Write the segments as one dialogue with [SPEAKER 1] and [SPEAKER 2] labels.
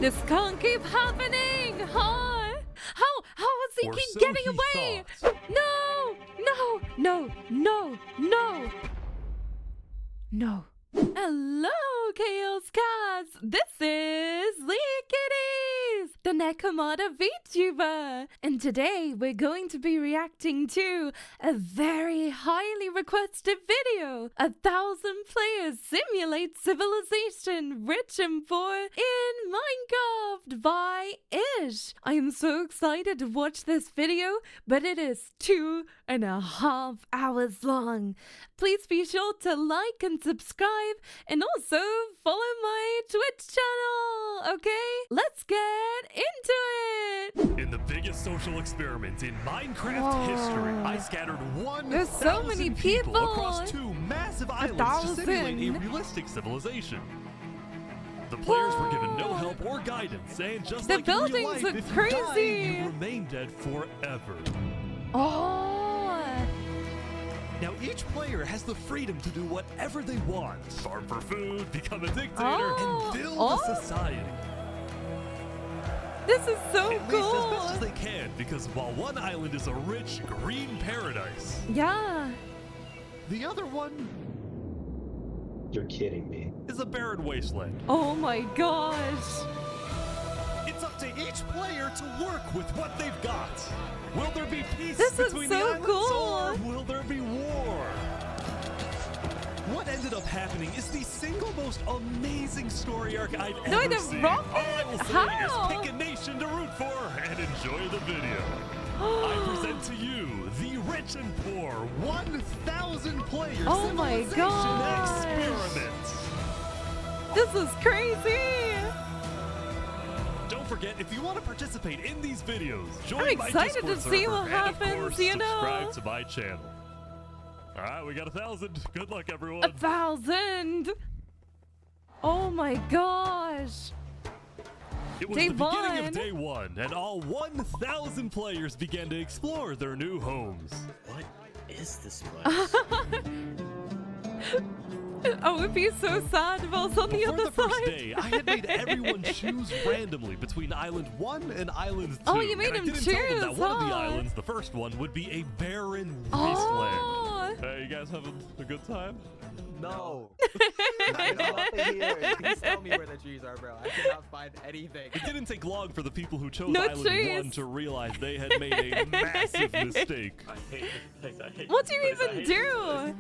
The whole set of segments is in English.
[SPEAKER 1] This can't keep happening, huh? How is he
[SPEAKER 2] Or
[SPEAKER 1] keep
[SPEAKER 2] so
[SPEAKER 1] getting
[SPEAKER 2] he
[SPEAKER 1] away?
[SPEAKER 2] thought.
[SPEAKER 1] No. Hello, Chaos Cats! This is Leahkitties, the Nakamata VTuber, and today we're going to be reacting to a very highly requested video. 1,000 players simulate civilization rich and poor in Minecraft by Ish. I am so excited to watch this video, but it is 2.5 hours long. Please be sure to like and subscribe and also follow my Twitch channel, okay? Let's get into it!
[SPEAKER 2] In the biggest social experiment in Minecraft history, I scattered 1,000
[SPEAKER 1] There's so many people
[SPEAKER 2] across 2 massive islands to simulate a
[SPEAKER 1] 1,000.
[SPEAKER 2] realistic civilization. The players were given no help or guidance, and just
[SPEAKER 1] The
[SPEAKER 2] like in real
[SPEAKER 1] buildings
[SPEAKER 2] life,
[SPEAKER 1] look
[SPEAKER 2] if you
[SPEAKER 1] crazy.
[SPEAKER 2] die, you remain dead forever.
[SPEAKER 1] Oh!
[SPEAKER 2] Now, each player has the freedom to do whatever they want. Farm for food, become a dictator, and build a society.
[SPEAKER 1] This is so
[SPEAKER 2] At
[SPEAKER 1] cool!
[SPEAKER 2] least as best as they can, because while one island is a rich, green paradise,
[SPEAKER 1] Yeah.
[SPEAKER 2] the other one
[SPEAKER 3] You're kidding me.
[SPEAKER 2] is a barren wasteland.
[SPEAKER 1] Oh my gosh.
[SPEAKER 2] It's up to each player to work with what they've got. Will there be peace
[SPEAKER 1] This is
[SPEAKER 2] between
[SPEAKER 1] so
[SPEAKER 2] the islands,
[SPEAKER 1] cool.
[SPEAKER 2] or will there be war? What ended up happening is the single most amazing story arc I've
[SPEAKER 1] No,
[SPEAKER 2] ever
[SPEAKER 1] the
[SPEAKER 2] seen.
[SPEAKER 1] rocket?
[SPEAKER 2] All I will say
[SPEAKER 1] How?
[SPEAKER 2] is pick a nation to root for and enjoy the video. I present to you the rich and poor 1,000 players
[SPEAKER 1] Oh my
[SPEAKER 2] civilization
[SPEAKER 1] gosh.
[SPEAKER 2] experiment.
[SPEAKER 1] This is crazy!
[SPEAKER 2] Don't forget, if you want to participate in these videos, join
[SPEAKER 1] I'm
[SPEAKER 2] my
[SPEAKER 1] excited to
[SPEAKER 2] Discord
[SPEAKER 1] see
[SPEAKER 2] server,
[SPEAKER 1] what
[SPEAKER 2] and
[SPEAKER 1] happens,
[SPEAKER 2] of course,
[SPEAKER 1] you know.
[SPEAKER 2] subscribe to my channel. All right, we got 1,000. Good luck, everyone.
[SPEAKER 1] 1,000! Oh my gosh!
[SPEAKER 2] It was
[SPEAKER 1] Day
[SPEAKER 2] the beginning
[SPEAKER 1] one.
[SPEAKER 2] of day 1, and all 1,000 players began to explore their new homes.
[SPEAKER 3] What is this place?
[SPEAKER 1] I would be so sad if I was on the
[SPEAKER 2] Before
[SPEAKER 1] other
[SPEAKER 2] the first
[SPEAKER 1] side.
[SPEAKER 2] day, I had made everyone choose randomly between Island 1 and Island 2.
[SPEAKER 1] Oh, you made
[SPEAKER 2] and
[SPEAKER 1] him
[SPEAKER 2] I didn't tell them
[SPEAKER 1] choose,
[SPEAKER 2] that one of the
[SPEAKER 1] huh?
[SPEAKER 2] islands, the first one, would be a barren
[SPEAKER 1] Oh.
[SPEAKER 2] wasteland. Hey, you guys having a good time?
[SPEAKER 4] No. Here. Please tell me where the trees are, bro. I cannot find anything.
[SPEAKER 2] It didn't take long for the people who chose
[SPEAKER 1] No
[SPEAKER 2] Island
[SPEAKER 1] trees.
[SPEAKER 2] 1 to realize they had made a massive mistake.
[SPEAKER 3] I hate this place. I hate
[SPEAKER 1] What do you
[SPEAKER 3] this place. I
[SPEAKER 1] even
[SPEAKER 3] hate this
[SPEAKER 1] do?
[SPEAKER 3] place.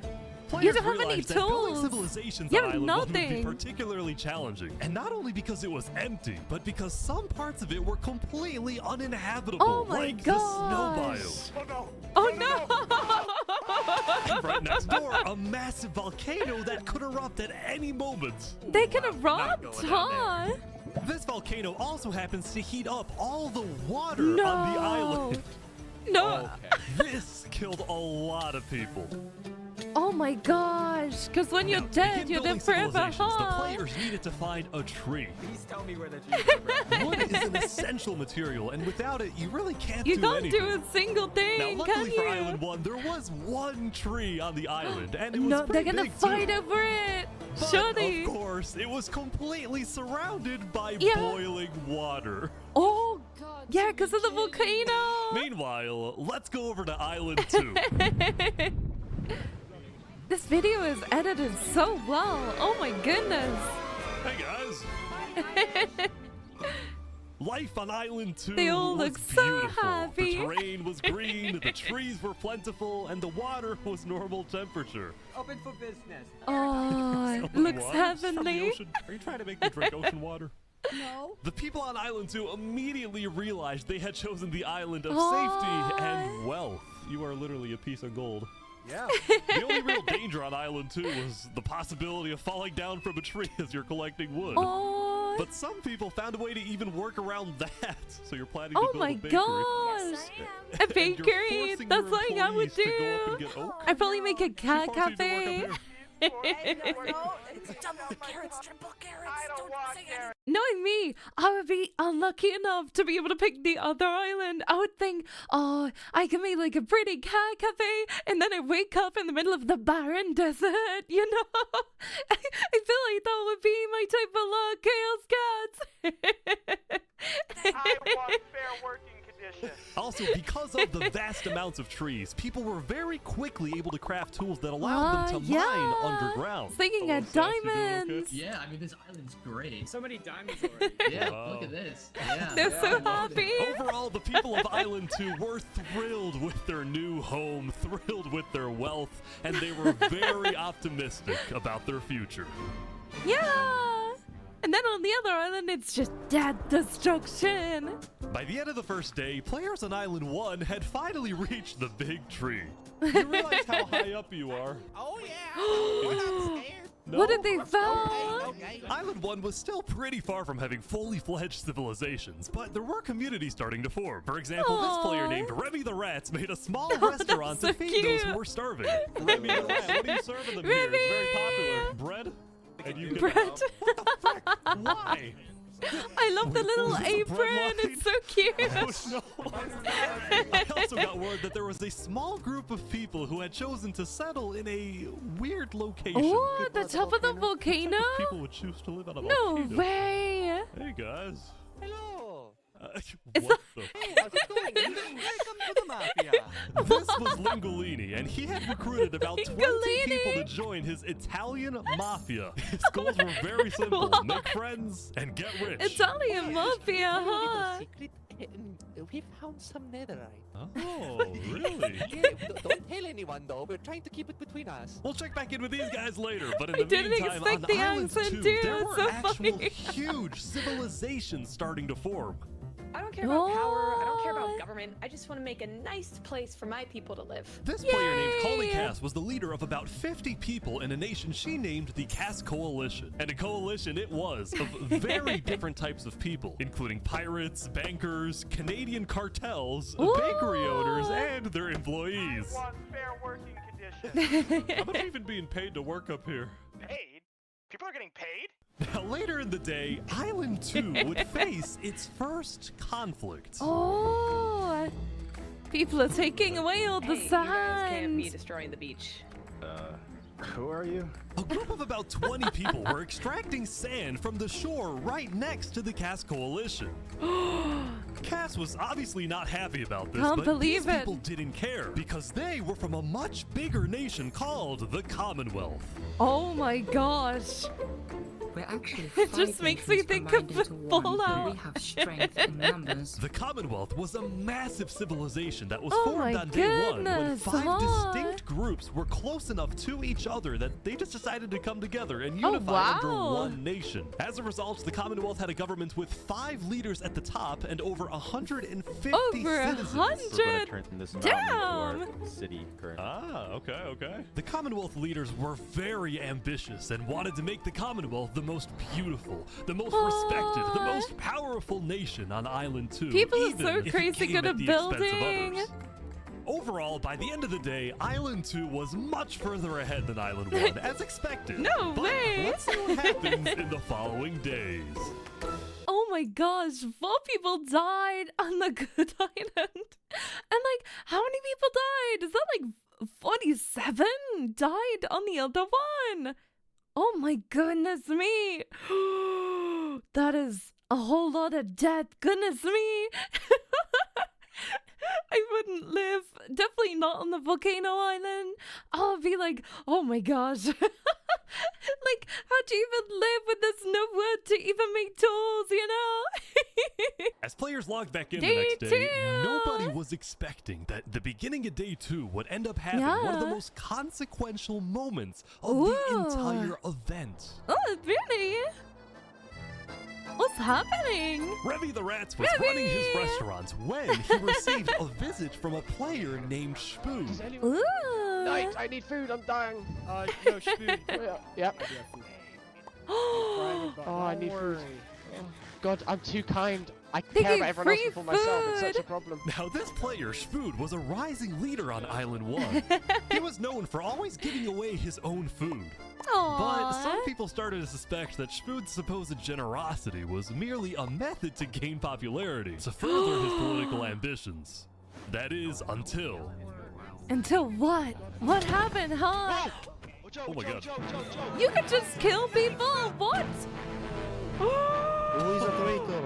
[SPEAKER 2] Players
[SPEAKER 1] don't have any
[SPEAKER 2] realized that building
[SPEAKER 1] tools.
[SPEAKER 2] civilizations
[SPEAKER 1] You
[SPEAKER 2] on
[SPEAKER 1] have
[SPEAKER 2] Island 1 would be
[SPEAKER 1] nothing.
[SPEAKER 2] particularly challenging. And not only because it was empty, but because some parts of it were completely uninhabitable,
[SPEAKER 1] Oh my
[SPEAKER 2] like the snow
[SPEAKER 1] gosh.
[SPEAKER 2] biome.
[SPEAKER 1] Oh no!
[SPEAKER 2] And right next door, a massive volcano that could erupt at any moment.
[SPEAKER 1] They can
[SPEAKER 4] Not
[SPEAKER 1] erupt,
[SPEAKER 4] going down
[SPEAKER 1] huh?
[SPEAKER 2] This volcano also happens to heat up all the water
[SPEAKER 1] No.
[SPEAKER 2] on the island.
[SPEAKER 1] No!
[SPEAKER 4] Okay.
[SPEAKER 2] This killed a lot of people.
[SPEAKER 1] Oh my gosh! Because when you're
[SPEAKER 2] Now, to
[SPEAKER 1] dead,
[SPEAKER 2] begin
[SPEAKER 1] you're
[SPEAKER 2] building
[SPEAKER 1] dead forever,
[SPEAKER 2] civilizations, the
[SPEAKER 1] huh?
[SPEAKER 2] players needed to find a tree.
[SPEAKER 4] Please tell me where the trees are, bro.
[SPEAKER 2] Wood is an essential material, and without it, you really can't
[SPEAKER 1] You
[SPEAKER 2] do
[SPEAKER 1] can't
[SPEAKER 2] anything.
[SPEAKER 1] do a single
[SPEAKER 2] Now,
[SPEAKER 1] thing, can
[SPEAKER 2] luckily for
[SPEAKER 1] you?
[SPEAKER 2] Island 1, there was one tree on the island, and it was
[SPEAKER 1] No, they're
[SPEAKER 2] pretty
[SPEAKER 1] gonna
[SPEAKER 2] big,
[SPEAKER 1] fight
[SPEAKER 2] too.
[SPEAKER 1] over it!
[SPEAKER 2] But,
[SPEAKER 1] Surely!
[SPEAKER 2] of course, it was completely surrounded by
[SPEAKER 1] Yeah.
[SPEAKER 2] boiling water.
[SPEAKER 1] Oh, yeah, because of the volcano!
[SPEAKER 2] Meanwhile, let's go over to Island 2.
[SPEAKER 1] This video is edited so well. Oh my goodness.
[SPEAKER 2] Hey, guys. Life on Island 2
[SPEAKER 1] They all
[SPEAKER 2] was
[SPEAKER 1] look so
[SPEAKER 2] beautiful.
[SPEAKER 1] happy.
[SPEAKER 2] The terrain was green, the trees were plentiful, and the water was normal temperature.
[SPEAKER 4] Open for business.
[SPEAKER 1] Oh, it
[SPEAKER 2] Someone
[SPEAKER 1] looks
[SPEAKER 2] waters from the
[SPEAKER 1] heavenly.
[SPEAKER 2] ocean? Are you trying to make me drink ocean water?
[SPEAKER 4] No.
[SPEAKER 2] The people on Island 2 immediately realized they had chosen the island of
[SPEAKER 1] Aw.
[SPEAKER 2] safety and wealth. You are literally a piece of gold.
[SPEAKER 4] Yeah.
[SPEAKER 2] The only real danger on Island 2 was the possibility of falling down from a tree as you're collecting wood.
[SPEAKER 1] Oh,
[SPEAKER 2] But some people found a way to even work around that. So you're planning
[SPEAKER 1] oh
[SPEAKER 2] to build
[SPEAKER 1] my
[SPEAKER 2] a bakery.
[SPEAKER 1] gosh. A
[SPEAKER 2] And you're
[SPEAKER 1] bakery.
[SPEAKER 2] forcing
[SPEAKER 1] That's
[SPEAKER 2] your
[SPEAKER 1] something I would
[SPEAKER 2] employees to go up and
[SPEAKER 1] do.
[SPEAKER 2] get oak.
[SPEAKER 1] I'd probably make a cat
[SPEAKER 2] She forced you to work up
[SPEAKER 1] cafe.
[SPEAKER 2] here.
[SPEAKER 5] It's double carrots, triple carrots. Don't say anything.
[SPEAKER 1] Knowing me, I would be unlucky enough to be able to pick the other island. I would think, oh, I can make like a pretty cat cafe, and then I wake up in the middle of the barren desert, you know? I feel like that would be my type of luck, Chaos Cats.
[SPEAKER 2] also, because of the vast amounts of trees, people were very quickly able to craft tools that allowed them to mine underground.
[SPEAKER 1] Thinking
[SPEAKER 2] Oh,
[SPEAKER 1] at
[SPEAKER 2] Sass, you doing
[SPEAKER 1] diamonds.
[SPEAKER 2] okay?
[SPEAKER 6] Yeah, I mean, this island's great.
[SPEAKER 4] So many diamonds already.
[SPEAKER 6] Yeah,
[SPEAKER 2] Wow.
[SPEAKER 6] look at this. Yeah.
[SPEAKER 1] They're
[SPEAKER 4] Yeah,
[SPEAKER 1] so
[SPEAKER 4] I love
[SPEAKER 1] happy.
[SPEAKER 2] Overall, the people of Island 2 were thrilled with their new home, thrilled with their wealth, and they were very optimistic about their future.
[SPEAKER 1] Yeah. And then on the other island, it's just dead destruction.
[SPEAKER 2] By the end of the first day, players on Island 1 had finally reached the big tree. You realize how high up you are?
[SPEAKER 4] Oh yeah. We're not scared.
[SPEAKER 2] No?
[SPEAKER 1] What did they find?
[SPEAKER 4] Okay.
[SPEAKER 2] Island 1 was still pretty far from having fully fledged civilizations, but there were communities starting to form. For example, this player
[SPEAKER 1] Aw.
[SPEAKER 2] named Remy the Rats made a small
[SPEAKER 1] Oh,
[SPEAKER 2] restaurant to
[SPEAKER 1] that's so
[SPEAKER 2] feed those who
[SPEAKER 1] cute.
[SPEAKER 2] were starving. Remy the Rat, what are you serving them here? It's very popular. Bread? And you can
[SPEAKER 1] Bread.
[SPEAKER 2] What the frick? Why?
[SPEAKER 1] I love the little
[SPEAKER 2] Was this a bread
[SPEAKER 1] apron.
[SPEAKER 2] line?
[SPEAKER 1] It's so cute.
[SPEAKER 2] Oh, no. I also got word that there was a small group of people who had chosen to settle in a weird location.
[SPEAKER 1] Oh, at the top of the volcano?
[SPEAKER 2] People would choose to live on a
[SPEAKER 1] No
[SPEAKER 2] volcano.
[SPEAKER 1] way.
[SPEAKER 2] Hey guys.
[SPEAKER 4] Hello.
[SPEAKER 1] Is
[SPEAKER 2] What the?
[SPEAKER 4] Hey, how's it going? Welcome to the mafia.
[SPEAKER 2] This was Lingolini, and he had recruited about 20 people to join his Italian mafia. His goals were very simple: make friends and get rich.
[SPEAKER 1] Italian mafia, huh?
[SPEAKER 7] Secret. We found some netherite.
[SPEAKER 2] Oh, really?
[SPEAKER 7] Don't tell anyone though. We're trying to keep it between us.
[SPEAKER 2] We'll check back in with these guys later, but in
[SPEAKER 1] I
[SPEAKER 2] the
[SPEAKER 1] didn't
[SPEAKER 2] meantime,
[SPEAKER 1] expect
[SPEAKER 2] on
[SPEAKER 1] the
[SPEAKER 2] Island
[SPEAKER 1] accent
[SPEAKER 2] 2,
[SPEAKER 1] too,
[SPEAKER 2] there
[SPEAKER 1] it's
[SPEAKER 2] were
[SPEAKER 1] so
[SPEAKER 2] actual
[SPEAKER 1] funny.
[SPEAKER 2] huge civilizations starting to form.
[SPEAKER 5] I don't care about power. I don't care
[SPEAKER 1] What?
[SPEAKER 5] about government. I just want to make a nice place for my people to live.
[SPEAKER 2] This player named
[SPEAKER 1] Yay!
[SPEAKER 2] Collie Cass was the leader of about 50 people in a nation she named the Cass Coalition. And a coalition it was of very different types of people, including pirates, bankers, Canadian cartels, bakery owners, and their employees.
[SPEAKER 8] Want fair working conditions.
[SPEAKER 2] How much even being paid to work up here?
[SPEAKER 8] Paid? People are getting paid?
[SPEAKER 2] Now, later in the day, Island 2 would face its first conflict.
[SPEAKER 1] Oh, people are taking away all the
[SPEAKER 5] Hey, you guys can't be
[SPEAKER 1] sand.
[SPEAKER 5] destroying the beach.
[SPEAKER 3] Who are you?
[SPEAKER 2] A group of about 20 people were extracting sand from the shore right next to the Cass Coalition. Cass was obviously not happy about this,
[SPEAKER 1] Can't
[SPEAKER 2] but
[SPEAKER 1] believe
[SPEAKER 2] these
[SPEAKER 1] it.
[SPEAKER 2] people didn't care because they were from a much bigger nation called the Commonwealth.
[SPEAKER 1] Oh my gosh.
[SPEAKER 9] We're actually
[SPEAKER 1] It
[SPEAKER 9] five
[SPEAKER 1] just makes me
[SPEAKER 9] nations
[SPEAKER 1] think
[SPEAKER 9] combined
[SPEAKER 1] of
[SPEAKER 9] into one,
[SPEAKER 1] Fallout.
[SPEAKER 9] and we have strength in numbers.
[SPEAKER 2] The Commonwealth was a massive civilization that was
[SPEAKER 1] Oh
[SPEAKER 2] formed
[SPEAKER 1] my
[SPEAKER 2] on day one when
[SPEAKER 1] goodness,
[SPEAKER 2] 5
[SPEAKER 1] huh?
[SPEAKER 2] distinct groups were close enough to each other that they just decided to come together and unify under
[SPEAKER 1] wow.
[SPEAKER 2] one nation. As a result, the Commonwealth had a government with 5 leaders at the top and over 150
[SPEAKER 1] Over
[SPEAKER 2] citizens.
[SPEAKER 1] 100.
[SPEAKER 3] Turn this
[SPEAKER 1] Damn.
[SPEAKER 3] into our city currently.
[SPEAKER 2] Ah, okay. The Commonwealth leaders were very ambitious and wanted to make the Commonwealth the most beautiful, the most respected, the
[SPEAKER 1] Aw.
[SPEAKER 2] most powerful nation on Island 2.
[SPEAKER 1] People are
[SPEAKER 2] even
[SPEAKER 1] so
[SPEAKER 2] if it
[SPEAKER 1] crazy
[SPEAKER 2] came
[SPEAKER 1] good
[SPEAKER 2] at
[SPEAKER 1] at
[SPEAKER 2] the expense of
[SPEAKER 1] building.
[SPEAKER 2] others. Overall, by the end of the day, Island 2 was much further ahead than Island 1, as expected.
[SPEAKER 1] No
[SPEAKER 2] but
[SPEAKER 1] way.
[SPEAKER 2] Let's see what happens in the following days.
[SPEAKER 1] Oh my gosh, 4 people died on the good island. And like, how many people died? Is that like 47 died on the other one? Oh my goodness me. That is a whole lot of death. Goodness me. I wouldn't live. Definitely not on the volcano island. I'll be like, oh my gosh. Like, how do you even live when there's no wood to even make tools, you know?
[SPEAKER 2] As players logged back in
[SPEAKER 1] Day
[SPEAKER 2] the next day,
[SPEAKER 1] 2.
[SPEAKER 2] nobody was expecting that the beginning of day 2 would end up having one of the
[SPEAKER 1] Yeah.
[SPEAKER 2] most consequential moments of
[SPEAKER 1] Ooh.
[SPEAKER 2] the entire event.
[SPEAKER 1] Oh, really? What's happening?
[SPEAKER 2] Remy the Rats was
[SPEAKER 1] Remy!
[SPEAKER 2] running his restaurant when he received a visit from a player named Spoon.
[SPEAKER 1] Ooh.
[SPEAKER 7] I need food. I'm dying.
[SPEAKER 4] No, spoon.
[SPEAKER 7] Yep.
[SPEAKER 4] Oh,
[SPEAKER 7] I need food. Oh, God, I'm too kind. I
[SPEAKER 1] They
[SPEAKER 7] care
[SPEAKER 1] give
[SPEAKER 7] about everyone else
[SPEAKER 1] free
[SPEAKER 7] before myself. It's such a
[SPEAKER 1] food.
[SPEAKER 7] problem.
[SPEAKER 2] Now, this player, Spoon, was a rising leader on Island 1. He was known for always giving away his own food. But some
[SPEAKER 1] Aww.
[SPEAKER 2] people started to suspect that Spoon's supposed generosity was merely a method to gain popularity, to further his political ambitions. That is, until...
[SPEAKER 1] Until what? What happened, huh?
[SPEAKER 2] Oh my god.
[SPEAKER 1] You could just kill people? What?
[SPEAKER 3] Who is a traitor?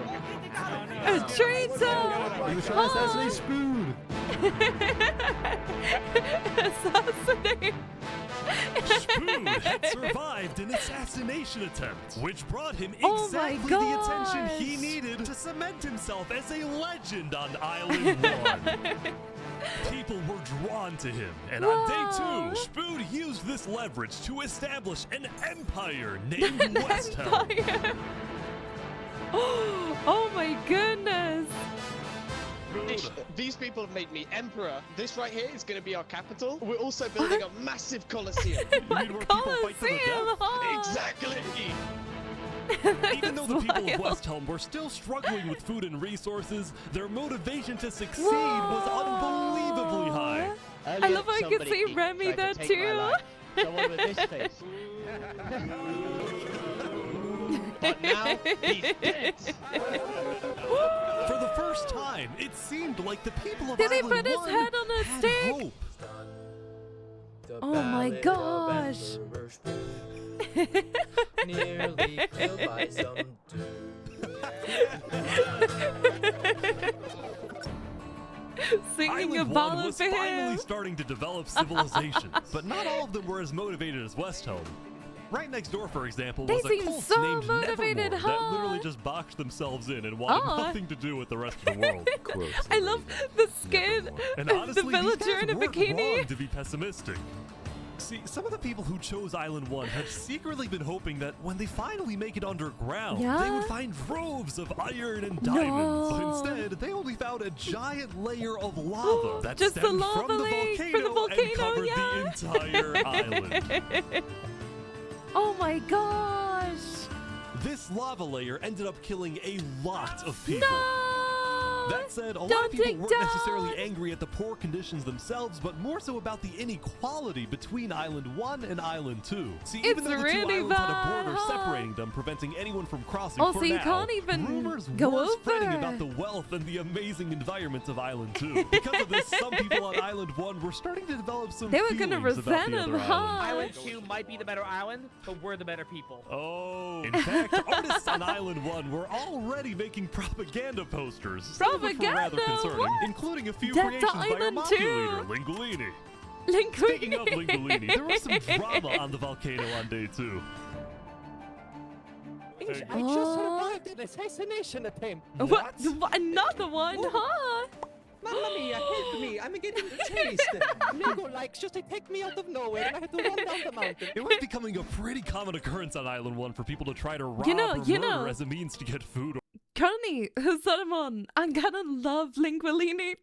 [SPEAKER 1] A Traitor!
[SPEAKER 3] He was trying to assassinate Spoon.
[SPEAKER 1] Assassinate!
[SPEAKER 2] Spoon had survived an assassination attempt, which brought him
[SPEAKER 1] Oh my
[SPEAKER 2] exactly the attention he
[SPEAKER 1] gosh.
[SPEAKER 2] needed to cement himself as a legend on Island 1. People were drawn to him, and on
[SPEAKER 1] Whoa.
[SPEAKER 2] day 2, Spoon used this leverage to establish an empire named West Helm.
[SPEAKER 1] Empire. Oh my goodness!
[SPEAKER 7] These people have made me emperor. This right here is going to be our capital. We're also building a massive coliseum.
[SPEAKER 2] You mean where people fight to the
[SPEAKER 1] Colosseum,
[SPEAKER 2] death?
[SPEAKER 1] huh?
[SPEAKER 7] Exactly.
[SPEAKER 2] Even though the people of
[SPEAKER 1] Wild.
[SPEAKER 2] West Helm were still struggling with food and resources, their motivation to succeed was unbelievably high.
[SPEAKER 1] I love how I can see Remy there too.
[SPEAKER 7] Someone with this face. But now he's dead.
[SPEAKER 2] For the first time, it seemed like the people of
[SPEAKER 1] Did he
[SPEAKER 2] Island
[SPEAKER 1] put his
[SPEAKER 2] 1
[SPEAKER 1] head on a
[SPEAKER 2] had
[SPEAKER 1] stick?
[SPEAKER 2] hope.
[SPEAKER 1] Oh my gosh!
[SPEAKER 10] Nearly killed by some
[SPEAKER 1] Singing a
[SPEAKER 2] Island 1
[SPEAKER 1] ballad
[SPEAKER 2] was
[SPEAKER 1] for
[SPEAKER 2] finally
[SPEAKER 1] him.
[SPEAKER 2] starting to develop civilizations, but not all of them were as motivated as West Helm. Right next door, for example,
[SPEAKER 1] They
[SPEAKER 2] was a
[SPEAKER 1] seem
[SPEAKER 2] cult
[SPEAKER 1] so
[SPEAKER 2] named
[SPEAKER 1] motivated,
[SPEAKER 2] Nevermore that
[SPEAKER 1] huh?
[SPEAKER 2] literally just boxed themselves in and wanted
[SPEAKER 1] Oh.
[SPEAKER 2] nothing to do with the rest of the world.
[SPEAKER 1] I love the skin,
[SPEAKER 2] And
[SPEAKER 1] the
[SPEAKER 2] honestly, these
[SPEAKER 1] villager
[SPEAKER 2] guys
[SPEAKER 1] in a
[SPEAKER 2] weren't
[SPEAKER 1] bikini.
[SPEAKER 2] wrong to be pessimistic. See, some of the people who chose Island 1 had secretly been hoping that when they finally make it underground, they
[SPEAKER 1] Yeah?
[SPEAKER 2] would find droves of iron and diamonds. But
[SPEAKER 1] No.
[SPEAKER 2] instead, they only found a giant layer of lava that
[SPEAKER 1] Just the
[SPEAKER 2] stemmed
[SPEAKER 1] lava
[SPEAKER 2] from the
[SPEAKER 1] lake
[SPEAKER 2] volcano,
[SPEAKER 1] from the volcano,
[SPEAKER 2] and covered
[SPEAKER 1] yeah.
[SPEAKER 2] the entire island.
[SPEAKER 1] Oh my gosh!
[SPEAKER 2] This lava layer ended up killing a lot of people.
[SPEAKER 1] No!
[SPEAKER 2] That said, a lot
[SPEAKER 1] Don't
[SPEAKER 2] of people
[SPEAKER 1] dig
[SPEAKER 2] weren't
[SPEAKER 1] down.
[SPEAKER 2] necessarily angry at the poor conditions themselves, but more so about the inequality between Island 1 and Island 2. See, even
[SPEAKER 1] It's
[SPEAKER 2] though the
[SPEAKER 1] really
[SPEAKER 2] two islands had a
[SPEAKER 1] bad,
[SPEAKER 2] border
[SPEAKER 1] huh?
[SPEAKER 2] separating them, preventing anyone from crossing
[SPEAKER 1] Oh,
[SPEAKER 2] for
[SPEAKER 1] so you
[SPEAKER 2] now,
[SPEAKER 1] can't even
[SPEAKER 2] rumors
[SPEAKER 1] go
[SPEAKER 2] were spreading
[SPEAKER 1] over.
[SPEAKER 2] about the wealth and the amazing environment of Island 2. Because of this, some people on Island 1 were starting to develop some
[SPEAKER 1] They were gonna
[SPEAKER 2] feelings about
[SPEAKER 1] resent
[SPEAKER 2] the
[SPEAKER 1] him,
[SPEAKER 2] other
[SPEAKER 1] huh?
[SPEAKER 2] islands.
[SPEAKER 4] Island 2 might be the better island, but we're the better people.
[SPEAKER 2] Oh. In fact, artists on Island 1 were already making propaganda posters. Some of which were rather
[SPEAKER 1] Propaganda?
[SPEAKER 2] concerning,
[SPEAKER 1] What?
[SPEAKER 2] including a few
[SPEAKER 1] Death to
[SPEAKER 2] creations by our
[SPEAKER 1] Island
[SPEAKER 2] mafia
[SPEAKER 1] 2?
[SPEAKER 2] leader, Linguini.
[SPEAKER 1] Linguini.
[SPEAKER 2] Speaking of Linguini, there was some drama on the volcano on day 2.
[SPEAKER 4] I just survived an assassination attempt.
[SPEAKER 1] What? Another one, huh?
[SPEAKER 4] Mamma mia, help me! I'm getting chased. Lego likes just attacked me out of nowhere and I had to run down the mountain.
[SPEAKER 2] It was becoming a pretty common occurrence on Island 1 for people to try to rob
[SPEAKER 1] You
[SPEAKER 2] or
[SPEAKER 1] know-
[SPEAKER 2] murder as a means to get food.
[SPEAKER 1] Currently, Solomon, I'm gonna love Linguini.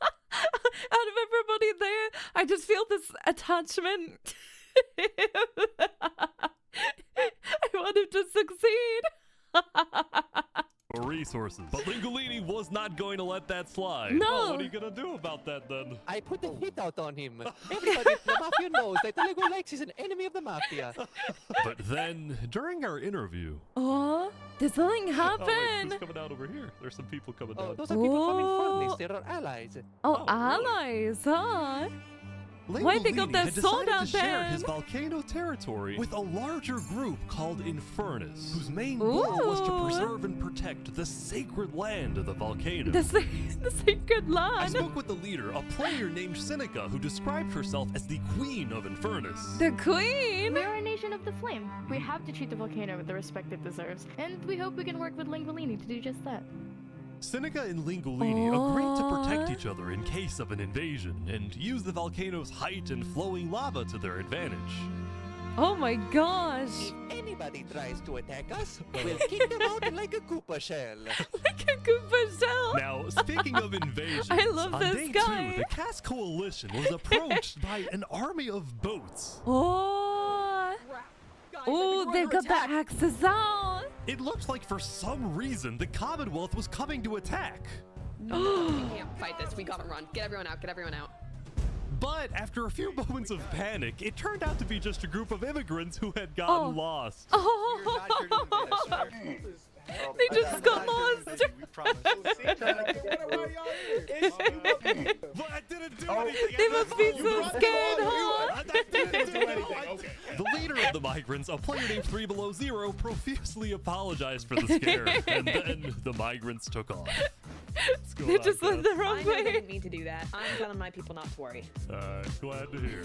[SPEAKER 1] Out of everybody there, I just feel this attachment. I want him to succeed.
[SPEAKER 2] Resources. But Linguini was not going to let that slide.
[SPEAKER 1] No.
[SPEAKER 2] Well, what are you going to do about that then?
[SPEAKER 4] I put a hit out on him. Everybody in the mafia knows that Lego likes is an enemy of the mafia.
[SPEAKER 2] But then, during our interview...
[SPEAKER 1] Oh, did something
[SPEAKER 2] Oh, wait,
[SPEAKER 1] happen?
[SPEAKER 2] who's coming out over here? There's some people coming
[SPEAKER 4] Oh,
[SPEAKER 2] down.
[SPEAKER 4] those are people from
[SPEAKER 1] Whoa.
[SPEAKER 4] Infernus. They're our allies.
[SPEAKER 1] Oh,
[SPEAKER 2] Oh, really?
[SPEAKER 1] allies, huh? Why they got
[SPEAKER 2] Linguini
[SPEAKER 1] their
[SPEAKER 2] had
[SPEAKER 1] sword
[SPEAKER 2] decided
[SPEAKER 1] out
[SPEAKER 2] to share
[SPEAKER 1] then?
[SPEAKER 2] his volcano territory with a larger group called Infernus, whose main goal was to
[SPEAKER 1] Ooh.
[SPEAKER 2] preserve and protect the sacred land of the volcano.
[SPEAKER 1] The sacred
[SPEAKER 2] I
[SPEAKER 1] land.
[SPEAKER 2] spoke with the leader, a player named Seneca, who described herself as the Queen of Infernus.
[SPEAKER 1] The queen.
[SPEAKER 5] We're a nation of the flame. We have to treat the volcano with the respect it deserves, and we hope we can work with Linguini to do just that.
[SPEAKER 2] Seneca and Linguini agreed to protect each other in case of an invasion and use the volcano's height and flowing lava to their advantage.
[SPEAKER 1] Oh my gosh.
[SPEAKER 4] If anybody tries to attack us, we'll kick them out like a Koopa shell.
[SPEAKER 1] Like a Koopa shell.
[SPEAKER 2] Now, speaking of invasions,
[SPEAKER 1] I love
[SPEAKER 2] on
[SPEAKER 1] this
[SPEAKER 2] day
[SPEAKER 1] guy.
[SPEAKER 2] 2, the Cass Coalition was approached by an army of boats.
[SPEAKER 1] Oh. Oh, they've got the axes out.
[SPEAKER 2] It looked like for some reason the Commonwealth was coming to attack.
[SPEAKER 11] We can't fight this. We gotta run. Get everyone out. Get everyone out.
[SPEAKER 2] But after a few moments of panic, it turned out to be just a group of immigrants who had gotten lost.
[SPEAKER 1] Oh. They just got lost.
[SPEAKER 2] But I didn't do anything.
[SPEAKER 1] They must be so scared, huh?
[SPEAKER 2] The leader of the migrants, a player named 3 Below Zero profusely apologized for the scare, and then the migrants took off.
[SPEAKER 1] They just went the wrong
[SPEAKER 11] I
[SPEAKER 1] way.
[SPEAKER 11] didn't mean to do that. I'm telling my people not to worry.
[SPEAKER 2] Glad to hear.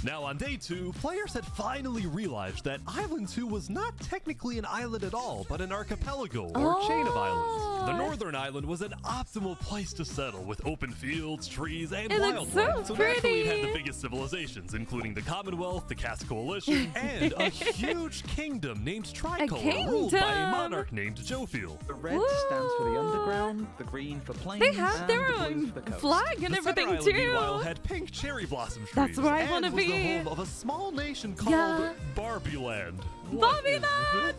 [SPEAKER 2] Now, on day 2, players had finally realized that Island 2 was not technically an island at all, but an archipelago or chain of islands. The northern island was an optimal place to settle with open fields, trees, and wildlife. So naturally it had the biggest civilizations, including the Commonwealth, the Caste Coalition, and a huge kingdom named Tricolor, ruled by a monarch named Jofiel.
[SPEAKER 12] The red stands for the underground, the green for plains,
[SPEAKER 1] They have
[SPEAKER 12] and
[SPEAKER 1] their
[SPEAKER 12] the blue
[SPEAKER 1] own
[SPEAKER 12] for the coast.
[SPEAKER 1] flag and
[SPEAKER 2] The
[SPEAKER 1] everything
[SPEAKER 2] Center Island,
[SPEAKER 1] too.
[SPEAKER 2] meanwhile, had pink cherry blossom trees.
[SPEAKER 1] That's where I
[SPEAKER 2] and
[SPEAKER 1] wanna
[SPEAKER 2] was
[SPEAKER 1] be.
[SPEAKER 2] the home of a small nation called Barbie Land.
[SPEAKER 1] Barbie Land!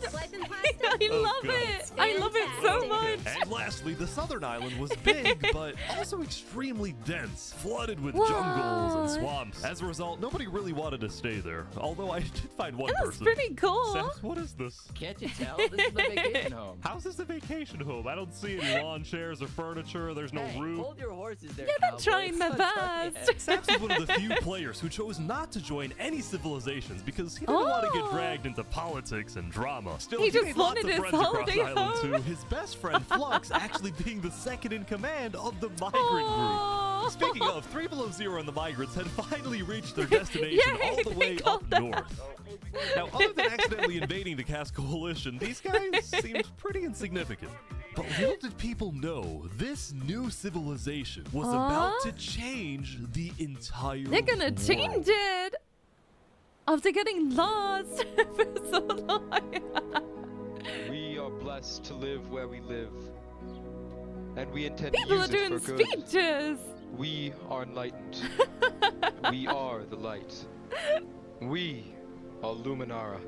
[SPEAKER 1] I love
[SPEAKER 2] God.
[SPEAKER 1] it. I love it so much.
[SPEAKER 2] And lastly, the southern island was big, but also extremely dense, flooded with
[SPEAKER 1] What?
[SPEAKER 2] jungles and swamps. As a result, nobody really wanted to stay there. Although I did find one
[SPEAKER 1] That's
[SPEAKER 2] person.
[SPEAKER 1] pretty cool.
[SPEAKER 2] Says, what is this?
[SPEAKER 10] Can't you tell? This is the vacation home.
[SPEAKER 2] How's this a vacation home? I don't see any lawn chairs or furniture. There's no roof.
[SPEAKER 10] Hold your horses there,
[SPEAKER 1] Yeah, they're trying their best.
[SPEAKER 2] Saps was one of the few players who chose not to join any civilizations because he didn't want to get dragged into politics and drama. Still,
[SPEAKER 1] He just
[SPEAKER 2] made lots
[SPEAKER 1] wanted
[SPEAKER 2] of
[SPEAKER 1] his
[SPEAKER 2] friends across
[SPEAKER 1] holiday
[SPEAKER 2] Island
[SPEAKER 1] home.
[SPEAKER 2] too. His best friend Flux actually being the second in command of the migrant group. Speaking of, 3 Below Zero and the migrants had finally reached their destination all the way up north. Now, other than accidentally invading the Caste Coalition, these guys seemed pretty insignificant. But little did people know, this new civilization was about to change the entire
[SPEAKER 1] They're gonna
[SPEAKER 2] world.
[SPEAKER 1] change it after getting lost for so long.
[SPEAKER 13] We are blessed to live where we live, and we intend
[SPEAKER 1] People
[SPEAKER 13] to
[SPEAKER 1] are
[SPEAKER 13] use
[SPEAKER 1] doing
[SPEAKER 13] it for good.
[SPEAKER 1] speeches.
[SPEAKER 13] We are enlightened. We are the light. We are Luminara.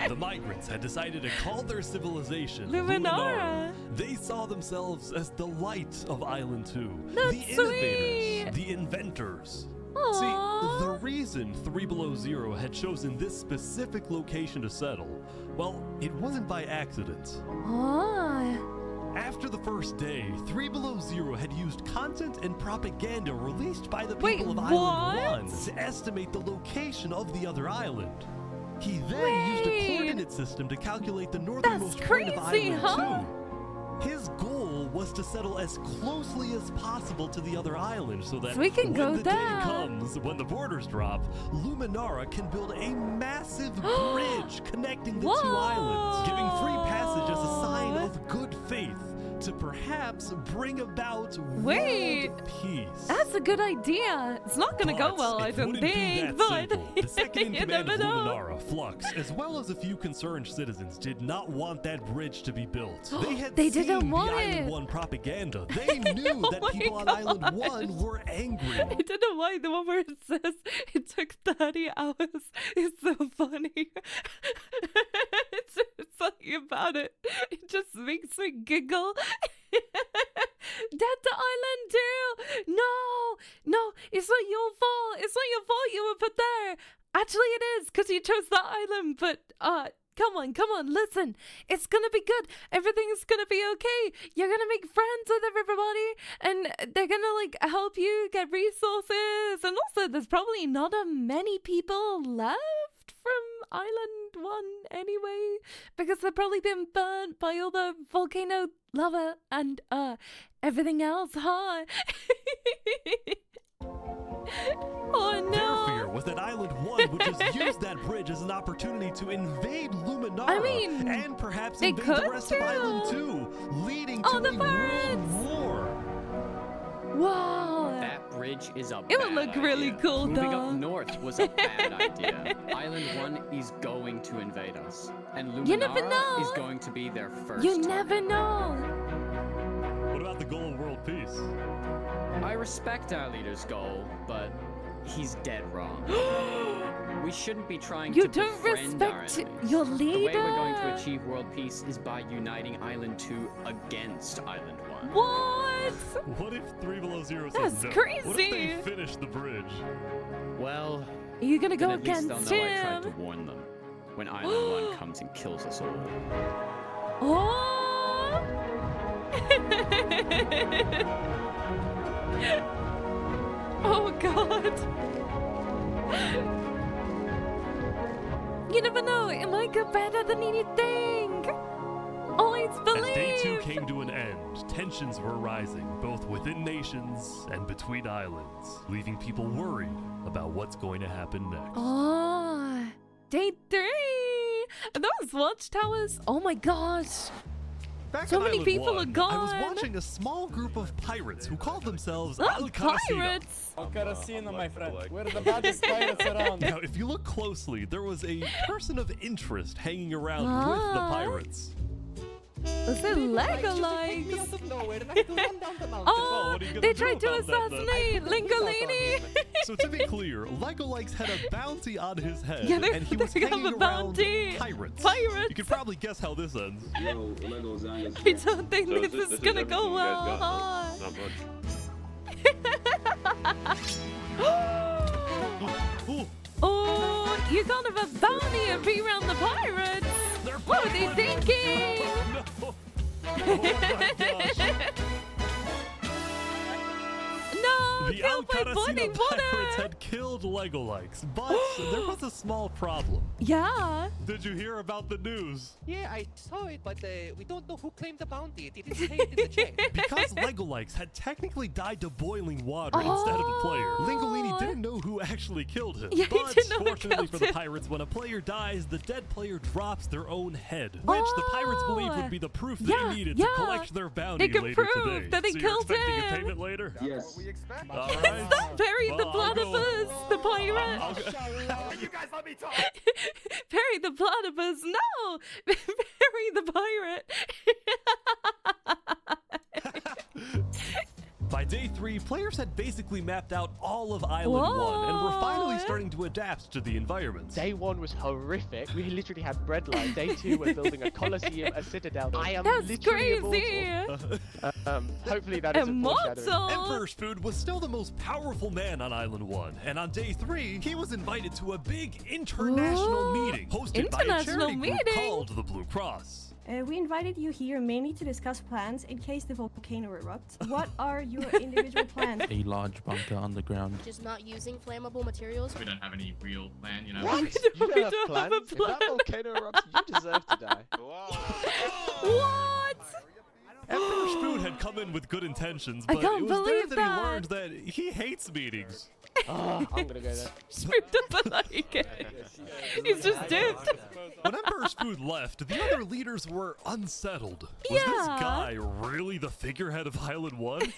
[SPEAKER 2] The migrants had decided to call their civilization
[SPEAKER 1] Luminara.
[SPEAKER 2] They saw themselves as the light of Island 2.
[SPEAKER 1] That's
[SPEAKER 2] the innovators, the inventors.
[SPEAKER 1] Aww.
[SPEAKER 2] See, the reason 3 Below Zero had chosen this specific location to settle, well, it wasn't by accident. After the first day, 3 Below Zero had used content and propaganda released by the people of Island 1 to estimate the location of the other island. He then used a coordinate system to calculate the northernmost point of Island 2. His goal was to settle as closely as possible to the other island so that
[SPEAKER 1] we can
[SPEAKER 2] when
[SPEAKER 1] go
[SPEAKER 2] the
[SPEAKER 1] there.
[SPEAKER 2] day comes, when the borders drop, Luminara can build a massive bridge connecting the two islands, giving free passage as a sign of good faith to perhaps bring about world peace.
[SPEAKER 1] That's a good idea. It's not gonna go well, I don't think, but
[SPEAKER 2] The second in
[SPEAKER 1] you
[SPEAKER 2] command
[SPEAKER 1] never
[SPEAKER 2] of
[SPEAKER 1] know.
[SPEAKER 2] Luminara, Flux, as well as a few concerned citizens, did not want that bridge to be built. They had
[SPEAKER 1] They
[SPEAKER 2] seen
[SPEAKER 1] didn't
[SPEAKER 2] the
[SPEAKER 1] want
[SPEAKER 2] Island
[SPEAKER 1] it.
[SPEAKER 2] 1 propaganda. They knew
[SPEAKER 1] Oh
[SPEAKER 2] that
[SPEAKER 1] my
[SPEAKER 2] people on
[SPEAKER 1] gosh.
[SPEAKER 2] Island 1 were angry.
[SPEAKER 1] I don't know why the one where it says it took 30 hours is so funny. It's something about it. It just makes me giggle. That's the island too. No, it's not your fault. It's not your fault you were put there. Actually, it is because you chose that island. But come on, listen. It's gonna be good. Everything's gonna be okay. You're gonna make friends with everybody, and they're gonna like help you get resources. And also, there's probably not many people left from Island 1 anyway, because they've probably been burnt by all the volcano lava and everything else, huh? Oh no!
[SPEAKER 2] Their fear was that Island 1 would just use that bridge as an opportunity to invade Luminara
[SPEAKER 1] I mean,
[SPEAKER 2] and perhaps
[SPEAKER 1] they
[SPEAKER 2] invade
[SPEAKER 1] could
[SPEAKER 2] the rest of Island 2, leading to a world war.
[SPEAKER 1] Wow!
[SPEAKER 14] That bridge is a
[SPEAKER 1] It
[SPEAKER 14] bad
[SPEAKER 1] would look really
[SPEAKER 14] idea.
[SPEAKER 1] cool,
[SPEAKER 14] Moving
[SPEAKER 1] though.
[SPEAKER 14] up north was a bad idea. Island 1 is going to invade us, and
[SPEAKER 1] You never
[SPEAKER 14] Luminara
[SPEAKER 1] know.
[SPEAKER 14] is going to be their first
[SPEAKER 1] You
[SPEAKER 14] target.
[SPEAKER 1] never know.
[SPEAKER 2] What about the goal of world peace?
[SPEAKER 14] I respect our leader's goal, but he's dead wrong. We shouldn't be trying
[SPEAKER 1] You
[SPEAKER 14] to
[SPEAKER 1] don't
[SPEAKER 14] befriend our
[SPEAKER 1] respect
[SPEAKER 14] enemies.
[SPEAKER 1] your
[SPEAKER 14] The way we're going to
[SPEAKER 1] leader.
[SPEAKER 14] achieve world peace is by uniting Island 2 against Island 1.
[SPEAKER 1] What?
[SPEAKER 2] What if 3 Below Zero says
[SPEAKER 1] That's
[SPEAKER 2] no?
[SPEAKER 1] crazy.
[SPEAKER 2] What if they finish the bridge?
[SPEAKER 14] Well,
[SPEAKER 1] Are you gonna
[SPEAKER 14] then
[SPEAKER 1] go
[SPEAKER 14] at least
[SPEAKER 1] against
[SPEAKER 14] they'll know I tried to
[SPEAKER 1] him?
[SPEAKER 14] warn them when Island 1 comes and kills us all.
[SPEAKER 1] Oh! Oh god. You never know, it might go better than you think. Always believe.
[SPEAKER 2] As day 2 came to an end, tensions were rising, both within nations and between islands, leaving people worried about what's going to happen next.
[SPEAKER 1] Oh, day 3. And those watchtowers. Oh my gosh.
[SPEAKER 2] Back
[SPEAKER 1] So
[SPEAKER 2] on
[SPEAKER 1] many
[SPEAKER 2] Island
[SPEAKER 1] people
[SPEAKER 2] 1,
[SPEAKER 1] are gone.
[SPEAKER 2] I was watching a small group of pirates who called themselves
[SPEAKER 1] Oh,
[SPEAKER 2] Al-Karasina.
[SPEAKER 1] pirates.
[SPEAKER 3] Al-Karasina, my friend. We're the baddest pirates around.
[SPEAKER 2] Now, if you look closely, there was a person of interest hanging around with the pirates.
[SPEAKER 1] Is it Lego
[SPEAKER 4] Take me out of nowhere and I had to run down the mountain.
[SPEAKER 1] Oh,
[SPEAKER 2] what are you gonna
[SPEAKER 1] they
[SPEAKER 2] do
[SPEAKER 1] tried to
[SPEAKER 2] about that, then?
[SPEAKER 1] assassinate Lingolini.
[SPEAKER 2] So to be clear, Lego Likes had a bounty on his head,
[SPEAKER 1] Yeah,
[SPEAKER 2] and he was
[SPEAKER 1] they have
[SPEAKER 2] hanging
[SPEAKER 1] a
[SPEAKER 2] around
[SPEAKER 1] bounty.
[SPEAKER 2] pirates.
[SPEAKER 1] Pirates.
[SPEAKER 2] You can probably guess how this ends.
[SPEAKER 1] I don't think this is gonna go well. Oh, you're gonna have a bounty and be around the pirates. What are they thinking?
[SPEAKER 2] No. Oh my gosh.
[SPEAKER 1] No,
[SPEAKER 2] The
[SPEAKER 1] killed by boiling
[SPEAKER 2] Al-Karasina pirates
[SPEAKER 1] water.
[SPEAKER 2] had killed Lego Likes, but there was a small problem.
[SPEAKER 1] Yeah.
[SPEAKER 2] Did you hear about the news?
[SPEAKER 4] Yeah, I saw it, but we don't know who claimed the bounty. It didn't say it in the chat.
[SPEAKER 2] Because Lego Likes had technically died to boiling water instead of a player. Lingolini didn't know who actually killed him.
[SPEAKER 1] Yeah, he
[SPEAKER 2] but
[SPEAKER 1] didn't know who
[SPEAKER 2] fortunately
[SPEAKER 1] killed
[SPEAKER 2] for the
[SPEAKER 1] him.
[SPEAKER 2] pirates, when a player dies, the dead player drops their own head, which the pirates believed would be the proof they needed to collect their bounty
[SPEAKER 1] They could
[SPEAKER 2] later
[SPEAKER 1] prove
[SPEAKER 2] today.
[SPEAKER 1] that they
[SPEAKER 2] so
[SPEAKER 1] killed
[SPEAKER 2] you're expecting
[SPEAKER 1] him.
[SPEAKER 2] a payment later?
[SPEAKER 3] Yes.
[SPEAKER 2] All right.
[SPEAKER 1] Bury the
[SPEAKER 2] Well,
[SPEAKER 1] platypus, the pirate.
[SPEAKER 8] You guys let me talk.
[SPEAKER 1] Bury the platypus. No, bury the pirate.
[SPEAKER 2] By day 3, players had basically mapped out all of Island 1 and were finally
[SPEAKER 1] What?
[SPEAKER 2] starting to adapt to the environment.
[SPEAKER 7] Day 1 was horrific. We literally had breadline. Day 2, we're building a coliseum, a citadel. I am
[SPEAKER 1] That's
[SPEAKER 7] literally
[SPEAKER 1] crazy.
[SPEAKER 7] immortal. Hopefully that isn't foreshadowing.
[SPEAKER 1] Immortal.
[SPEAKER 2] Emperor's Food was still the most powerful man on Island 1, and on day 3, he was invited to a big international
[SPEAKER 1] Ooh,
[SPEAKER 2] meeting hosted by a
[SPEAKER 1] international
[SPEAKER 2] charity group
[SPEAKER 1] meeting.
[SPEAKER 2] called the Blue Cross.
[SPEAKER 15] We invited you here mainly to discuss plans in case the volcano erupts. What are your individual plans?
[SPEAKER 12] A large bunker underground.
[SPEAKER 11] Just not using flammable materials.
[SPEAKER 6] We don't have any real plan, you know.
[SPEAKER 7] What? You don't have plans? If that volcano erupts, you deserve to die.
[SPEAKER 1] What?
[SPEAKER 2] Emperor's Food had come in with good intentions,
[SPEAKER 1] I
[SPEAKER 2] but
[SPEAKER 1] can't
[SPEAKER 2] it was there
[SPEAKER 1] believe
[SPEAKER 2] that
[SPEAKER 1] that.
[SPEAKER 2] he learned that he hates meetings.
[SPEAKER 7] I'm gonna go there.
[SPEAKER 1] Spook doesn't like it. He's just dipped.
[SPEAKER 2] When Emperor's Food left, the other leaders were unsettled. Was this guy really the figurehead of Island 1?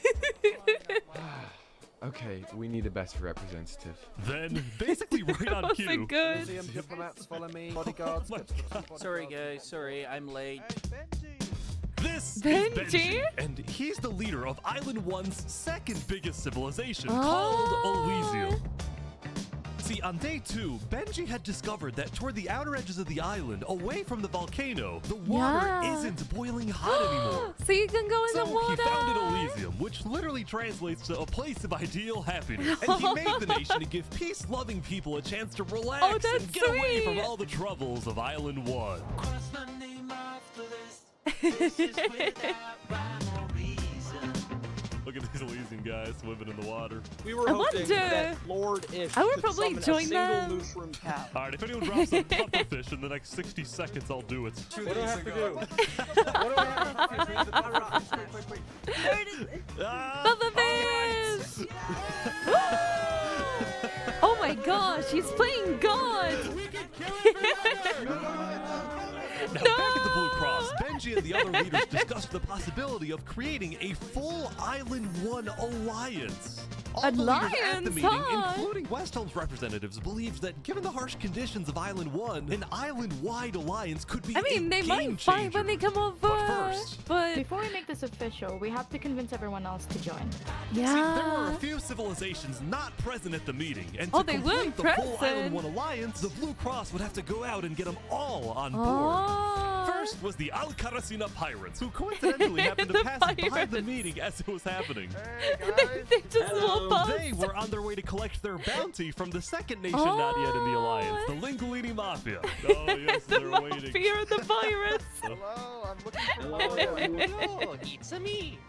[SPEAKER 3] Okay, we need a better representative.
[SPEAKER 2] Then, basically right on
[SPEAKER 1] Was
[SPEAKER 2] cue.
[SPEAKER 1] it good?
[SPEAKER 3] Museum diplomats follow me. Bodyguards.
[SPEAKER 2] Oh my God.
[SPEAKER 14] Sorry guys, sorry, I'm late.
[SPEAKER 2] This
[SPEAKER 1] Benji?
[SPEAKER 2] is Benji, and he's the leader of Island 1's second biggest civilization,
[SPEAKER 1] Oh.
[SPEAKER 2] called Elysium. See, on day 2, Benji had discovered that toward the outer edges of the island, away from the volcano, the water
[SPEAKER 1] Yeah.
[SPEAKER 2] isn't boiling hot anymore.
[SPEAKER 1] So you can go in
[SPEAKER 2] So
[SPEAKER 1] the water.
[SPEAKER 2] he founded Elysium, which literally translates to a place of ideal happiness. And he made the nation to give peace-loving people a chance to relax
[SPEAKER 1] Oh, that's
[SPEAKER 2] and get away from
[SPEAKER 1] sweet.
[SPEAKER 2] all the troubles of Island 1. Look at these Elysian guys swimming in the water.
[SPEAKER 4] We were
[SPEAKER 1] I
[SPEAKER 4] hoping
[SPEAKER 1] wonder-
[SPEAKER 4] that Lord-ish
[SPEAKER 1] I would
[SPEAKER 4] could
[SPEAKER 1] probably
[SPEAKER 4] summon
[SPEAKER 1] join
[SPEAKER 4] a single
[SPEAKER 1] them.
[SPEAKER 4] mushroom cap.
[SPEAKER 2] All right, if anyone drops a pufferfish in the next 60 seconds, I'll do it.
[SPEAKER 4] What do I have to do?
[SPEAKER 1] Pufferfish! Oh my gosh, he's playing God!
[SPEAKER 2] Now, back at the Blue Cross, Benji and the other leaders discussed the possibility of creating a full Island 1 alliance. All the leaders at the
[SPEAKER 1] Alliance,
[SPEAKER 2] meeting,
[SPEAKER 1] huh?
[SPEAKER 2] including West Home's representatives, believed that given the harsh conditions of Island 1, an island-wide alliance could be
[SPEAKER 1] I mean,
[SPEAKER 2] a
[SPEAKER 1] they might
[SPEAKER 2] game
[SPEAKER 1] fight when
[SPEAKER 2] changer.
[SPEAKER 1] they come over.
[SPEAKER 2] But first,
[SPEAKER 1] But
[SPEAKER 5] Before we make this official, we have to convince everyone else to join.
[SPEAKER 1] yeah.
[SPEAKER 2] see, there were a few civilizations not present at the meeting, and
[SPEAKER 1] Oh,
[SPEAKER 2] to
[SPEAKER 1] they
[SPEAKER 2] complete
[SPEAKER 1] weren't
[SPEAKER 2] the full
[SPEAKER 1] present.
[SPEAKER 2] Island 1 alliance, the Blue Cross would have to go out and get them all on board.
[SPEAKER 1] Oh.
[SPEAKER 2] First was the Al-Karasina pirates, who coincidentally happened to
[SPEAKER 1] The
[SPEAKER 2] pass by the
[SPEAKER 1] pirates.
[SPEAKER 2] meeting as it was happening.
[SPEAKER 1] they just walk past.
[SPEAKER 2] They were on their way to collect their bounty from the second nation not yet in the alliance, the Lingolini Mafia. Oh, yes,
[SPEAKER 1] the
[SPEAKER 2] they're
[SPEAKER 1] mafia
[SPEAKER 2] waiting.
[SPEAKER 1] and the pirates.
[SPEAKER 8] Hello, I'm looking for
[SPEAKER 4] Oh, it's a me.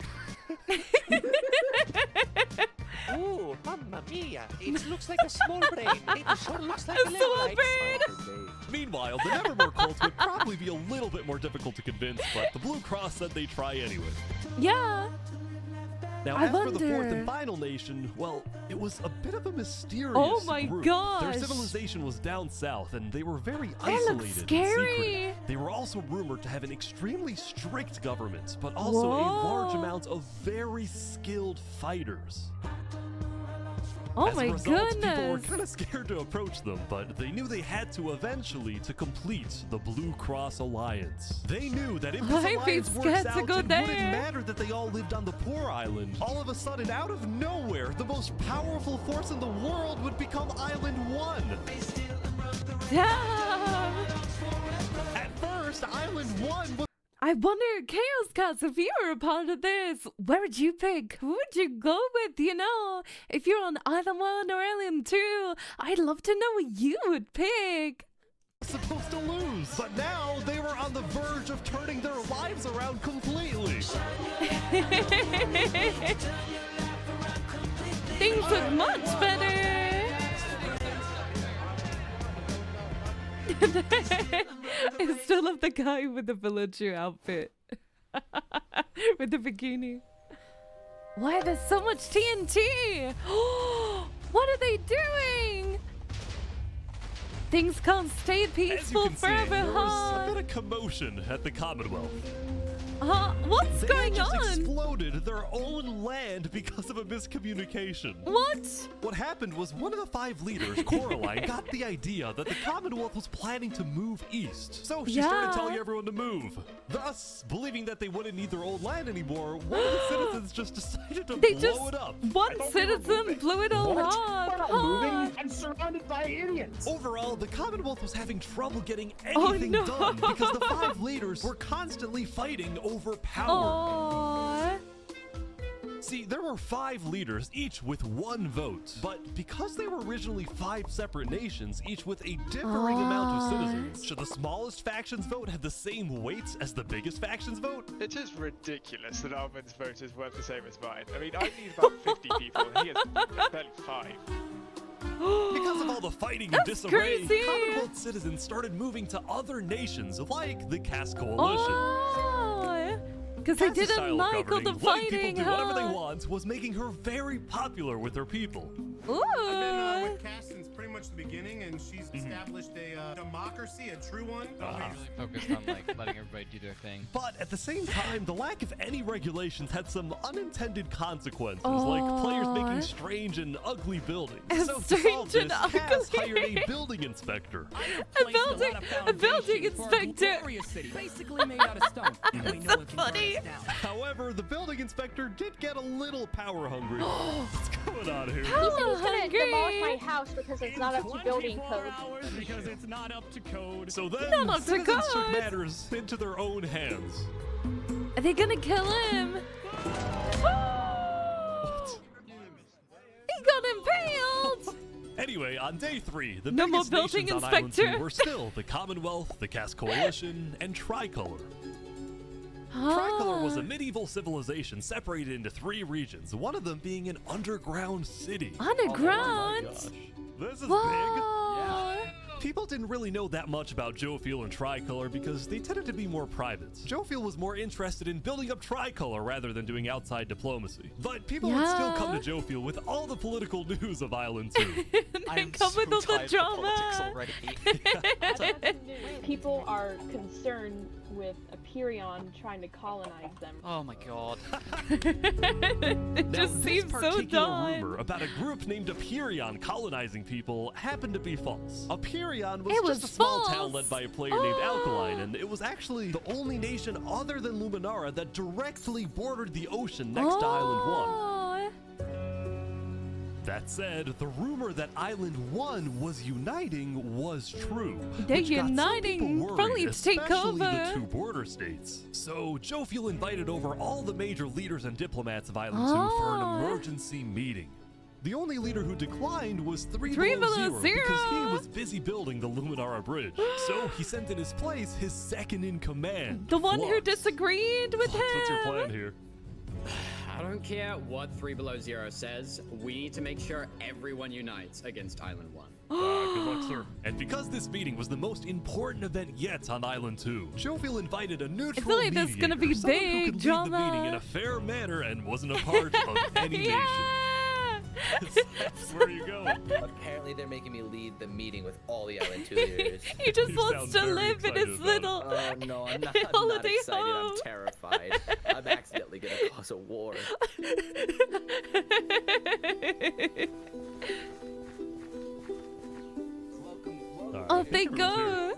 [SPEAKER 4] Ooh, mamma mia. It looks like a small brain. It sure looks like a liver.
[SPEAKER 1] Small
[SPEAKER 4] Right?
[SPEAKER 1] brain.
[SPEAKER 2] Meanwhile, the Nevermore cults would probably be a little bit more difficult to convince, but the Blue Cross said they'd try anyway.
[SPEAKER 1] Yeah.
[SPEAKER 2] Now,
[SPEAKER 1] I
[SPEAKER 2] as for the fourth
[SPEAKER 1] wonder-
[SPEAKER 2] and final nation, well, it was a bit of a mysterious
[SPEAKER 1] Oh my
[SPEAKER 2] group.
[SPEAKER 1] gosh.
[SPEAKER 2] Their civilization was down south, and they were very
[SPEAKER 1] That looks
[SPEAKER 2] isolated and
[SPEAKER 1] scary.
[SPEAKER 2] secretive. They were also rumored to have an extremely strict government, but also a
[SPEAKER 1] Whoa.
[SPEAKER 2] large amount of very skilled fighters.
[SPEAKER 1] Oh
[SPEAKER 2] As
[SPEAKER 1] my
[SPEAKER 2] a result, people were
[SPEAKER 1] goodness.
[SPEAKER 2] kind of scared to approach them, but they knew they had to eventually to complete the Blue Cross Alliance. They knew that if this
[SPEAKER 1] I'd be
[SPEAKER 2] alliance
[SPEAKER 1] scared
[SPEAKER 2] works
[SPEAKER 1] to
[SPEAKER 2] out,
[SPEAKER 1] go
[SPEAKER 2] it
[SPEAKER 1] there.
[SPEAKER 2] wouldn't matter that they all lived on the poor island. All of a sudden, out of nowhere, the most powerful force in the world would become Island 1.
[SPEAKER 1] Damn.
[SPEAKER 2] At first, Island 1 was
[SPEAKER 1] I wonder, Chaos Cats, if you were a part of this, where would you pick? Who would you go with? You know, if you're on Island 1 or Island 2, I'd love to know what you would pick.
[SPEAKER 2] supposed to lose. But now they were on the verge of turning their lives around completely.
[SPEAKER 1] Things look much better. I still love the guy with the villager outfit. With the bikini. Why there's so much TNT? What are they doing? Things can't stay
[SPEAKER 2] As you
[SPEAKER 1] peaceful
[SPEAKER 2] can see,
[SPEAKER 1] forever,
[SPEAKER 2] there was
[SPEAKER 1] huh?
[SPEAKER 2] a bit of commotion at the Commonwealth.
[SPEAKER 1] What's
[SPEAKER 2] They
[SPEAKER 1] going
[SPEAKER 2] had just
[SPEAKER 1] on?
[SPEAKER 2] exploded their own land because of a miscommunication.
[SPEAKER 1] What?
[SPEAKER 2] What happened was one of the 5 leaders, Coraline, got the idea that the Commonwealth was planning to move east. So she started telling everyone to move. Thus, believing that they wouldn't need their old land anymore, one of the citizens just decided to blow it up.
[SPEAKER 1] One citizen blew it all up.
[SPEAKER 8] We're not moving. I'm surrounded by idiots.
[SPEAKER 2] Overall, the Commonwealth was having trouble getting
[SPEAKER 1] Oh,
[SPEAKER 2] anything
[SPEAKER 1] no.
[SPEAKER 2] done because the 5 leaders were constantly fighting over power.
[SPEAKER 1] Aww.
[SPEAKER 2] See, there were 5 leaders, each with 1 vote. But because they were originally 5 separate nations, each with a differing amount of citizens, should the smallest faction's vote have the same weight as the biggest faction's vote?
[SPEAKER 16] It is ridiculous that Armin's vote is worth the same as mine. I mean, I need about 50 people, and he has barely 5.
[SPEAKER 2] Because of all the fighting and
[SPEAKER 1] That's
[SPEAKER 2] disarray,
[SPEAKER 1] crazy.
[SPEAKER 2] Commonwealth citizens started moving to other nations like the Cass Coalition.
[SPEAKER 1] Because they
[SPEAKER 2] Cass's style
[SPEAKER 1] didn't
[SPEAKER 2] of
[SPEAKER 1] like all the
[SPEAKER 2] governing, letting
[SPEAKER 1] fighting,
[SPEAKER 2] people do whatever they
[SPEAKER 1] huh?
[SPEAKER 2] want, was making her very popular with her people.
[SPEAKER 1] Ooh.
[SPEAKER 8] I've been with Cass since pretty much the beginning, and she's established a democracy, a true one.
[SPEAKER 10] Focused on like letting everybody do their thing.
[SPEAKER 2] But at the same time, the lack of any regulations had some ununintended consequences, like players making strange and ugly buildings. So to solve
[SPEAKER 1] Strange
[SPEAKER 2] this,
[SPEAKER 1] and
[SPEAKER 2] Cass
[SPEAKER 1] ugly.
[SPEAKER 2] hired a building inspector.
[SPEAKER 1] A building inspector.
[SPEAKER 10] Basically made out of stone.
[SPEAKER 1] That's so funny.
[SPEAKER 2] However, the building inspector did get a little power hungry. What's going on here?
[SPEAKER 1] Hella
[SPEAKER 17] gonna demolish my
[SPEAKER 1] hungry.
[SPEAKER 17] house because it's not up to building code.
[SPEAKER 14] Because it's not up to code.
[SPEAKER 2] So then,
[SPEAKER 1] Not up to
[SPEAKER 2] citizens took
[SPEAKER 1] code.
[SPEAKER 2] matters into their own hands.
[SPEAKER 1] Are they gonna kill him? He got impaled.
[SPEAKER 2] Anyway, on day 3, the
[SPEAKER 1] No more
[SPEAKER 2] biggest
[SPEAKER 1] building
[SPEAKER 2] nations on Island 2
[SPEAKER 1] inspector.
[SPEAKER 2] were still the Commonwealth, the Cass Coalition, and Tricolor. Tricolor was a medieval civilization separated into 3 regions, one of them being an underground city.
[SPEAKER 1] Underground.
[SPEAKER 2] This is
[SPEAKER 1] Whoa.
[SPEAKER 2] big. People didn't really know that much about Jofiel and Tricolor because they tended to be more private. Jofiel was more interested in building up Tricolor rather than doing outside diplomacy. But people would still come to Jofiel with all the political news of Island 2.
[SPEAKER 1] They come with all the drama.
[SPEAKER 17] People are concerned with Aperion trying to colonize them.
[SPEAKER 10] Oh my god.
[SPEAKER 1] It
[SPEAKER 2] Now,
[SPEAKER 1] just
[SPEAKER 2] this
[SPEAKER 1] seems so
[SPEAKER 2] particular
[SPEAKER 1] dumb.
[SPEAKER 2] rumor about a group named Aperion colonizing people happened to be false. Aperion was
[SPEAKER 1] It
[SPEAKER 2] just
[SPEAKER 1] was
[SPEAKER 2] a small
[SPEAKER 1] false.
[SPEAKER 2] town led by a player named Alkaline, and it was actually the only nation other than Luminara that directly bordered the ocean next to Island 1.
[SPEAKER 1] Oh.
[SPEAKER 2] That said, the rumor that Island 1 was uniting was true.
[SPEAKER 1] They're
[SPEAKER 2] which got some
[SPEAKER 1] uniting,
[SPEAKER 2] people worried,
[SPEAKER 1] probably to take
[SPEAKER 2] especially the
[SPEAKER 1] over.
[SPEAKER 2] 2 border states. So Jofiel invited over all the major leaders and diplomats of Island 2 for an
[SPEAKER 1] Oh.
[SPEAKER 2] emergency meeting. The only leader who declined was 3
[SPEAKER 1] 3
[SPEAKER 2] Below
[SPEAKER 1] Below
[SPEAKER 2] Zero because he
[SPEAKER 1] Zero.
[SPEAKER 2] was busy building the Luminara Bridge. So he sent in his place his second in command,
[SPEAKER 1] The one who
[SPEAKER 2] Flux.
[SPEAKER 1] disagreed with him.
[SPEAKER 2] Flux, what's your plan here?
[SPEAKER 14] I don't care what 3 Below Zero says. We need to make sure everyone unites against Island 1.
[SPEAKER 2] Good luck, sir. And because this meeting was the most important event yet on Island 2, Jovial invited a neutral
[SPEAKER 1] feel like this is gonna be
[SPEAKER 2] someone who
[SPEAKER 1] big
[SPEAKER 2] could lead
[SPEAKER 1] drama.
[SPEAKER 2] the meeting in a fair manner and wasn't a part of any nation. That's where you go.
[SPEAKER 18] Apparently they're making me lead the meeting with all the Island 2 leaders.
[SPEAKER 1] He just wants to live in his little
[SPEAKER 18] Oh no, I'm not
[SPEAKER 1] holiday
[SPEAKER 18] excited,
[SPEAKER 1] home.
[SPEAKER 18] I'm terrified. I'm accidentally gonna cause a war.
[SPEAKER 1] Off they go.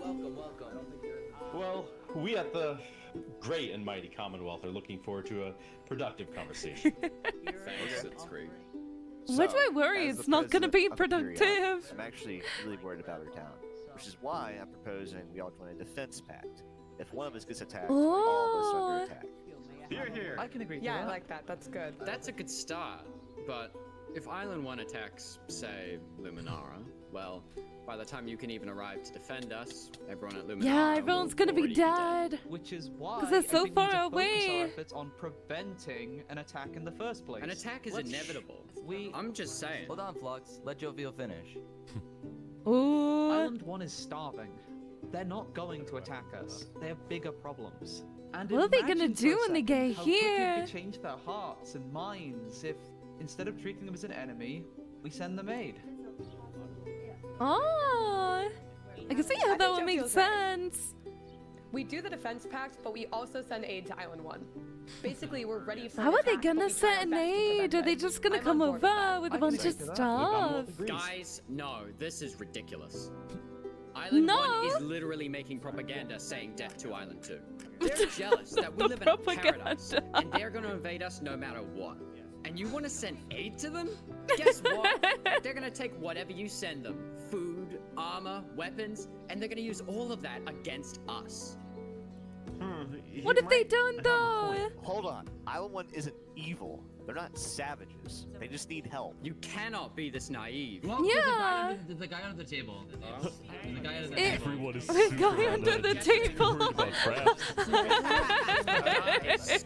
[SPEAKER 19] Well, we at the great and mighty Commonwealth are looking forward to a productive conversation.
[SPEAKER 18] Thanks, it's great.
[SPEAKER 1] Why do I worry? It's not going to be productive.
[SPEAKER 20] I'm actually really worried about our town, which is why I'm proposing we all join a defense pact. If one of us gets attacked, all of us are under attack.
[SPEAKER 16] Here, here.
[SPEAKER 14] I can agree
[SPEAKER 11] Yeah, I like that. That's good.
[SPEAKER 14] That's a good start, but if Island 1 attacks, say, Luminara, well, by the time you can even arrive to defend us, everyone at Luminara
[SPEAKER 1] Yeah, everyone's going to be dead.
[SPEAKER 10] Which is why
[SPEAKER 1] Because they're so
[SPEAKER 10] I think we
[SPEAKER 1] far
[SPEAKER 10] need to focus
[SPEAKER 1] away.
[SPEAKER 10] our efforts on preventing an attack in the first place.
[SPEAKER 14] An attack is inevitable. I'm just saying.
[SPEAKER 18] Hold on, Flux. Let Jovial finish.
[SPEAKER 1] Ooh.
[SPEAKER 10] Island 1 is starving. They're not going to attack us. They have bigger problems. And
[SPEAKER 1] What are they gonna
[SPEAKER 10] imagine for
[SPEAKER 1] do
[SPEAKER 10] a
[SPEAKER 1] when they
[SPEAKER 10] second
[SPEAKER 1] get
[SPEAKER 10] how quickly it
[SPEAKER 1] here?
[SPEAKER 10] could change their hearts and minds if, instead of treating them as an enemy, we send them aid.
[SPEAKER 1] Oh, I can see how that would make
[SPEAKER 11] Jovial's right.
[SPEAKER 1] sense.
[SPEAKER 11] We do the defense pact, but we also send aid to Island 1. Basically, we're ready for
[SPEAKER 1] How
[SPEAKER 11] an
[SPEAKER 1] are they
[SPEAKER 11] attack, but
[SPEAKER 1] gonna
[SPEAKER 11] we try our
[SPEAKER 1] send
[SPEAKER 11] best to prevent
[SPEAKER 1] aid? Are they
[SPEAKER 11] it.
[SPEAKER 1] just gonna
[SPEAKER 11] I'm
[SPEAKER 1] come
[SPEAKER 11] on board with
[SPEAKER 1] over
[SPEAKER 11] that.
[SPEAKER 1] with a
[SPEAKER 11] I can
[SPEAKER 1] bunch
[SPEAKER 11] agree
[SPEAKER 1] of
[SPEAKER 11] to that.
[SPEAKER 1] stuff?
[SPEAKER 14] Guys, no, this is ridiculous. Island
[SPEAKER 1] No.
[SPEAKER 14] 1 is literally making propaganda saying death to Island 2. They're jealous that we
[SPEAKER 1] The
[SPEAKER 14] live in a
[SPEAKER 1] propaganda.
[SPEAKER 14] paradise, and they're gonna invade us no matter what. And you wanna send aid to them? Guess what? They're gonna take whatever you send them. Food, armor, weapons, and they're gonna use all of that against us.
[SPEAKER 1] What have they done though?
[SPEAKER 20] Hold on. Island 1 isn't evil. They're not savages. They just need help.
[SPEAKER 14] You cannot be this naive.
[SPEAKER 6] Well,
[SPEAKER 1] Yeah.
[SPEAKER 6] there's a guy under the table. There's a guy under the
[SPEAKER 1] It-
[SPEAKER 6] table.
[SPEAKER 2] Everyone is
[SPEAKER 1] The
[SPEAKER 2] super
[SPEAKER 1] guy
[SPEAKER 2] on
[SPEAKER 1] under
[SPEAKER 2] edge.
[SPEAKER 1] the table.
[SPEAKER 2] Worried about crabs.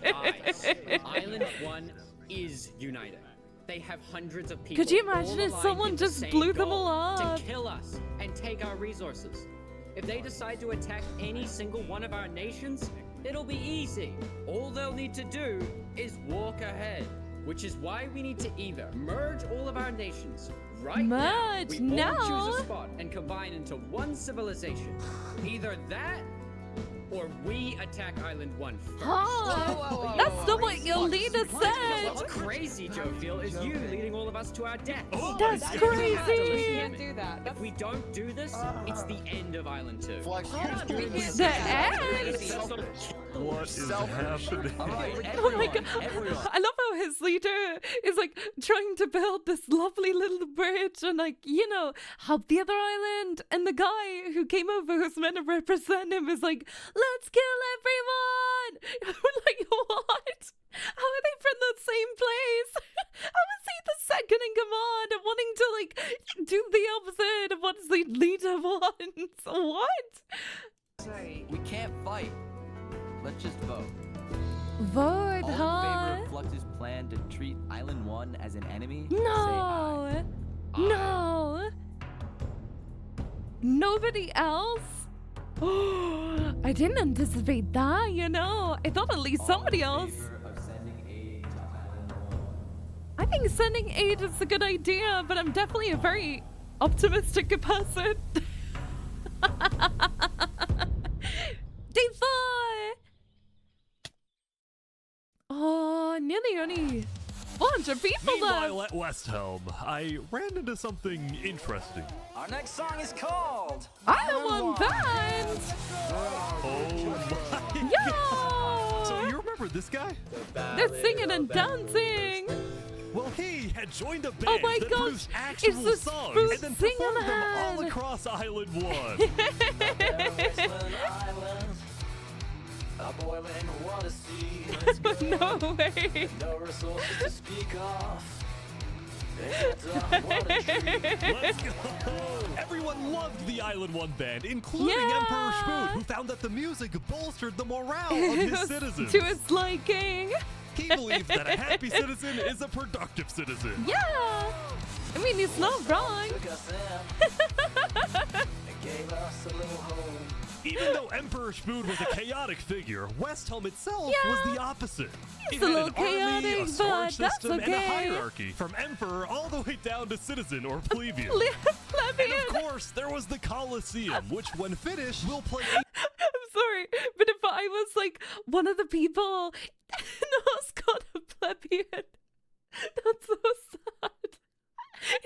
[SPEAKER 14] Guys, Island 1 is united. They have hundreds of people.
[SPEAKER 1] Could you imagine
[SPEAKER 14] all
[SPEAKER 1] if
[SPEAKER 14] aligned
[SPEAKER 1] someone
[SPEAKER 14] with the
[SPEAKER 1] just
[SPEAKER 14] same
[SPEAKER 1] blew them
[SPEAKER 14] goal,
[SPEAKER 1] all up?
[SPEAKER 14] To kill us and take our resources. If they decide to attack any single one of our nations, it'll be easy. All they'll need to do is walk ahead. Which is why we need to either merge all of our nations right now.
[SPEAKER 1] Merge
[SPEAKER 14] We
[SPEAKER 1] now?
[SPEAKER 14] all choose a spot and combine into one civilization. Either that, or we attack Island 1 first.
[SPEAKER 1] Huh? That's not what your leader said.
[SPEAKER 14] What's crazy, Jovial, is you leading all of us to our death.
[SPEAKER 1] That's
[SPEAKER 14] You have to listen to
[SPEAKER 1] crazy.
[SPEAKER 14] me.
[SPEAKER 11] Can't do that.
[SPEAKER 14] If we don't do this, it's the end of Island 2.
[SPEAKER 1] The end?
[SPEAKER 2] What is happening?
[SPEAKER 1] Oh my god. I love how his leader is like trying to build this lovely little bridge and like, you know, help the other island. And the guy who came over who's meant to represent him is like, let's kill everyone. I'm like, what? How are they from the same place? How is he the second in command and wanting to like do the opposite of what the leader wants? What?
[SPEAKER 18] We can't fight. Let's just vote.
[SPEAKER 1] Vote,
[SPEAKER 18] All in
[SPEAKER 1] huh?
[SPEAKER 18] favor of Flux's plan to treat Island 1 as an enemy? Say
[SPEAKER 1] No. No. Nobody else? I didn't anticipate that, you know. I thought at least somebody else. I think sending aid is a good idea, but I'm definitely a very optimistic person. Day 4! Oh, nearly only 400 people
[SPEAKER 2] Meanwhile,
[SPEAKER 1] left.
[SPEAKER 2] at West Helm, I ran into something interesting.
[SPEAKER 18] Our next song is called
[SPEAKER 1] Island 1 Band!
[SPEAKER 2] Oh my
[SPEAKER 1] Yo!
[SPEAKER 2] god! So you remember this guy?
[SPEAKER 1] They're singing and dancing.
[SPEAKER 2] Well, he had joined a band
[SPEAKER 1] Oh my
[SPEAKER 2] that
[SPEAKER 1] gosh,
[SPEAKER 2] produced
[SPEAKER 1] it's
[SPEAKER 2] actual
[SPEAKER 1] the
[SPEAKER 2] songs
[SPEAKER 1] Spruce
[SPEAKER 2] and then
[SPEAKER 1] Singing
[SPEAKER 2] performed them all
[SPEAKER 1] Man.
[SPEAKER 2] across Island 1.
[SPEAKER 1] No way.
[SPEAKER 18] No resources to speak of.
[SPEAKER 2] Let's go! Everyone loved the Island 1 band, including
[SPEAKER 1] Yeah.
[SPEAKER 2] Emperor Spoon, who found that the music bolstered the morale of his citizens.
[SPEAKER 1] To his liking.
[SPEAKER 2] He believed that a happy citizen is a productive citizen.
[SPEAKER 1] Yeah. I mean, he's not wrong.
[SPEAKER 2] Even though Emperor Spood was a chaotic figure, Westhelm itself was the opposite.
[SPEAKER 1] He's
[SPEAKER 2] It
[SPEAKER 1] a
[SPEAKER 2] had
[SPEAKER 1] little
[SPEAKER 2] an army,
[SPEAKER 1] chaotic,
[SPEAKER 2] a storage
[SPEAKER 1] but that's
[SPEAKER 2] system, and a
[SPEAKER 1] okay.
[SPEAKER 2] hierarchy, from emperor all the way down to citizen or plebeian.
[SPEAKER 1] Plebeian.
[SPEAKER 2] And of course, there was the Colosseum, which when finished will play
[SPEAKER 1] I'm sorry, but if I was like one of the people and I was called a plebeian, that's so sad.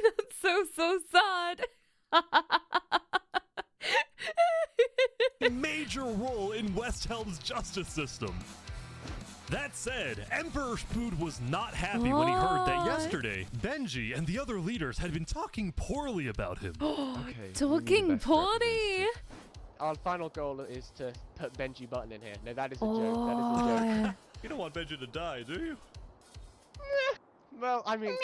[SPEAKER 1] That's so sad.
[SPEAKER 2] a major role in Westhelm's justice system. That said, Emperor Spood was not happy when he heard that yesterday, Benji and the other leaders had been talking poorly about him.
[SPEAKER 1] Talking poorly.
[SPEAKER 7] Our final goal is to put Benji Button in here. No, that is a joke. That is a joke.
[SPEAKER 2] You don't want Benji to die, do you?
[SPEAKER 7] Well, I mean...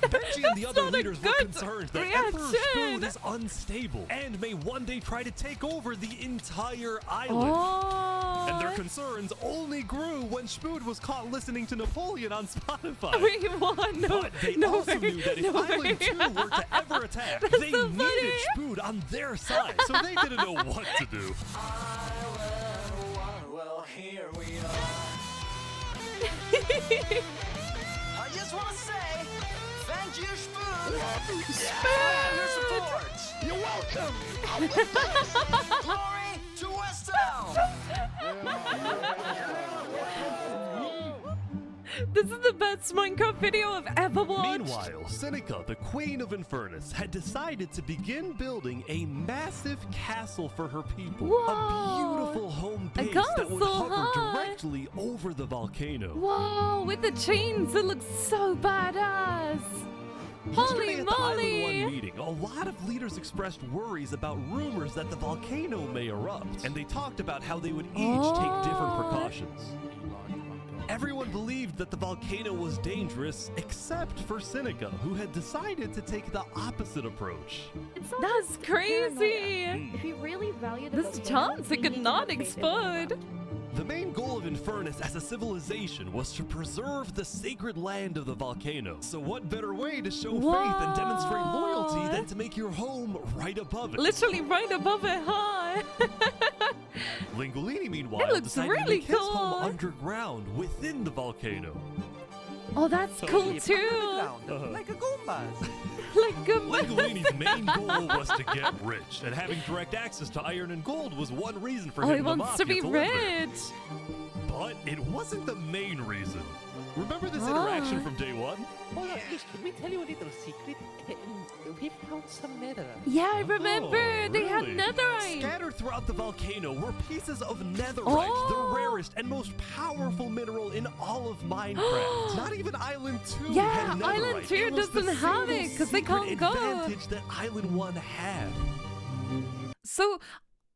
[SPEAKER 2] Benji and the other leaders were
[SPEAKER 1] good
[SPEAKER 2] concerned that
[SPEAKER 1] reaction.
[SPEAKER 2] Emperor Spood is unstable and may one day try to take over the entire island. And their concerns only grew when Spood was caught listening to Napoleon on Spotify.
[SPEAKER 1] Wait, what? No,
[SPEAKER 2] But they
[SPEAKER 1] no
[SPEAKER 2] also
[SPEAKER 1] way,
[SPEAKER 2] knew that if
[SPEAKER 1] no
[SPEAKER 2] Island
[SPEAKER 1] way.
[SPEAKER 2] 2 were to ever attack,
[SPEAKER 1] That's
[SPEAKER 2] they
[SPEAKER 1] so
[SPEAKER 2] needed
[SPEAKER 1] funny.
[SPEAKER 2] Spood on their side, so they didn't know what to do.
[SPEAKER 4] Well, here we are. I just want to say, thank you, Spoon. For your support. You're welcome. Glory to Westtown.
[SPEAKER 1] This is the best Minecraft video I've ever watched.
[SPEAKER 2] Meanwhile, Seneca, the Queen of Infernus, had decided to begin building a massive castle for her people.
[SPEAKER 1] Whoa.
[SPEAKER 2] A beautiful home
[SPEAKER 1] A
[SPEAKER 2] base that would
[SPEAKER 1] castle,
[SPEAKER 2] hover
[SPEAKER 1] huh?
[SPEAKER 2] directly over the volcano.
[SPEAKER 1] Whoa, with the chains, it looks so badass.
[SPEAKER 2] Yesterday
[SPEAKER 1] Holy
[SPEAKER 2] at the Island
[SPEAKER 1] moly.
[SPEAKER 2] 1 meeting, a lot of leaders expressed worries about rumors that the volcano may erupt, and they talked about how they would each take different precautions. Everyone believed that the volcano was dangerous, except for Seneca, who had decided to take the opposite approach.
[SPEAKER 1] That's crazy.
[SPEAKER 5] If you really value the
[SPEAKER 1] This chance it could not explode.
[SPEAKER 2] The main goal of Infernus as a civilization was to preserve the sacred land of the volcano. So what better way to show faith and demonstrate loyalty than to make your home right above it?
[SPEAKER 1] Literally right above it, huh?
[SPEAKER 2] Lingolini, meanwhile,
[SPEAKER 1] That looks
[SPEAKER 2] decided
[SPEAKER 1] really
[SPEAKER 2] to make his
[SPEAKER 1] cool.
[SPEAKER 2] home underground within the volcano.
[SPEAKER 1] Oh, that's cool too.
[SPEAKER 10] Like a Goombas.
[SPEAKER 1] Like a
[SPEAKER 2] Lingolini's main goal was to get rich, and having direct access to iron and gold was one reason for
[SPEAKER 1] Oh,
[SPEAKER 2] him
[SPEAKER 1] he
[SPEAKER 2] and the
[SPEAKER 1] wants to
[SPEAKER 2] mafia
[SPEAKER 1] be
[SPEAKER 2] live there.
[SPEAKER 1] rich.
[SPEAKER 2] But it wasn't the main reason. Remember this interaction from day one?
[SPEAKER 4] Oh, yes, let me tell you a little secret. We found some netherite.
[SPEAKER 1] Yeah, I remember. They had
[SPEAKER 2] Really?
[SPEAKER 1] netherite.
[SPEAKER 2] Scattered throughout the volcano were pieces of netherite,
[SPEAKER 1] Oh.
[SPEAKER 2] the rarest and most powerful mineral in all of Minecraft. Not even Island 2
[SPEAKER 1] Yeah,
[SPEAKER 2] had netherite.
[SPEAKER 1] Island 2
[SPEAKER 2] It was the
[SPEAKER 1] doesn't have
[SPEAKER 2] single
[SPEAKER 1] it 'cause they
[SPEAKER 2] secret
[SPEAKER 1] can't go.
[SPEAKER 2] advantage that Island 1 had.
[SPEAKER 1] So,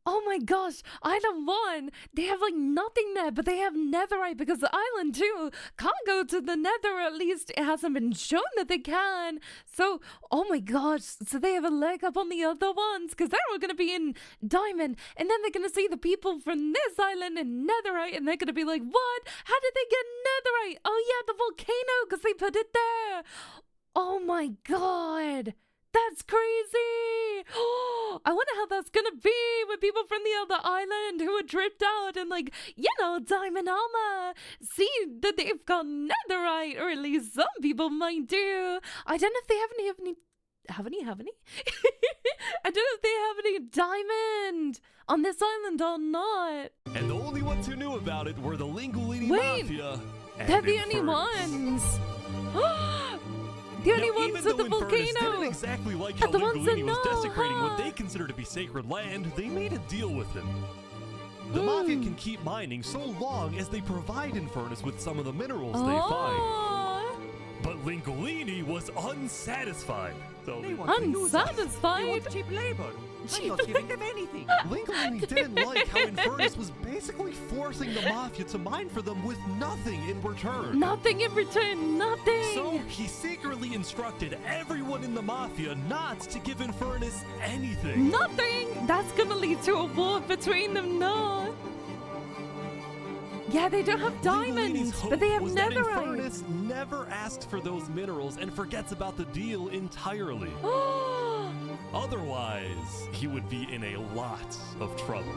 [SPEAKER 1] oh my gosh, Island 1, they have like nothing there, but they have netherite because the Island 2 can't go to the nether, or at least it hasn't been shown that they can. So, oh my gosh, so they have a leg up on the other ones because they're all going to be in diamond, and then they're going to see the people from this island in netherite, and they're going to be like, what? How did they get netherite? Oh yeah, the volcano, because they put it there. Oh my god. That's crazy! Oh, I wonder how that's gonna be with people from the other island who are dripped out and like, you know, diamond armor. See that they've got netherite, or at least some people might do. I don't know if they have any. I don't know if they have any diamond on this island or not.
[SPEAKER 2] And the only ones who knew about it were the Lingolini
[SPEAKER 1] Wait,
[SPEAKER 2] Mafia.
[SPEAKER 1] they're
[SPEAKER 2] and
[SPEAKER 1] the only
[SPEAKER 2] Infernus.
[SPEAKER 1] ones. The only
[SPEAKER 2] Now,
[SPEAKER 1] ones
[SPEAKER 2] even
[SPEAKER 1] at
[SPEAKER 2] though
[SPEAKER 1] the
[SPEAKER 2] Infernus
[SPEAKER 1] volcano.
[SPEAKER 2] didn't exactly like how
[SPEAKER 1] Are the ones that
[SPEAKER 2] Lingolini was
[SPEAKER 1] know,
[SPEAKER 2] desecrating what
[SPEAKER 1] huh?
[SPEAKER 2] they consider to be sacred land, they made a deal with him. The Mafia can keep mining so long as they provide Infernus with some of the minerals they find. But Lingolini was unsatisfied.
[SPEAKER 1] Unsatisfied?
[SPEAKER 10] Cheap labor. I'm not giving them anything.
[SPEAKER 2] Lingolini didn't like how Infernus was basically forcing the Mafia to mine for them with nothing in return.
[SPEAKER 1] Nothing in return, nothing.
[SPEAKER 2] So he secretly instructed everyone in the Mafia not to give Infernus anything.
[SPEAKER 1] Nothing. That's gonna lead to a war between them, no. Yeah, they don't have diamonds, but they have netherite.
[SPEAKER 2] Furnace never asked for those minerals and forgets about the deal entirely. Otherwise, he would be in a lot of trouble.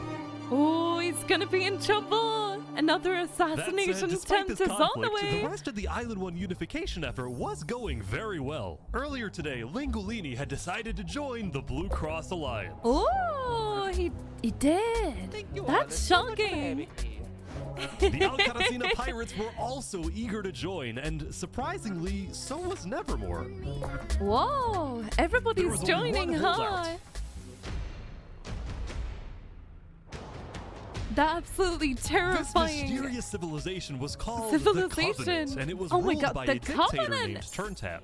[SPEAKER 1] Oh, he's gonna be in trouble. Another assassination attempt is on the way.
[SPEAKER 2] The rest of the Island 1 unification effort was going very well. Earlier today, Lingolini had decided to join the Blue Cross Alliance.
[SPEAKER 1] Oh, he did. That's shocking.
[SPEAKER 2] The Alcaracina pirates were also eager to join, and surprisingly, so was Nevermore.
[SPEAKER 1] Whoa, everybody's joining, huh? That absolutely terrifying.
[SPEAKER 2] This mysterious civilization was called the Covenant, and it was ruled by a dictator named Turntap.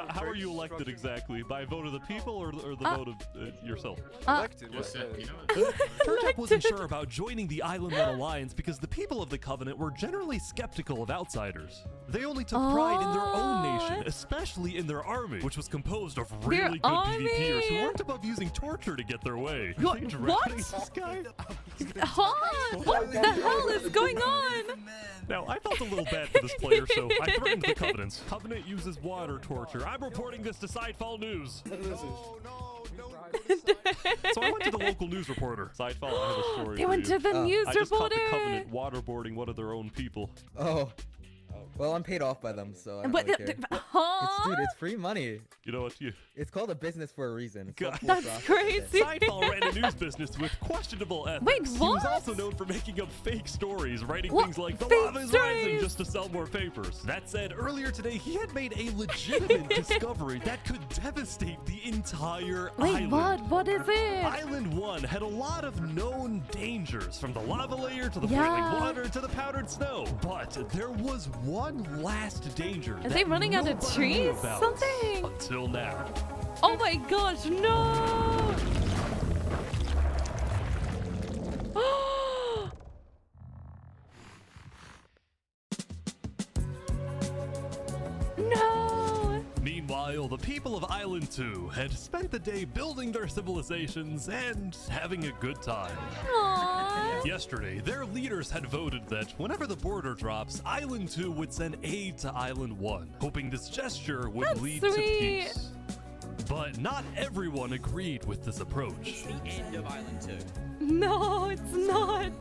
[SPEAKER 2] How are you elected exactly? By a vote of the people or the vote of yourself?
[SPEAKER 3] Elected?
[SPEAKER 2] Turntap wasn't sure about joining the Island 1 Alliance because the people of the Covenant were generally skeptical of outsiders. They only took pride in their own nation, especially in their army, which was composed of really good PvPers who weren't above using torture to get their way.
[SPEAKER 1] What?
[SPEAKER 2] This guy?
[SPEAKER 1] What the hell is going on?
[SPEAKER 2] Now, I felt a little bad for this player, so I threatened the Covenant. Covenant uses water torture. I'm reporting this to Sidefall News. So I went to the local news reporter. Sidefall, I have a story
[SPEAKER 1] They went to the news
[SPEAKER 2] I just caught
[SPEAKER 1] reporter.
[SPEAKER 2] the Covenant waterboarding one of their own people.
[SPEAKER 21] Oh. Well, I'm paid off by them, so I don't
[SPEAKER 1] But
[SPEAKER 21] really care. Dude, it's free money.
[SPEAKER 2] You know what?
[SPEAKER 21] It's called a business for a reason.
[SPEAKER 1] That's crazy.
[SPEAKER 2] Sidefall ran a news business with questionable ethics.
[SPEAKER 1] Wait,
[SPEAKER 2] He
[SPEAKER 1] what?
[SPEAKER 2] was also known for making up fake stories, writing
[SPEAKER 1] What?
[SPEAKER 2] things like, the
[SPEAKER 1] Fake
[SPEAKER 2] lava is
[SPEAKER 1] stories?
[SPEAKER 2] rising just to sell more papers. That said, earlier today, he had made a legitimate discovery that could devastate the entire
[SPEAKER 1] Wait,
[SPEAKER 2] island.
[SPEAKER 1] what is it?
[SPEAKER 2] Island 1 had a lot of known dangers, from the lava layer to the
[SPEAKER 1] Yeah.
[SPEAKER 2] boiling water to the powdered snow. But there was one last danger
[SPEAKER 1] Are they running out of
[SPEAKER 2] nobody
[SPEAKER 1] trees?
[SPEAKER 2] knew about
[SPEAKER 1] Something?
[SPEAKER 2] until now.
[SPEAKER 1] Oh my gosh, no! No!
[SPEAKER 2] Meanwhile, the people of Island 2 had spent the day building their civilizations and having a good time.
[SPEAKER 1] Aww.
[SPEAKER 2] Yesterday, their leaders had voted that whenever the border drops, Island 2 would send aid to Island 1, hoping this gesture would
[SPEAKER 1] That's
[SPEAKER 2] lead
[SPEAKER 1] sweet.
[SPEAKER 2] to peace. But not everyone agreed with this approach.
[SPEAKER 14] The end of Island 2.
[SPEAKER 1] No, it's not.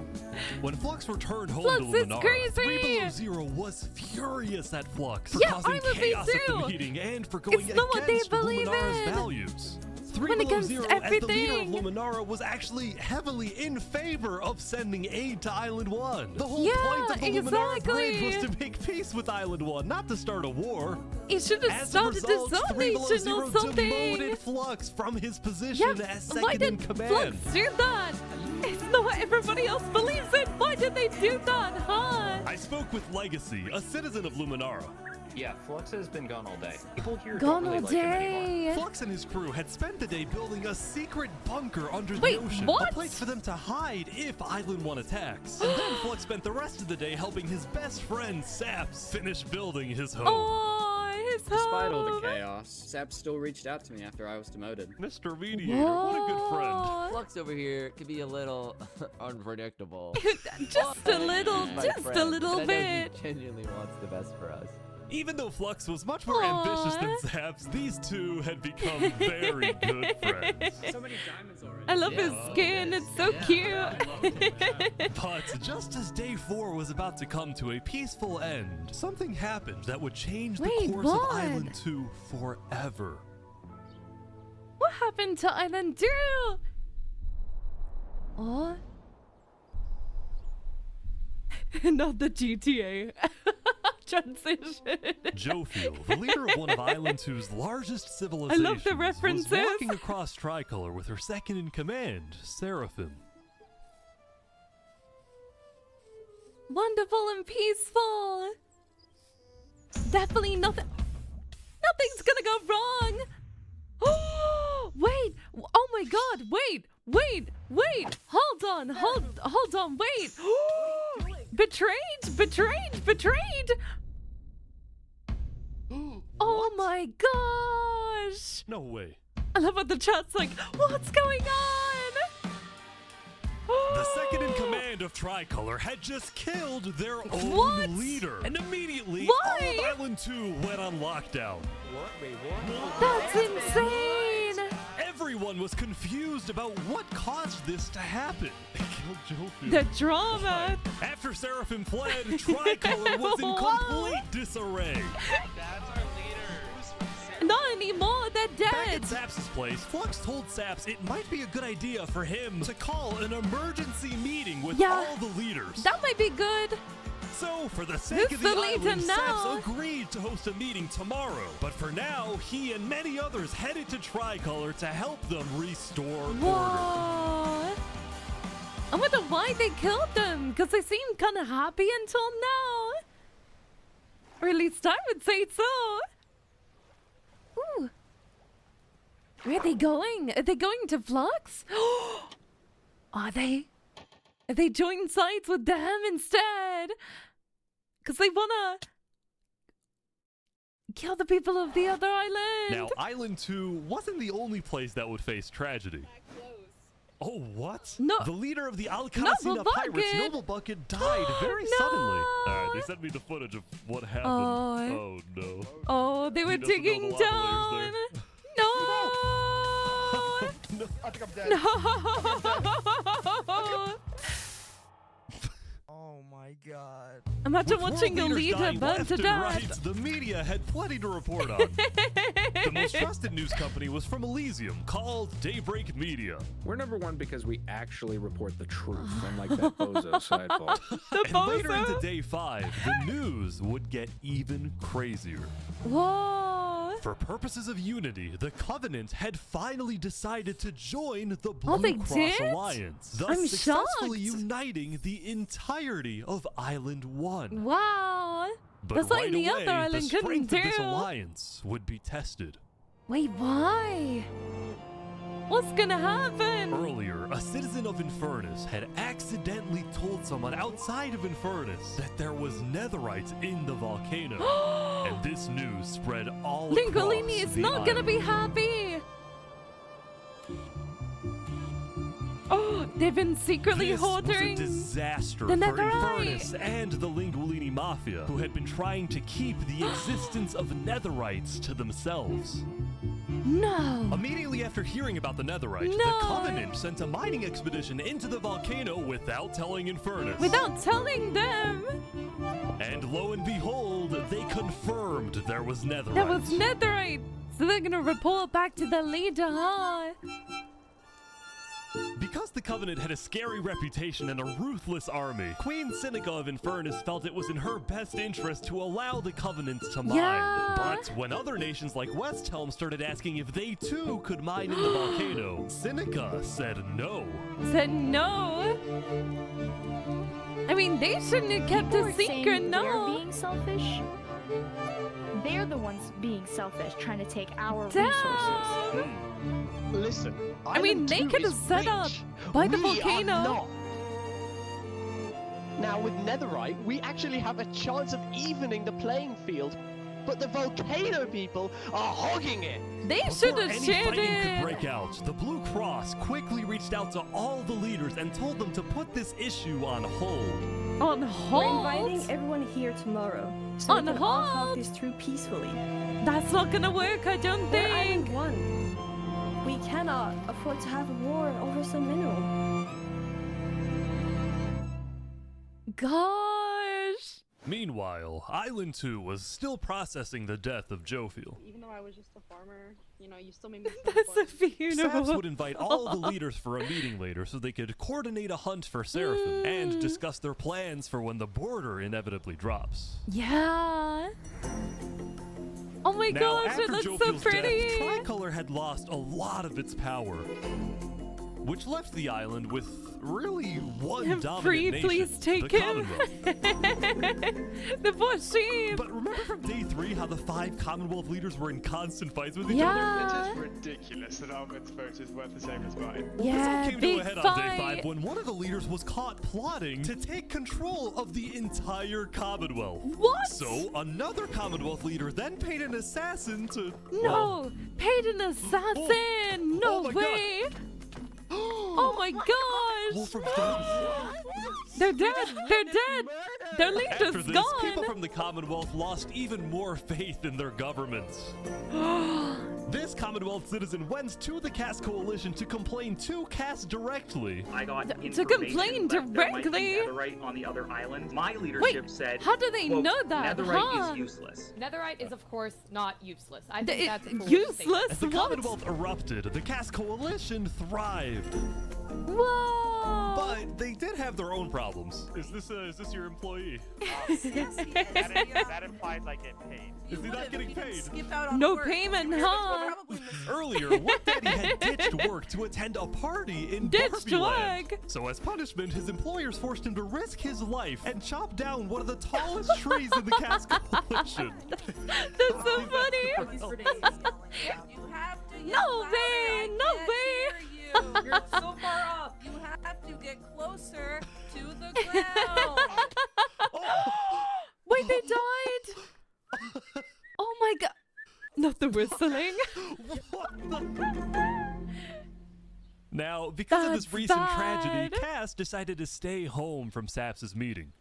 [SPEAKER 2] When Flux returned home
[SPEAKER 1] Flux
[SPEAKER 2] to
[SPEAKER 1] is
[SPEAKER 2] Luminara,
[SPEAKER 1] crazy.
[SPEAKER 2] 3 Below Zero was furious at Flux for
[SPEAKER 1] Yeah,
[SPEAKER 2] causing
[SPEAKER 1] I would be
[SPEAKER 2] chaos at the
[SPEAKER 1] too.
[SPEAKER 2] meeting and for going
[SPEAKER 1] It's not what they
[SPEAKER 2] against
[SPEAKER 1] believe
[SPEAKER 2] Luminara's
[SPEAKER 1] in.
[SPEAKER 2] values. 3
[SPEAKER 1] Went
[SPEAKER 2] Below
[SPEAKER 1] against
[SPEAKER 2] Zero, as the leader of
[SPEAKER 1] everything.
[SPEAKER 2] Luminara, was actually heavily in favor of sending aid to Island 1. The whole
[SPEAKER 1] Yeah,
[SPEAKER 2] point of the Luminara
[SPEAKER 1] exactly.
[SPEAKER 2] bridge was to make peace with Island 1, not to start a war.
[SPEAKER 1] He should have
[SPEAKER 2] As a
[SPEAKER 1] started
[SPEAKER 2] result,
[SPEAKER 1] his own
[SPEAKER 2] 3 Below
[SPEAKER 1] nation
[SPEAKER 2] Zero
[SPEAKER 1] or something.
[SPEAKER 2] demoted Flux from his position
[SPEAKER 1] Yeah,
[SPEAKER 2] as
[SPEAKER 1] why
[SPEAKER 2] second in
[SPEAKER 1] did
[SPEAKER 2] command.
[SPEAKER 1] Flux do that? It's not what everybody else believes in. Why did they do that, huh?
[SPEAKER 2] I spoke with Legacy, a citizen of Luminara.
[SPEAKER 22] Yeah, Flux has been gone all day. People here
[SPEAKER 1] Gone
[SPEAKER 22] don't really
[SPEAKER 1] all
[SPEAKER 22] like him anymore.
[SPEAKER 1] day.
[SPEAKER 2] Flux and his crew had spent the day building a secret bunker under
[SPEAKER 1] Wait,
[SPEAKER 2] the ocean.
[SPEAKER 1] what?
[SPEAKER 2] A place for them to hide if Island 1 attacks. And then Flux spent the rest of the day helping his best friend, Saps, finish building his home.
[SPEAKER 1] Oh, his
[SPEAKER 14] Despite all the
[SPEAKER 1] home.
[SPEAKER 14] chaos, Sap still reached out to me after I was demoted.
[SPEAKER 2] Mr. Mediator, what a good friend.
[SPEAKER 23] Flux over here could be a little unpredictable.
[SPEAKER 1] Just a little,
[SPEAKER 23] My
[SPEAKER 1] just a
[SPEAKER 23] friend,
[SPEAKER 1] little
[SPEAKER 23] but I know
[SPEAKER 1] bit.
[SPEAKER 23] He genuinely wants the best for us.
[SPEAKER 2] Even though Flux was much more ambitious than Saps, these two had become very good friends.
[SPEAKER 14] So many diamonds already.
[SPEAKER 1] I love his skin. It's so cute.
[SPEAKER 2] But just as day 4 was about to come to a peaceful end, something happened that would change the
[SPEAKER 1] Wait,
[SPEAKER 2] course
[SPEAKER 1] what?
[SPEAKER 2] of Island 2 forever.
[SPEAKER 1] What happened to Island 2? Oh. Not the GTA transition.
[SPEAKER 2] Jofiel, the leader of one of Island 2's largest civilizations, was
[SPEAKER 1] references.
[SPEAKER 2] walking across Tricolor with her second in command, Seraphim.
[SPEAKER 1] Wonderful and peaceful. Definitely nothing's gonna go wrong. Wait. Oh my god. Wait. Hold on. Wait. Betrayed. Oh my gosh.
[SPEAKER 2] No way.
[SPEAKER 1] I love how the chat's like, what's going on?
[SPEAKER 2] The second in command of Tricolor had just killed their own
[SPEAKER 1] What?
[SPEAKER 2] leader. And immediately,
[SPEAKER 1] Why?
[SPEAKER 2] all of Island 2 went on lockdown.
[SPEAKER 4] What? Wait, what?
[SPEAKER 1] That's insane.
[SPEAKER 2] Everyone was confused about what caused this to happen. They killed Jofield.
[SPEAKER 1] The drama.
[SPEAKER 2] After Seraphim fled, Tricolor was in complete disarray.
[SPEAKER 1] Not anymore. They're
[SPEAKER 2] Back
[SPEAKER 1] dead.
[SPEAKER 2] at Saps' place, Flux told Saps it might be a good idea for him to call an emergency meeting with
[SPEAKER 1] Yeah.
[SPEAKER 2] all the leaders.
[SPEAKER 1] That might be good.
[SPEAKER 2] So, for the sake
[SPEAKER 1] Who's
[SPEAKER 2] of the
[SPEAKER 1] the leader
[SPEAKER 2] island,
[SPEAKER 1] now?
[SPEAKER 2] Saps agreed to host a meeting tomorrow. But for now, he and many others headed to Tricolor to help them restore order.
[SPEAKER 1] What? I wonder why they killed them, because they seemed kind of happy until now. Or at least I would say so. Ooh. Where are they going? Are they going to Flux? Are they? Are they joining sides with them instead? Because they want to kill the people of the other island.
[SPEAKER 2] Now, Island 2 wasn't the only place that would face tragedy. Oh, what?
[SPEAKER 1] No.
[SPEAKER 2] The leader of the
[SPEAKER 1] Noble
[SPEAKER 2] Alcacina Pirates,
[SPEAKER 1] Bucket.
[SPEAKER 2] Noble Bucket, died very
[SPEAKER 1] No.
[SPEAKER 2] suddenly. Alright, they sent me the footage of what happened. Oh, no.
[SPEAKER 1] Oh, they were
[SPEAKER 2] He doesn't know
[SPEAKER 1] digging
[SPEAKER 2] the lava
[SPEAKER 1] down.
[SPEAKER 2] layers there.
[SPEAKER 1] No.
[SPEAKER 2] No.
[SPEAKER 3] I think I'm dead.
[SPEAKER 1] No.
[SPEAKER 3] Oh my god.
[SPEAKER 1] Imagine
[SPEAKER 2] With
[SPEAKER 1] watching a
[SPEAKER 2] world leaders
[SPEAKER 1] leader
[SPEAKER 2] dying
[SPEAKER 1] burn
[SPEAKER 2] left
[SPEAKER 1] to
[SPEAKER 2] and
[SPEAKER 1] death.
[SPEAKER 2] right, the media had plenty to report on. The most trusted news company was from Elysium, called Daybreak Media.
[SPEAKER 9] We're number one because we actually report the truth, unlike that bozo side fault.
[SPEAKER 2] And later into day 5, the news would get even crazier.
[SPEAKER 1] Whoa.
[SPEAKER 2] For purposes of unity, the Covenant had finally decided to join the Blue
[SPEAKER 1] Oh, they
[SPEAKER 2] Cross
[SPEAKER 1] did?
[SPEAKER 2] Alliance, thus
[SPEAKER 1] I'm
[SPEAKER 2] successfully
[SPEAKER 1] shocked.
[SPEAKER 2] uniting the entirety of Island 1.
[SPEAKER 1] Wow.
[SPEAKER 2] But
[SPEAKER 1] That's
[SPEAKER 2] right
[SPEAKER 1] like the
[SPEAKER 2] away,
[SPEAKER 1] other island
[SPEAKER 2] the
[SPEAKER 1] couldn't
[SPEAKER 2] strength of this
[SPEAKER 1] do.
[SPEAKER 2] alliance would be tested.
[SPEAKER 1] Wait, why? What's gonna happen?
[SPEAKER 2] Earlier, a citizen of Infernus had accidentally told someone outside of Infernus that there was netherite in the volcano. And this news spread all across
[SPEAKER 1] Lingolini is
[SPEAKER 2] the
[SPEAKER 1] not gonna
[SPEAKER 2] island.
[SPEAKER 1] be happy. Oh, they've been secretly
[SPEAKER 2] This
[SPEAKER 1] hoarding
[SPEAKER 2] was a disaster
[SPEAKER 1] the
[SPEAKER 2] for
[SPEAKER 1] netherite.
[SPEAKER 2] Infernus and the Linguini Mafia, who had been trying to keep the existence of netherites to themselves.
[SPEAKER 1] No.
[SPEAKER 2] Immediately after hearing about the netherite,
[SPEAKER 1] No.
[SPEAKER 2] the Covenant sent a mining expedition into the volcano without telling Infernus.
[SPEAKER 1] Without telling them.
[SPEAKER 2] And lo and behold, they confirmed there was netherite.
[SPEAKER 1] That was netherite. So they're gonna report back to the leader, huh?
[SPEAKER 2] Because the Covenant had a scary reputation and a ruthless army, Queen Seneca of Infernus felt it was in her best interest to allow the Covenant to mine.
[SPEAKER 1] Yeah.
[SPEAKER 2] But when other nations like Westhelm started asking if they too could mine in the volcano, Seneca said no.
[SPEAKER 1] Said no. I mean, they shouldn't have kept
[SPEAKER 5] People
[SPEAKER 1] a
[SPEAKER 5] are saying
[SPEAKER 1] secret,
[SPEAKER 5] They're
[SPEAKER 1] no.
[SPEAKER 5] being selfish. They're the ones being selfish, trying to take our
[SPEAKER 1] Damn.
[SPEAKER 5] resources.
[SPEAKER 7] Listen,
[SPEAKER 1] I mean,
[SPEAKER 7] Island
[SPEAKER 1] they
[SPEAKER 7] 2
[SPEAKER 1] could have
[SPEAKER 7] is
[SPEAKER 1] set up
[SPEAKER 7] rich.
[SPEAKER 1] by the
[SPEAKER 7] We
[SPEAKER 1] volcano.
[SPEAKER 7] Are not. Now, with netherite, we actually have a chance of evening the playing field, but the volcano people are hogging it.
[SPEAKER 1] They should
[SPEAKER 2] Before
[SPEAKER 1] have
[SPEAKER 2] any
[SPEAKER 1] shared
[SPEAKER 2] fighting could
[SPEAKER 1] it.
[SPEAKER 2] break out, the Blue Cross quickly reached out to all the leaders and told them to put this issue on hold.
[SPEAKER 1] On
[SPEAKER 13] We're
[SPEAKER 1] hold.
[SPEAKER 13] inviting everyone here tomorrow, so
[SPEAKER 1] On
[SPEAKER 13] we can all
[SPEAKER 1] hold?
[SPEAKER 13] talk this through peacefully.
[SPEAKER 1] That's not gonna work, I don't
[SPEAKER 13] We're
[SPEAKER 1] think.
[SPEAKER 13] Island 1. We cannot afford to have a war over some mineral.
[SPEAKER 1] Gosh.
[SPEAKER 2] Meanwhile, Island 2 was still processing the death of Jofiel.
[SPEAKER 17] Even though I was just a farmer, you know, you still made me.
[SPEAKER 1] That's a funeral.
[SPEAKER 2] Saps would invite all the leaders for a meeting later so they could coordinate a hunt for Seraphim and discuss their plans for when the border inevitably drops.
[SPEAKER 1] Yeah. Oh my
[SPEAKER 2] Now,
[SPEAKER 1] gosh,
[SPEAKER 2] after
[SPEAKER 1] it looks so
[SPEAKER 2] Jofiel's
[SPEAKER 1] pretty.
[SPEAKER 2] death, Tricolor had lost a lot of its power, which left the island with really one dominant
[SPEAKER 1] Free,
[SPEAKER 2] nation,
[SPEAKER 1] please take
[SPEAKER 2] the
[SPEAKER 1] him.
[SPEAKER 2] Commonwealth.
[SPEAKER 1] The poor sheep.
[SPEAKER 2] But remember from day 3 how the 5 Commonwealth leaders were in constant fights with each
[SPEAKER 1] Yeah.
[SPEAKER 2] other?
[SPEAKER 16] It is ridiculous that Ahmed's vote is worth the same as mine.
[SPEAKER 2] Well,
[SPEAKER 1] Yeah,
[SPEAKER 2] this all came to
[SPEAKER 1] big
[SPEAKER 2] a head on day
[SPEAKER 1] fight.
[SPEAKER 2] 5 when one of the leaders was caught plotting to take control of the entire Commonwealth.
[SPEAKER 1] What?
[SPEAKER 2] So another Commonwealth leader then paid an assassin to...
[SPEAKER 1] No, paid an assassin. No
[SPEAKER 2] Oh my
[SPEAKER 1] way. Oh my gosh.
[SPEAKER 2] Wolfram's dead.
[SPEAKER 1] They're dead. They're dead. Their leader's
[SPEAKER 2] After this,
[SPEAKER 1] gone.
[SPEAKER 2] people from the Commonwealth lost even more faith in their governments. This Commonwealth citizen went to the Caste Coalition to complain to Caste directly.
[SPEAKER 8] I got
[SPEAKER 1] To complain directly?
[SPEAKER 8] netherite on the other island. My leadership said,
[SPEAKER 1] how do they
[SPEAKER 8] quote,
[SPEAKER 1] know that?
[SPEAKER 8] netherite is useless.
[SPEAKER 11] Netherite is, of course, not useless. I think that's a foolish
[SPEAKER 1] useless?
[SPEAKER 11] statement.
[SPEAKER 2] As the Commonwealth erupted, the Caste Coalition thrived.
[SPEAKER 1] Whoa!
[SPEAKER 2] But they did have their own problems. Is this your employee?
[SPEAKER 16] That implies I get paid.
[SPEAKER 2] Is he not getting paid?
[SPEAKER 1] No payment, huh?
[SPEAKER 2] Earlier, What Daddy had ditched work to attend a party in
[SPEAKER 1] Ditched
[SPEAKER 2] Barbie-land.
[SPEAKER 1] work?
[SPEAKER 2] So as punishment, his employers forced him to risk his life and chop down one of the tallest trees in the Caste Coalition.
[SPEAKER 1] That's so funny. No way! No way!
[SPEAKER 12] You're so far up. You have to get closer to the ground.
[SPEAKER 1] Wait, they died? Oh my god. Not the whistling.
[SPEAKER 2] Now, because of this
[SPEAKER 1] That's
[SPEAKER 2] recent
[SPEAKER 1] bad.
[SPEAKER 2] tragedy, Cass decided to stay home from Saps' meeting.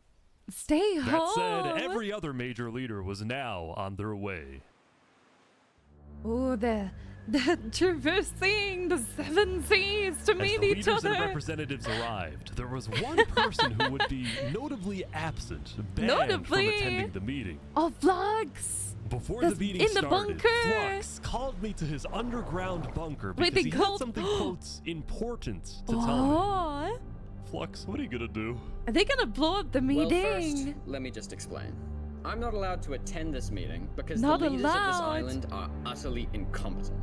[SPEAKER 1] Stay
[SPEAKER 2] That
[SPEAKER 1] home.
[SPEAKER 2] said, every other major leader was now on their way.
[SPEAKER 1] Oh, they're traversing the 7 seas to
[SPEAKER 2] As
[SPEAKER 1] meet
[SPEAKER 2] the
[SPEAKER 1] each
[SPEAKER 2] leaders and
[SPEAKER 1] other.
[SPEAKER 2] representatives arrived, there was one person who would be notably absent, banned from attending the meeting.
[SPEAKER 1] Oh, Flux!
[SPEAKER 2] Before
[SPEAKER 1] That's
[SPEAKER 2] the meeting
[SPEAKER 1] in the
[SPEAKER 2] started,
[SPEAKER 1] bunker.
[SPEAKER 2] Flux called me to his underground bunker
[SPEAKER 1] Wait,
[SPEAKER 2] because
[SPEAKER 1] they
[SPEAKER 2] he
[SPEAKER 1] called-
[SPEAKER 2] had something, quotes, important to tell me.
[SPEAKER 1] Oh,
[SPEAKER 2] Flux, what are you gonna do?
[SPEAKER 1] are they gonna blow up the
[SPEAKER 14] Well,
[SPEAKER 1] meeting?
[SPEAKER 14] first, let me just explain. I'm not allowed to attend this meeting because
[SPEAKER 1] Not
[SPEAKER 14] the leaders of this
[SPEAKER 1] allowed.
[SPEAKER 14] island are utterly incompetent.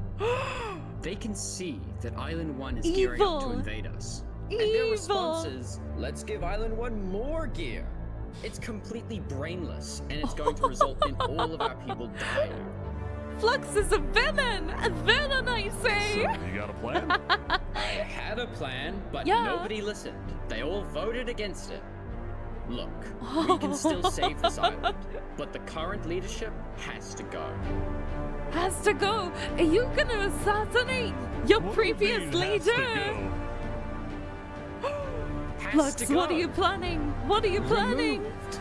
[SPEAKER 14] They can see that Island 1 is gearing up to
[SPEAKER 1] Evil.
[SPEAKER 14] invade us. And their response is, let's give Island 1 more gear. It's completely brainless, and it's going to result in all of our people dying.
[SPEAKER 1] Flux is a villain! A villain, I say!
[SPEAKER 2] So, you got a plan?
[SPEAKER 14] I had a plan, but
[SPEAKER 1] Yeah.
[SPEAKER 14] nobody listened. They all voted against it. Look, we can still save this island, but the current leadership has to go.
[SPEAKER 1] Has to go! Are you gonna assassinate your
[SPEAKER 2] What do you
[SPEAKER 1] previous
[SPEAKER 2] mean, has to
[SPEAKER 1] leader?
[SPEAKER 2] go?
[SPEAKER 14] Has
[SPEAKER 1] Flux,
[SPEAKER 14] to go.
[SPEAKER 1] what are you planning? What are you planning?
[SPEAKER 14] Removed.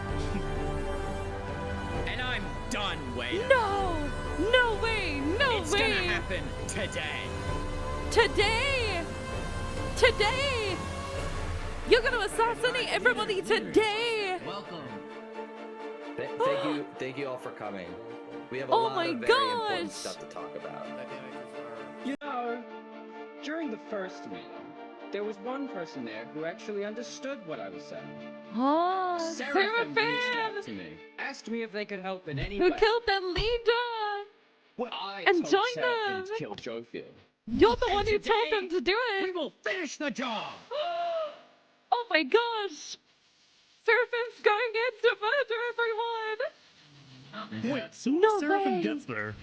[SPEAKER 14] And I'm done, Wade.
[SPEAKER 1] No! No way! No
[SPEAKER 14] It's
[SPEAKER 1] way!
[SPEAKER 14] gonna happen today.
[SPEAKER 1] Today! Today! You're gonna assassinate everybody today!
[SPEAKER 6] Welcome.
[SPEAKER 18] Thank you all for coming. We have a
[SPEAKER 1] Oh
[SPEAKER 18] lot
[SPEAKER 1] my
[SPEAKER 18] of very important
[SPEAKER 1] gosh.
[SPEAKER 18] stuff to talk about.
[SPEAKER 14] You know, during the first meeting, there was one person there who actually understood what I was saying.
[SPEAKER 1] Oh,
[SPEAKER 14] Seraphim reached
[SPEAKER 1] Seraphim!
[SPEAKER 14] out to me, asked me if they could help in any
[SPEAKER 1] Who
[SPEAKER 14] way.
[SPEAKER 1] killed their leader!
[SPEAKER 14] Well, I
[SPEAKER 1] and
[SPEAKER 14] told
[SPEAKER 1] join
[SPEAKER 14] Seraphim
[SPEAKER 1] them.
[SPEAKER 14] to kill Jofield.
[SPEAKER 1] You're the
[SPEAKER 14] And
[SPEAKER 1] one who told
[SPEAKER 14] today,
[SPEAKER 1] them to do it!
[SPEAKER 14] We will finish the job.
[SPEAKER 1] Oh my gosh! Seraphim's going in to murder everyone!
[SPEAKER 2] Wait, soon
[SPEAKER 1] No
[SPEAKER 2] as Seraphim
[SPEAKER 1] way.
[SPEAKER 2] gets there,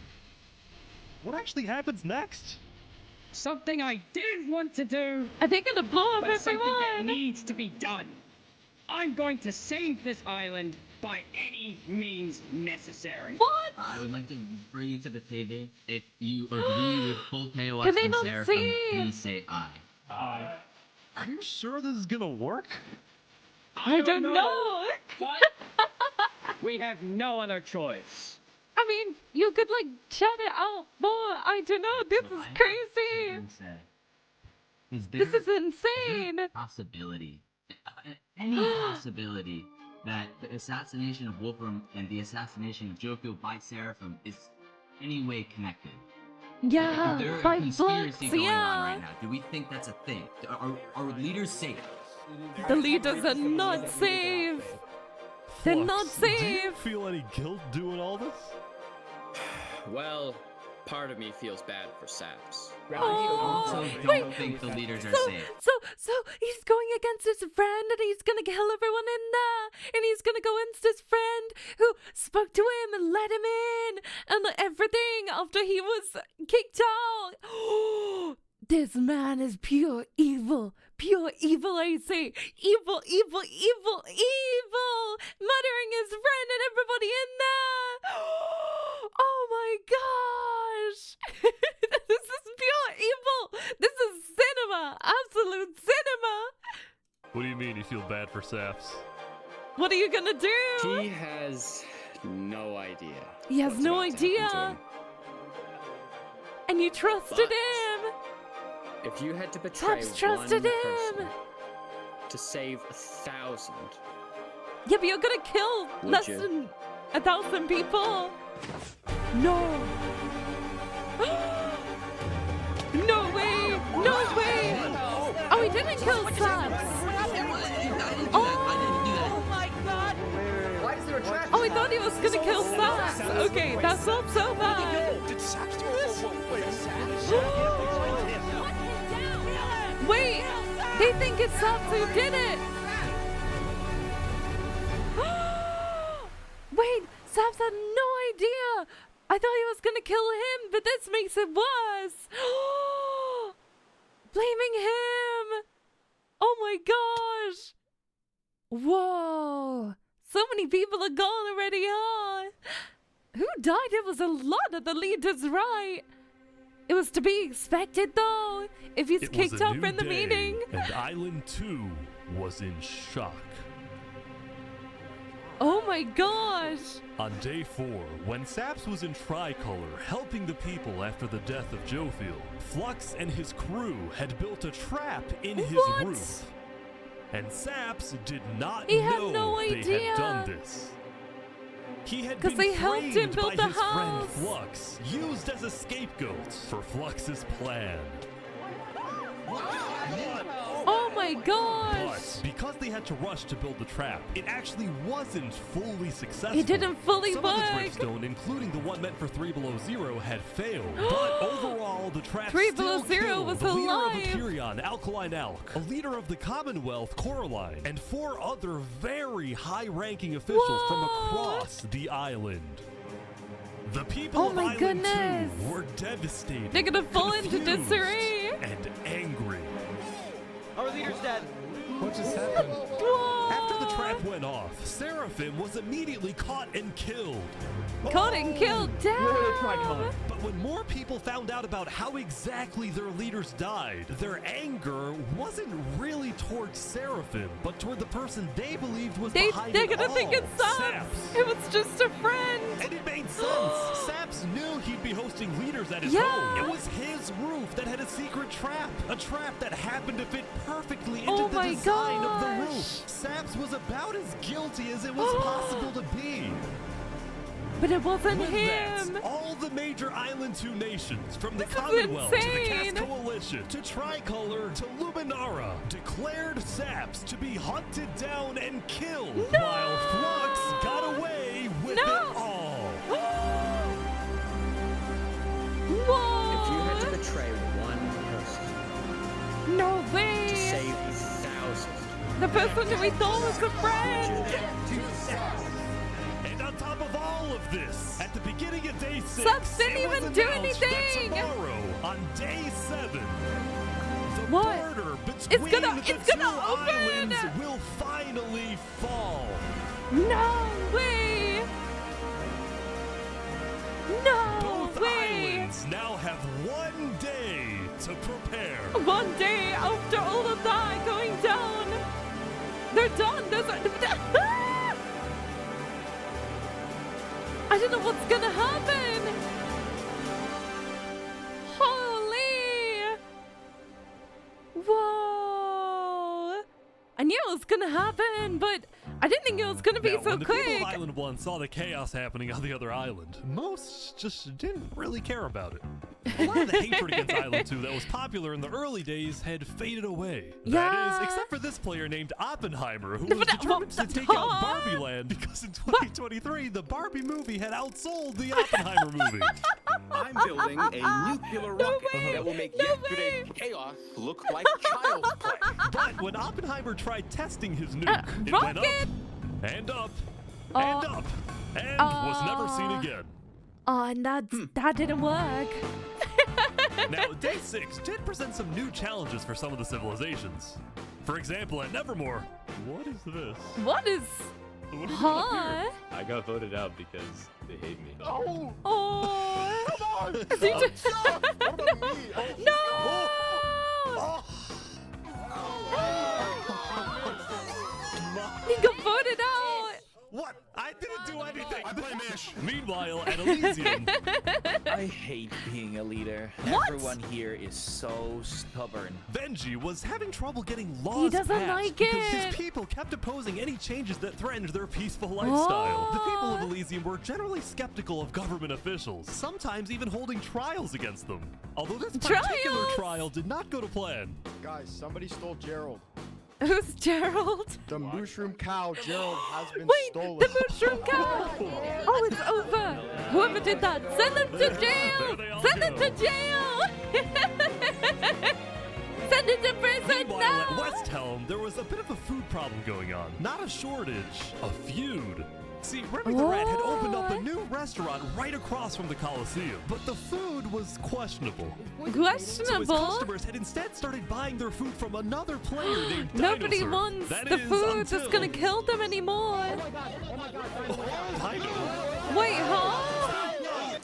[SPEAKER 2] what actually happens next?
[SPEAKER 14] Something I didn't want to do,
[SPEAKER 1] Are they gonna blow up
[SPEAKER 14] but something that
[SPEAKER 1] everyone?
[SPEAKER 14] needs to be done. I'm going to save this island by any means necessary.
[SPEAKER 1] What?
[SPEAKER 6] I would like to bring you to the table. If you agree with full KOS
[SPEAKER 1] Can they
[SPEAKER 6] and
[SPEAKER 1] not
[SPEAKER 6] Seraphim,
[SPEAKER 1] see?
[SPEAKER 6] please say aye.
[SPEAKER 2] Are you sure this is gonna work?
[SPEAKER 1] I don't know!
[SPEAKER 14] We have no other choice.
[SPEAKER 1] I mean, you could like chat it out more. I don't know. This is crazy. This is insane.
[SPEAKER 6] Possibility, any possibility that the assassination of Wolfram and the assassination of Jofield by Seraphim is any way connected.
[SPEAKER 1] Yeah,
[SPEAKER 6] Is there a
[SPEAKER 1] by
[SPEAKER 6] conspiracy
[SPEAKER 1] Flux,
[SPEAKER 6] going on
[SPEAKER 1] yeah.
[SPEAKER 6] right now? Do we think that's a thing? Are leaders safe?
[SPEAKER 1] The leaders are not safe. They're
[SPEAKER 2] Flux,
[SPEAKER 1] not
[SPEAKER 2] Do you
[SPEAKER 1] safe.
[SPEAKER 2] feel any guilt doing all this?
[SPEAKER 14] Well, part of me feels bad for Saps.
[SPEAKER 6] I
[SPEAKER 1] Oh,
[SPEAKER 6] also
[SPEAKER 1] wait.
[SPEAKER 6] don't think the leaders are
[SPEAKER 1] So,
[SPEAKER 6] safe.
[SPEAKER 1] so he's going against his friend, and he's gonna kill everyone in there, and he's gonna go against his friend who spoke to him and let him in, and everything after he was kicked out. This man is pure evil, I say. Evil, murdering his friend and everybody in there. Oh my gosh. This is pure evil. This is cinema, absolute cinema.
[SPEAKER 2] What do you mean you feel bad for Saps?
[SPEAKER 1] What are you gonna do?
[SPEAKER 14] He has no idea.
[SPEAKER 1] He has
[SPEAKER 14] what's
[SPEAKER 1] no
[SPEAKER 14] about to happen to
[SPEAKER 1] idea.
[SPEAKER 14] him.
[SPEAKER 1] And you trusted
[SPEAKER 14] But-
[SPEAKER 1] him.
[SPEAKER 14] If you had to betray
[SPEAKER 1] Saps trusted
[SPEAKER 14] one
[SPEAKER 1] him.
[SPEAKER 14] person to save 1,000,
[SPEAKER 1] Yeah, but you're gonna kill
[SPEAKER 14] Would
[SPEAKER 1] less
[SPEAKER 14] you?
[SPEAKER 1] than 1,000 people. No. No way. No way. Oh, he didn't kill Saps.
[SPEAKER 12] Oh my god!
[SPEAKER 18] Why is there a trap?
[SPEAKER 1] Oh, I thought he was gonna kill Saps. Okay, that's not so bad.
[SPEAKER 16] Did Saps do this?
[SPEAKER 1] Wait, they think it's Saps who did it. Wait, Saps had no idea. I thought he was gonna kill him, but this makes it worse. Blaming him. Oh my gosh. Whoa. So many people are gone already, huh? Who died? It was a lot of the leaders, right? It was to be expected, though. If he's kicked out from the meeting.
[SPEAKER 2] And Island 2 was in shock.
[SPEAKER 1] Oh my gosh.
[SPEAKER 2] On day 4, when Saps was in Tricolor helping the people after the death of Jofield, Flux and his crew had built a trap in his
[SPEAKER 1] What?
[SPEAKER 2] roof. And Saps did not
[SPEAKER 1] He
[SPEAKER 2] know
[SPEAKER 1] had no
[SPEAKER 2] they
[SPEAKER 1] idea.
[SPEAKER 2] had done this. He had
[SPEAKER 1] 'Cause
[SPEAKER 2] been
[SPEAKER 1] they helped him
[SPEAKER 2] framed
[SPEAKER 1] build
[SPEAKER 2] by
[SPEAKER 1] the
[SPEAKER 2] his friend
[SPEAKER 1] house.
[SPEAKER 2] Flux, used as a scapegoat for Flux's plan.
[SPEAKER 1] Oh my
[SPEAKER 2] But
[SPEAKER 1] gosh.
[SPEAKER 2] because they had to rush to build the trap, it actually wasn't fully successful.
[SPEAKER 1] It didn't fully
[SPEAKER 2] Some of the
[SPEAKER 1] work.
[SPEAKER 2] dripstone, including the one meant for 3 Below Zero, had failed. But overall, the trap
[SPEAKER 1] 3
[SPEAKER 2] still
[SPEAKER 1] Below Zero
[SPEAKER 2] killed
[SPEAKER 1] was
[SPEAKER 2] the leader
[SPEAKER 1] alive.
[SPEAKER 2] of Aperion, Alkaline Alk, a leader of the Commonwealth, Coraline, and 4 other very high-ranking officials from across the island. The people
[SPEAKER 1] Oh
[SPEAKER 2] of
[SPEAKER 1] my
[SPEAKER 2] Island
[SPEAKER 1] goodness.
[SPEAKER 2] 2 were devastated.
[SPEAKER 1] They're gonna fall into
[SPEAKER 2] confused,
[SPEAKER 1] disarray.
[SPEAKER 2] and angry.
[SPEAKER 4] Our leader's dead.
[SPEAKER 3] What just happened?
[SPEAKER 2] After the trap went off, Seraphim was immediately caught and killed.
[SPEAKER 1] Caught and killed. Damn.
[SPEAKER 2] But when more people found out about how exactly their leaders died, their anger wasn't really towards Seraphim, but toward the person they believed was behind
[SPEAKER 1] They're
[SPEAKER 2] it
[SPEAKER 1] gonna
[SPEAKER 2] all,
[SPEAKER 1] think it's Saps. It was just a friend.
[SPEAKER 2] And it made sense. Saps knew he'd be hosting leaders at his
[SPEAKER 1] Yeah.
[SPEAKER 2] home. It was his roof that had a secret trap. A trap that happened to fit perfectly into
[SPEAKER 1] Oh
[SPEAKER 2] the
[SPEAKER 1] my
[SPEAKER 2] design of the
[SPEAKER 1] gosh.
[SPEAKER 2] roof. Saps was about as guilty as it was possible to be.
[SPEAKER 1] But it wasn't
[SPEAKER 2] With
[SPEAKER 1] him.
[SPEAKER 2] that, all the major Island 2 nations, from the
[SPEAKER 1] This is
[SPEAKER 2] Commonwealth to the
[SPEAKER 1] insane.
[SPEAKER 2] Cast Coalition to Tricolor to Luminara, declared Saps to be hunted down and killed, while Flux got away with it all.
[SPEAKER 1] Whoa.
[SPEAKER 14] if you had to betray one person
[SPEAKER 1] No
[SPEAKER 14] to
[SPEAKER 1] way.
[SPEAKER 14] save 1,000,
[SPEAKER 1] The person that we thought was a friend.
[SPEAKER 2] And on top of all of this, at the beginning of day 6,
[SPEAKER 1] Saps didn't
[SPEAKER 2] it was
[SPEAKER 1] even do
[SPEAKER 2] announced that
[SPEAKER 1] anything.
[SPEAKER 2] tomorrow, on day 7, the
[SPEAKER 1] What?
[SPEAKER 2] border between
[SPEAKER 1] gonna-
[SPEAKER 2] the
[SPEAKER 1] it's
[SPEAKER 2] 2
[SPEAKER 1] gonna open.
[SPEAKER 2] islands will finally fall.
[SPEAKER 1] No way. No
[SPEAKER 2] Both
[SPEAKER 1] way.
[SPEAKER 2] islands now have 1 day to prepare.
[SPEAKER 1] One day after all of that going down, they're done. I don't know what's gonna happen. Holy! Whoa! I knew it was gonna happen, but I didn't think it was gonna be
[SPEAKER 2] Now,
[SPEAKER 1] so
[SPEAKER 2] when the people
[SPEAKER 1] quick.
[SPEAKER 2] of Island 1 saw the chaos happening on the other island, most just didn't really care about it. A lot of the hatred against Island 2 that was popular in the early days had faded away. That
[SPEAKER 1] Yeah.
[SPEAKER 2] is, except for this player named Oppenheimer, who was determined to take out Barbie Land because in 2023, the Barbie movie had outsold the Oppenheimer movie.
[SPEAKER 9] I'm building a nuclear rocket that will make yesterday's chaos look like child's play.
[SPEAKER 2] But when Oppenheimer tried testing his nuke, it went up
[SPEAKER 1] rocket?
[SPEAKER 2] and up and up and was never seen again.
[SPEAKER 1] Oh, and that didn't work.
[SPEAKER 2] Now, Day 6 did present some new challenges for some of the civilizations. For example, at Nevermore, what is this?
[SPEAKER 1] What is?
[SPEAKER 2] What is
[SPEAKER 1] Huh?
[SPEAKER 15] I got voted out because they hate me.
[SPEAKER 2] Oh!
[SPEAKER 1] Oh!
[SPEAKER 2] Come on!
[SPEAKER 1] Is he just- No!
[SPEAKER 2] What? I didn't do anything. I blame Ish. Meanwhile, at Elysium.
[SPEAKER 10] I hate being a leader.
[SPEAKER 1] What?
[SPEAKER 10] Everyone here is so stubborn.
[SPEAKER 2] Benji was having trouble getting laws
[SPEAKER 1] He doesn't
[SPEAKER 2] passed
[SPEAKER 1] like
[SPEAKER 2] because
[SPEAKER 1] it.
[SPEAKER 2] his people kept opposing any changes that threatened their peaceful lifestyle. The people of Elysium were generally skeptical of government officials, sometimes even holding trials against them. Although this particular trial did not go to plan.
[SPEAKER 3] Guys, somebody stole Gerald.
[SPEAKER 1] Who's Gerald?
[SPEAKER 3] The mushroom cow, Gerald, has been stolen.
[SPEAKER 1] The mushroom cow! Oh, it's over! Whoever did that, send them to jail! Send them to jail! Send it to prison
[SPEAKER 2] Meanwhile,
[SPEAKER 1] now!
[SPEAKER 2] at West Helm, there was a bit of a food problem going on. Not a shortage, a feud. See, Remy the Rat had opened up a new restaurant right across from the Coliseum, but the food was questionable.
[SPEAKER 1] Questionable?
[SPEAKER 2] So his customers had instead started buying their food from another player named
[SPEAKER 1] Nobody
[SPEAKER 2] Dinosaur.
[SPEAKER 1] wants
[SPEAKER 2] That
[SPEAKER 1] the
[SPEAKER 2] is
[SPEAKER 1] food
[SPEAKER 2] until...
[SPEAKER 1] that's gonna kill them anymore. Wait, huh?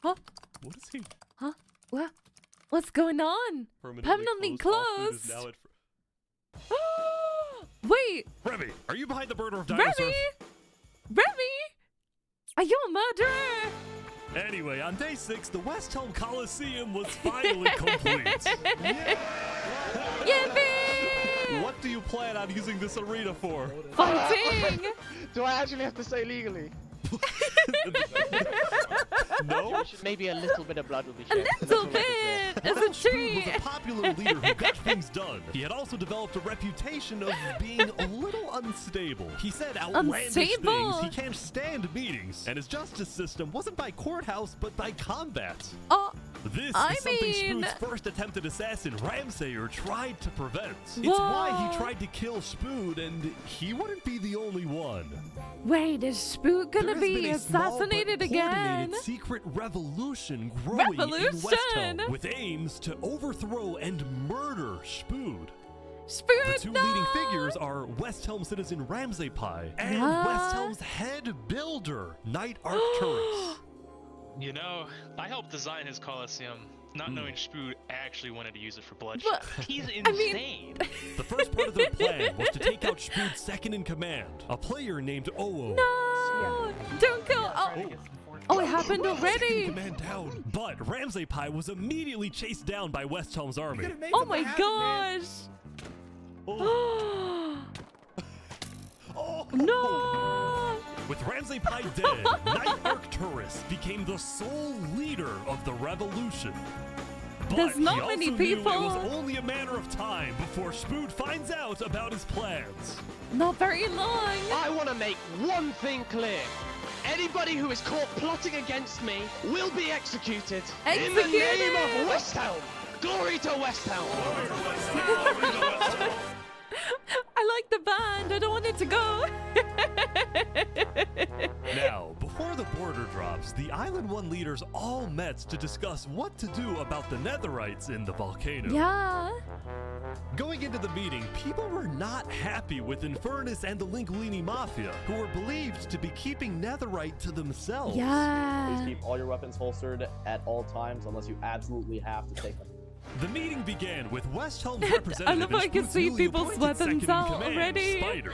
[SPEAKER 1] Huh?
[SPEAKER 2] What is he?
[SPEAKER 1] Huh? What? What's going on? Permanently closed. Wait.
[SPEAKER 2] Remy, are you behind the murder of Dinosaur?
[SPEAKER 1] Remy? Are you a murderer?
[SPEAKER 2] Anyway, on day 6, the West Helm Coliseum was finally complete.
[SPEAKER 1] Yippee!
[SPEAKER 2] What do you plan on using this arena for?
[SPEAKER 1] Fighting!
[SPEAKER 7] Do I actually have to say legally?
[SPEAKER 2] No?
[SPEAKER 7] Maybe a little bit of blood will be
[SPEAKER 1] A
[SPEAKER 7] shed.
[SPEAKER 1] little bit! As a tree!
[SPEAKER 2] was a popular leader who got things done. He had also developed a reputation of being a little unstable. He said outlandish things. He can't stand meetings. And his justice system wasn't by courthouse, but by combat. This is something Spood's first attempted assassin, Ramsayer, tried to prevent. It's why he tried to kill Spood, and he wouldn't be the only one.
[SPEAKER 1] Wait, is Spood gonna be assassinated again?
[SPEAKER 2] Secret revolution growing in West Helm with aims to overthrow and murder Spood. The two leading figures are West Helm citizen Ramsay Pie and West Helm's head builder, Knight Arcturus.
[SPEAKER 19] You know, I helped design his Coliseum, not knowing Spood actually wanted to use it for bloodshed. He's insane.
[SPEAKER 2] The first part of their plan was to take out Spood's second in command, a player named Oo.
[SPEAKER 1] No! Don't kill! Oh, it happened already!
[SPEAKER 2] Command down. But Ramsay Pie was immediately chased down by West Helm's army.
[SPEAKER 1] Oh my gosh! No!
[SPEAKER 2] With Ramsay Pie dead, Knight Arcturus became the sole leader of the revolution. But
[SPEAKER 1] There's not
[SPEAKER 2] he also
[SPEAKER 1] many
[SPEAKER 2] knew
[SPEAKER 1] people.
[SPEAKER 2] It was only a matter of time before Spood finds out about his plans.
[SPEAKER 1] Not very long.
[SPEAKER 7] I want to make one thing clear. Anybody who is caught plotting against me will be executed. In the name of West Helm. Glory to West Helm.
[SPEAKER 1] I like the band. I don't want it to go.
[SPEAKER 2] Now, before the border drops, the Island 1 leaders all met to discuss what to do about the Netherites in the volcano.
[SPEAKER 1] Yeah.
[SPEAKER 2] Going into the meeting, people were not happy with Infernus and the Linguini Mafia, who were believed to be keeping Netherite to themselves.
[SPEAKER 1] Yeah.
[SPEAKER 20] Please keep all your weapons holstered at all times unless you absolutely have to take them.
[SPEAKER 2] The meeting began with West Helm's representative.
[SPEAKER 1] I love how I can
[SPEAKER 2] Spood's
[SPEAKER 1] see
[SPEAKER 2] newly
[SPEAKER 1] people's
[SPEAKER 2] appointed
[SPEAKER 1] weapons
[SPEAKER 2] second in
[SPEAKER 1] out
[SPEAKER 2] command,
[SPEAKER 1] already.
[SPEAKER 2] Spider.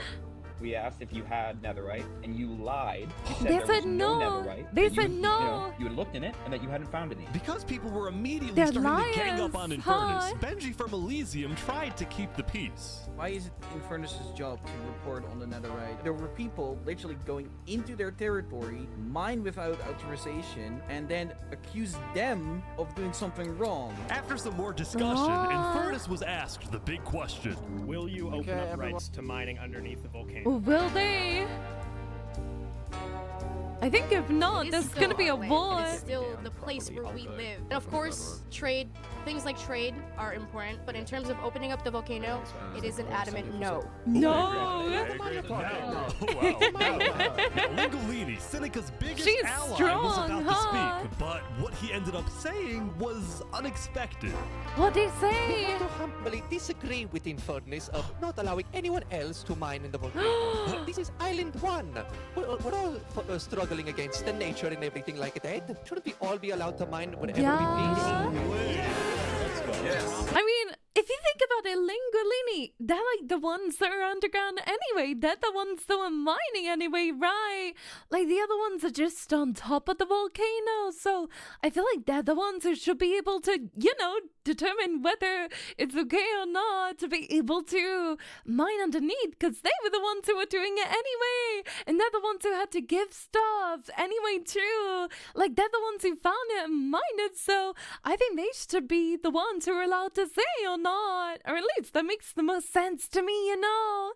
[SPEAKER 20] We asked if you had netherite, and you lied. You said
[SPEAKER 1] They
[SPEAKER 20] there
[SPEAKER 1] said
[SPEAKER 20] was no
[SPEAKER 1] no.
[SPEAKER 20] netherite.
[SPEAKER 1] They
[SPEAKER 20] that
[SPEAKER 1] said
[SPEAKER 20] you
[SPEAKER 1] no.
[SPEAKER 20] know, you had looked in it, and that you hadn't found any.
[SPEAKER 2] Because people were immediately
[SPEAKER 1] They're
[SPEAKER 2] starting to gang up
[SPEAKER 1] liars,
[SPEAKER 2] on Infernus,
[SPEAKER 1] huh?
[SPEAKER 2] Benji from Elysium tried to keep the peace.
[SPEAKER 24] Why is it Infernus' job to report on the netherite? There were people literally going into their territory, mine without authorization, and then accuse them of doing something wrong.
[SPEAKER 2] After some more discussion, Infernus was asked the big question.
[SPEAKER 25] Will you open up rights to mining underneath the volcano?
[SPEAKER 1] Will they? I think if not, there's gonna be a war.
[SPEAKER 26] It's still the place where we live. And of course, trade, things like trade are important, but in terms of opening up the volcano, it is an adamant no.
[SPEAKER 1] No!
[SPEAKER 2] Linguini, Seneca's biggest
[SPEAKER 1] She's
[SPEAKER 2] ally,
[SPEAKER 1] strong,
[SPEAKER 2] was about
[SPEAKER 1] huh?
[SPEAKER 2] to speak, but what he ended up saying was unexpected.
[SPEAKER 1] What'd he say?
[SPEAKER 4] We want to humbly disagree with Infernus of not allowing anyone else to mine in the volcano. This is Island 1. We're all struggling against the nature and everything like that. Shouldn't we all be allowed to mine whenever we please?
[SPEAKER 1] I mean, if you think about it, Linguini, they're like the ones that are underground anyway. They're the ones that are mining anyway, right? Like the other ones are just on top of the volcano. So I feel like they're the ones who should be able to, you know, determine whether it's okay or not to be able to mine underneath, because they were the ones who were doing it anyway. And they're the ones who had to give stuff anyway too. Like they're the ones who found it and mined it. So I think they should be the ones who are allowed to say or not. Or at least that makes the most sense to me, you know?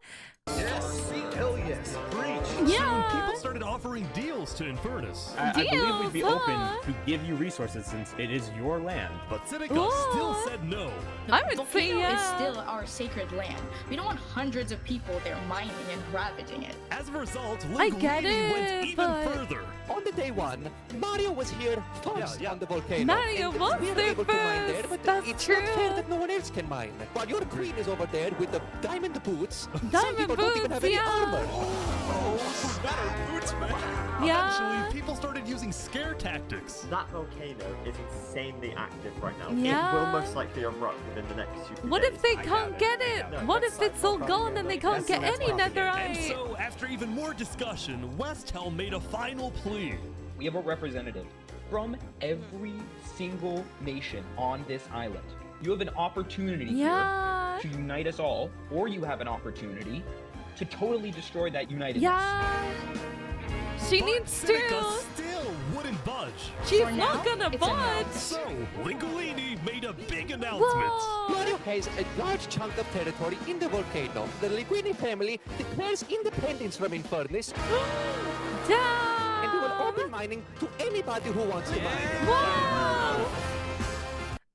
[SPEAKER 3] Yes, hell yes, preach.
[SPEAKER 1] Yeah.
[SPEAKER 2] Soon people started offering deals to Infernus.
[SPEAKER 15] I believe we'd be
[SPEAKER 1] Deals,
[SPEAKER 15] open
[SPEAKER 1] huh?
[SPEAKER 15] to give you resources since it is your land.
[SPEAKER 2] But Seneca
[SPEAKER 1] Ooh.
[SPEAKER 2] still said no.
[SPEAKER 1] I would say
[SPEAKER 5] Volcano is
[SPEAKER 1] yeah.
[SPEAKER 5] still our sacred land. We don't want hundreds of people there mining and ravaging it.
[SPEAKER 2] As a result,
[SPEAKER 1] I get
[SPEAKER 2] Linguini went
[SPEAKER 1] it,
[SPEAKER 2] even
[SPEAKER 1] but-
[SPEAKER 2] further.
[SPEAKER 4] On the day one, Mario was here first on the volcano.
[SPEAKER 1] Mario
[SPEAKER 4] and
[SPEAKER 1] was
[SPEAKER 4] we were
[SPEAKER 1] there
[SPEAKER 4] able to mine there,
[SPEAKER 1] first.
[SPEAKER 4] but
[SPEAKER 1] That's
[SPEAKER 4] it's
[SPEAKER 1] true.
[SPEAKER 4] not fair that no one else can mine. While your queen is over there with the diamond boots, some
[SPEAKER 1] Diamond
[SPEAKER 4] people don't even
[SPEAKER 1] boots,
[SPEAKER 4] have any
[SPEAKER 1] yeah.
[SPEAKER 4] armor.
[SPEAKER 2] Oh, better boots, man.
[SPEAKER 1] Yeah.
[SPEAKER 2] Eventually, people started using scare tactics.
[SPEAKER 13] That volcano is insanely active right now.
[SPEAKER 1] Yeah.
[SPEAKER 13] It will most likely erupt within the next 2
[SPEAKER 1] What
[SPEAKER 13] days.
[SPEAKER 1] if they can't get it?
[SPEAKER 13] No,
[SPEAKER 1] What
[SPEAKER 13] that's
[SPEAKER 1] if it's all gone and they can't get any
[SPEAKER 2] And
[SPEAKER 1] netherite?
[SPEAKER 2] so, after even more discussion, Westhelm made a final plea.
[SPEAKER 17] We have a representative from every single nation on this island. You have an opportunity
[SPEAKER 1] Yeah.
[SPEAKER 17] here to unite us all, or you have an opportunity to totally destroy that unitedness.
[SPEAKER 1] Yeah. She
[SPEAKER 2] But
[SPEAKER 1] needs
[SPEAKER 2] Seneca
[SPEAKER 1] to.
[SPEAKER 2] still wouldn't budge.
[SPEAKER 1] She's
[SPEAKER 5] For
[SPEAKER 1] not
[SPEAKER 5] now,
[SPEAKER 1] gonna
[SPEAKER 5] it's a no.
[SPEAKER 1] budge.
[SPEAKER 2] So, Linguini made a big announcement.
[SPEAKER 1] Whoa.
[SPEAKER 4] Mario has a large chunk of territory in the volcano. The Linguini family declares independence from Infernus,
[SPEAKER 1] Damn.
[SPEAKER 4] and we will open mining to anybody who wants to mine.
[SPEAKER 1] Whoa.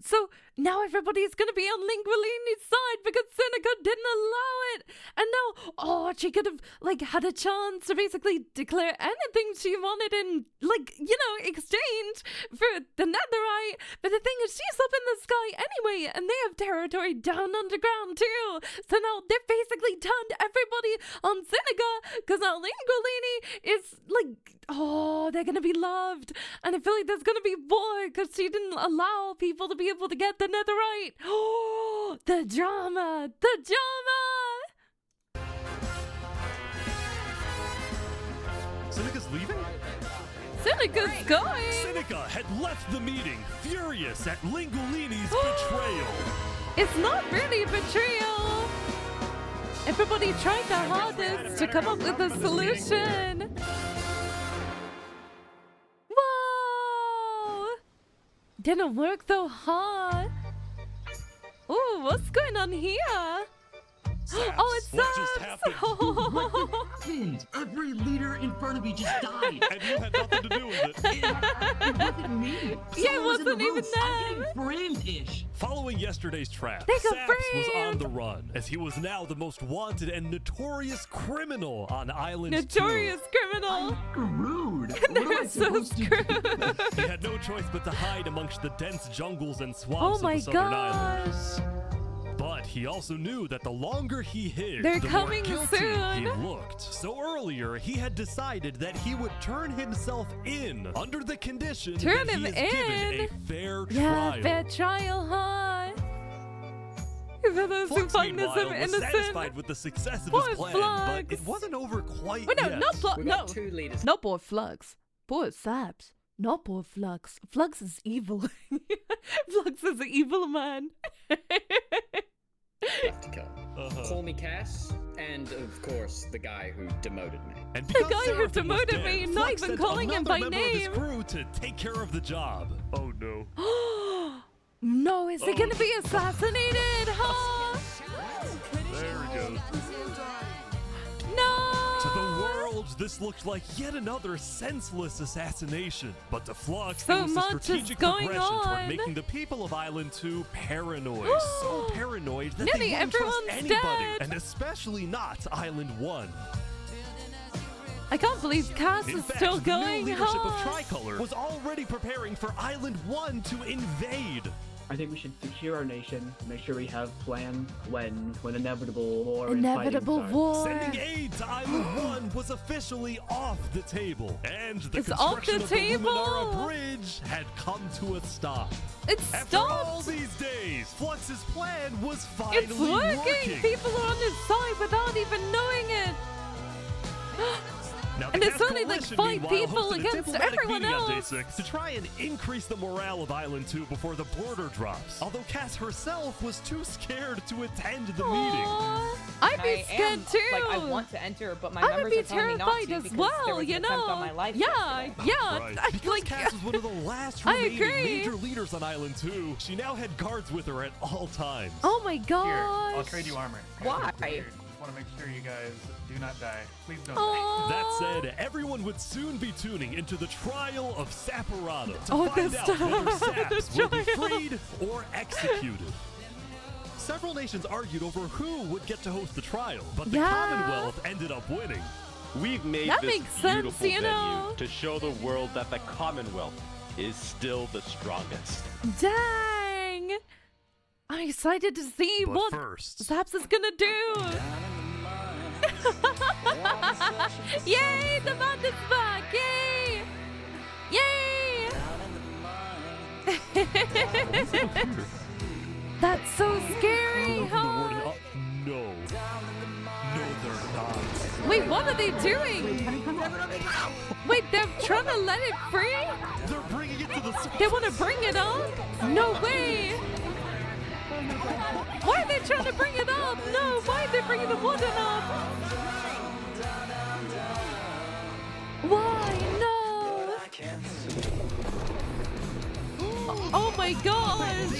[SPEAKER 1] So now everybody's gonna be on Linguini's side because Seneca didn't allow it. And now, oh, she could have, like, had a chance to basically declare anything she wanted in, like, you know, exchange for the netherite. But the thing is, she's up in the sky anyway, and they have territory down underground too. So now they've basically turned everybody on Seneca because now Linguini is, like, oh, they're gonna be loved. And I feel like there's gonna be war because she didn't allow people to be able to get the netherite. Oh, the drama, the drama.
[SPEAKER 2] Seneca's leaving?
[SPEAKER 1] Seneca's going.
[SPEAKER 2] Seneca had left the meeting, furious at Linguini's betrayal.
[SPEAKER 1] It's not really a betrayal. Everybody tried their hardest to come up with a solution. Whoa! Didn't work though, huh? Ooh, what's going on here? Oh, it's
[SPEAKER 2] What just
[SPEAKER 1] Saps!
[SPEAKER 2] happened?
[SPEAKER 6] Happened. Every leader in front of me just died.
[SPEAKER 2] And you had nothing to do with it.
[SPEAKER 6] It wasn't me.
[SPEAKER 1] Yeah, it
[SPEAKER 6] Someone was in the
[SPEAKER 1] wasn't even
[SPEAKER 6] roof. I'm
[SPEAKER 1] them.
[SPEAKER 6] getting framed-ish.
[SPEAKER 2] Following yesterday's trap,
[SPEAKER 1] They got
[SPEAKER 2] Saps was on
[SPEAKER 1] framed.
[SPEAKER 2] the run, as he was now the most wanted and notorious criminal on Island
[SPEAKER 1] Notorious
[SPEAKER 2] 2.
[SPEAKER 1] criminal.
[SPEAKER 6] Rude.
[SPEAKER 1] They
[SPEAKER 6] What am I
[SPEAKER 1] were so
[SPEAKER 6] supposed to do?
[SPEAKER 2] He had no choice but to hide amongst the dense jungles and
[SPEAKER 1] Oh
[SPEAKER 2] swamps
[SPEAKER 1] my
[SPEAKER 2] of the Southern Island.
[SPEAKER 1] gosh.
[SPEAKER 2] But he also knew that the longer he hid,
[SPEAKER 1] They're
[SPEAKER 2] the
[SPEAKER 1] coming
[SPEAKER 2] more guilty
[SPEAKER 1] soon.
[SPEAKER 2] he looked. So earlier, he had decided that he would turn himself in under the condition
[SPEAKER 1] Turn
[SPEAKER 2] that
[SPEAKER 1] him
[SPEAKER 2] he is given
[SPEAKER 1] in?
[SPEAKER 2] a fair
[SPEAKER 1] Yeah,
[SPEAKER 2] trial.
[SPEAKER 1] fair trial, huh? For those who
[SPEAKER 2] Flux,
[SPEAKER 1] find this
[SPEAKER 2] meanwhile, was
[SPEAKER 1] innocent.
[SPEAKER 2] satisfied with the success of
[SPEAKER 1] Poor
[SPEAKER 2] his plan,
[SPEAKER 1] Flux.
[SPEAKER 2] but it wasn't over quite
[SPEAKER 1] Wait, no,
[SPEAKER 2] yet.
[SPEAKER 1] not Flux.
[SPEAKER 14] We
[SPEAKER 1] No,
[SPEAKER 14] got 2 leaders.
[SPEAKER 1] not poor Flux. Poor Saps. Not poor Flux. Flux is evil. Flux is an evil man.
[SPEAKER 14] Left to kill. Call me Cass, and of course the guy who demoted me.
[SPEAKER 2] And
[SPEAKER 1] The
[SPEAKER 2] because
[SPEAKER 1] guy who
[SPEAKER 2] Seraphim was
[SPEAKER 1] demoted
[SPEAKER 2] dead,
[SPEAKER 1] me, not
[SPEAKER 2] Flux
[SPEAKER 1] even
[SPEAKER 2] sent
[SPEAKER 1] calling him by
[SPEAKER 2] another member of his
[SPEAKER 1] name.
[SPEAKER 2] crew to take care of the job. Oh no.
[SPEAKER 1] No, is he gonna be assassinated, huh?
[SPEAKER 2] There he goes.
[SPEAKER 1] No!
[SPEAKER 2] To the world, this looked like yet another senseless assassination. But to Flux,
[SPEAKER 1] So
[SPEAKER 2] it was a
[SPEAKER 1] much is
[SPEAKER 2] strategic
[SPEAKER 1] going
[SPEAKER 2] progression
[SPEAKER 1] on.
[SPEAKER 2] toward making the people of Island 2 paranoid. So paranoid that
[SPEAKER 1] Nearly
[SPEAKER 2] they wouldn't trust
[SPEAKER 1] everyone's
[SPEAKER 2] anybody,
[SPEAKER 1] dead.
[SPEAKER 2] and especially not Island 1.
[SPEAKER 1] I can't believe Cass
[SPEAKER 2] In
[SPEAKER 1] is
[SPEAKER 2] fact,
[SPEAKER 1] still
[SPEAKER 2] the
[SPEAKER 1] going,
[SPEAKER 2] new leadership
[SPEAKER 1] huh?
[SPEAKER 2] of Tricolor was already preparing for Island 1 to invade.
[SPEAKER 8] I think we should secure our nation, make sure we have plans when inevitable war
[SPEAKER 1] Inevitable
[SPEAKER 8] and fighting
[SPEAKER 1] war.
[SPEAKER 8] starts.
[SPEAKER 2] Sending aid to Island 1 was officially off the table, and the
[SPEAKER 1] It's off
[SPEAKER 2] construction
[SPEAKER 1] the
[SPEAKER 2] of the
[SPEAKER 1] table.
[SPEAKER 2] Luminara Bridge had come to a stop.
[SPEAKER 1] It
[SPEAKER 2] After all
[SPEAKER 1] stopped.
[SPEAKER 2] these days, Flux's plan was finally
[SPEAKER 1] It's working. People are on his side without even knowing it.
[SPEAKER 2] Now,
[SPEAKER 1] And
[SPEAKER 2] the
[SPEAKER 1] it's
[SPEAKER 2] Gas
[SPEAKER 1] only like
[SPEAKER 2] Coalition,
[SPEAKER 1] 5
[SPEAKER 2] meanwhile,
[SPEAKER 1] people
[SPEAKER 2] hosted a
[SPEAKER 1] against
[SPEAKER 2] diplomatic
[SPEAKER 1] everyone
[SPEAKER 2] meeting on
[SPEAKER 1] else.
[SPEAKER 2] Day 6 to try and increase the morale of Island 2 before the border drops. Although Cass herself was too scared to attend the meeting.
[SPEAKER 1] I'd be scared too.
[SPEAKER 11] Like, I want to enter, but my
[SPEAKER 1] I would
[SPEAKER 11] members
[SPEAKER 1] be
[SPEAKER 11] are telling me not
[SPEAKER 1] terrified
[SPEAKER 11] to
[SPEAKER 1] as
[SPEAKER 11] because
[SPEAKER 1] well,
[SPEAKER 11] there was an
[SPEAKER 1] you
[SPEAKER 11] attempt
[SPEAKER 1] know.
[SPEAKER 11] on my life
[SPEAKER 1] Yeah,
[SPEAKER 11] yesterday.
[SPEAKER 1] yeah.
[SPEAKER 2] Right. Because Cass was one of the last
[SPEAKER 1] I
[SPEAKER 2] remaining
[SPEAKER 1] agree.
[SPEAKER 2] major leaders on Island 2, she now had guards with her at all times.
[SPEAKER 1] Oh my
[SPEAKER 15] Here, I'll
[SPEAKER 1] gosh.
[SPEAKER 15] trade you armor.
[SPEAKER 11] Why?
[SPEAKER 15] Just want to make sure you guys do not die. Please don't
[SPEAKER 1] Aw.
[SPEAKER 2] That said, everyone would soon be tuning into the trial of Saporada to
[SPEAKER 1] Oh,
[SPEAKER 2] find
[SPEAKER 1] this
[SPEAKER 2] out whether
[SPEAKER 1] time.
[SPEAKER 2] Saps
[SPEAKER 1] The
[SPEAKER 2] will be
[SPEAKER 1] trial.
[SPEAKER 2] freed or executed. Several nations argued over who would get to host the trial, but the
[SPEAKER 1] Yeah.
[SPEAKER 2] Commonwealth ended up winning.
[SPEAKER 12] We've made
[SPEAKER 1] That
[SPEAKER 12] this
[SPEAKER 1] makes sense,
[SPEAKER 12] beautiful
[SPEAKER 1] you know.
[SPEAKER 12] venue to show the world that the Commonwealth is still the strongest.
[SPEAKER 1] Dang. I'm excited to see
[SPEAKER 2] But
[SPEAKER 1] what
[SPEAKER 2] first,
[SPEAKER 1] Zaps is gonna do. Yay, the band is back. Yay. Yay. That's so scary,
[SPEAKER 2] the
[SPEAKER 1] huh?
[SPEAKER 2] warden up. No. No, they're not.
[SPEAKER 1] Wait, what are they doing? Wait, they're trying to let it free?
[SPEAKER 2] They're bringing it to the surface.
[SPEAKER 1] They want to bring it up? No way. Why are they trying to bring it up? No, why are they bringing the warden up? Why? No. Oh my gosh.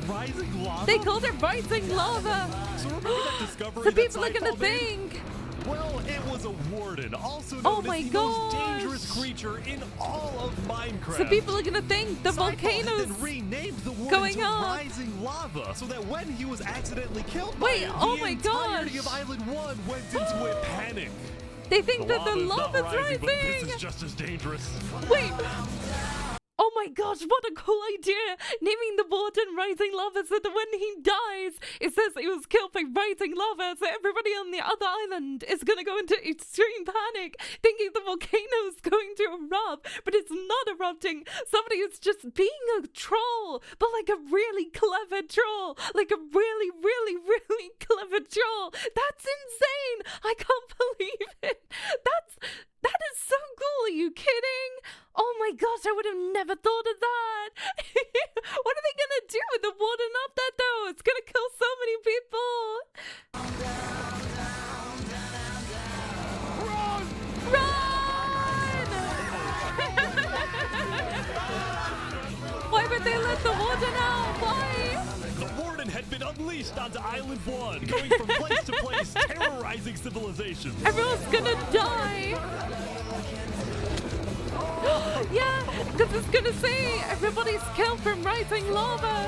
[SPEAKER 2] Rising lava?
[SPEAKER 1] They called it rising lava.
[SPEAKER 2] So remember that discovery
[SPEAKER 1] The
[SPEAKER 2] that
[SPEAKER 1] people are gonna
[SPEAKER 2] Seinfeld made?
[SPEAKER 1] think.
[SPEAKER 2] Well, it was a warden, also known
[SPEAKER 1] Oh my
[SPEAKER 2] as the most
[SPEAKER 1] gosh.
[SPEAKER 2] dangerous creature in all of Minecraft.
[SPEAKER 1] So people are gonna think the
[SPEAKER 2] Seinfeld had
[SPEAKER 1] volcano's
[SPEAKER 2] then renamed the warden
[SPEAKER 1] going
[SPEAKER 2] to
[SPEAKER 1] up.
[SPEAKER 2] Rising Lava, so that when he was accidentally killed
[SPEAKER 1] Wait,
[SPEAKER 2] by it,
[SPEAKER 1] oh
[SPEAKER 2] the
[SPEAKER 1] my
[SPEAKER 2] entirety
[SPEAKER 1] gosh.
[SPEAKER 2] of Island 1 went into a panic.
[SPEAKER 1] They think that the
[SPEAKER 2] lava's not
[SPEAKER 1] lava's
[SPEAKER 2] rising, but
[SPEAKER 1] rising.
[SPEAKER 2] this is just as dangerous.
[SPEAKER 1] Wait. Oh my gosh, what a cool idea! Naming the warden Rising Lava so that when he dies, it says he was killed by rising lava, so everybody on the other island is gonna go into extreme panic, thinking the volcano is going to erupt, but it's not erupting. Somebody is just being a troll, but like a really clever troll. Like a really, really, really clever troll. That's insane! I can't believe it! That is so cool, are you kidding? Oh my gosh, I would have never thought of that. What are they gonna do with the warden up there though? It's gonna kill so many people. Run! Why would they let the warden out? Why?
[SPEAKER 2] The warden had been unleashed onto Island 1, going from place to place, terrorizing civilizations.
[SPEAKER 1] Everyone's gonna die. Yeah, because it's gonna say everybody's killed from rising lava.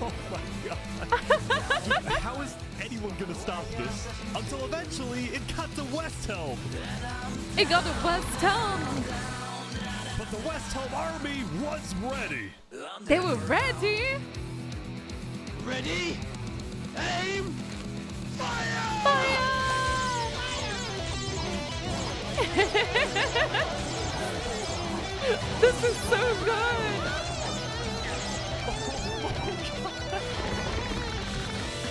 [SPEAKER 2] Oh my god. How is anyone gonna stop this? Until eventually it got to West Helm.
[SPEAKER 1] It got to West Helm.
[SPEAKER 2] But the West Helm army was ready.
[SPEAKER 1] They were ready.
[SPEAKER 7] Ready? Aim! Fire!
[SPEAKER 1] Fire! This is so good.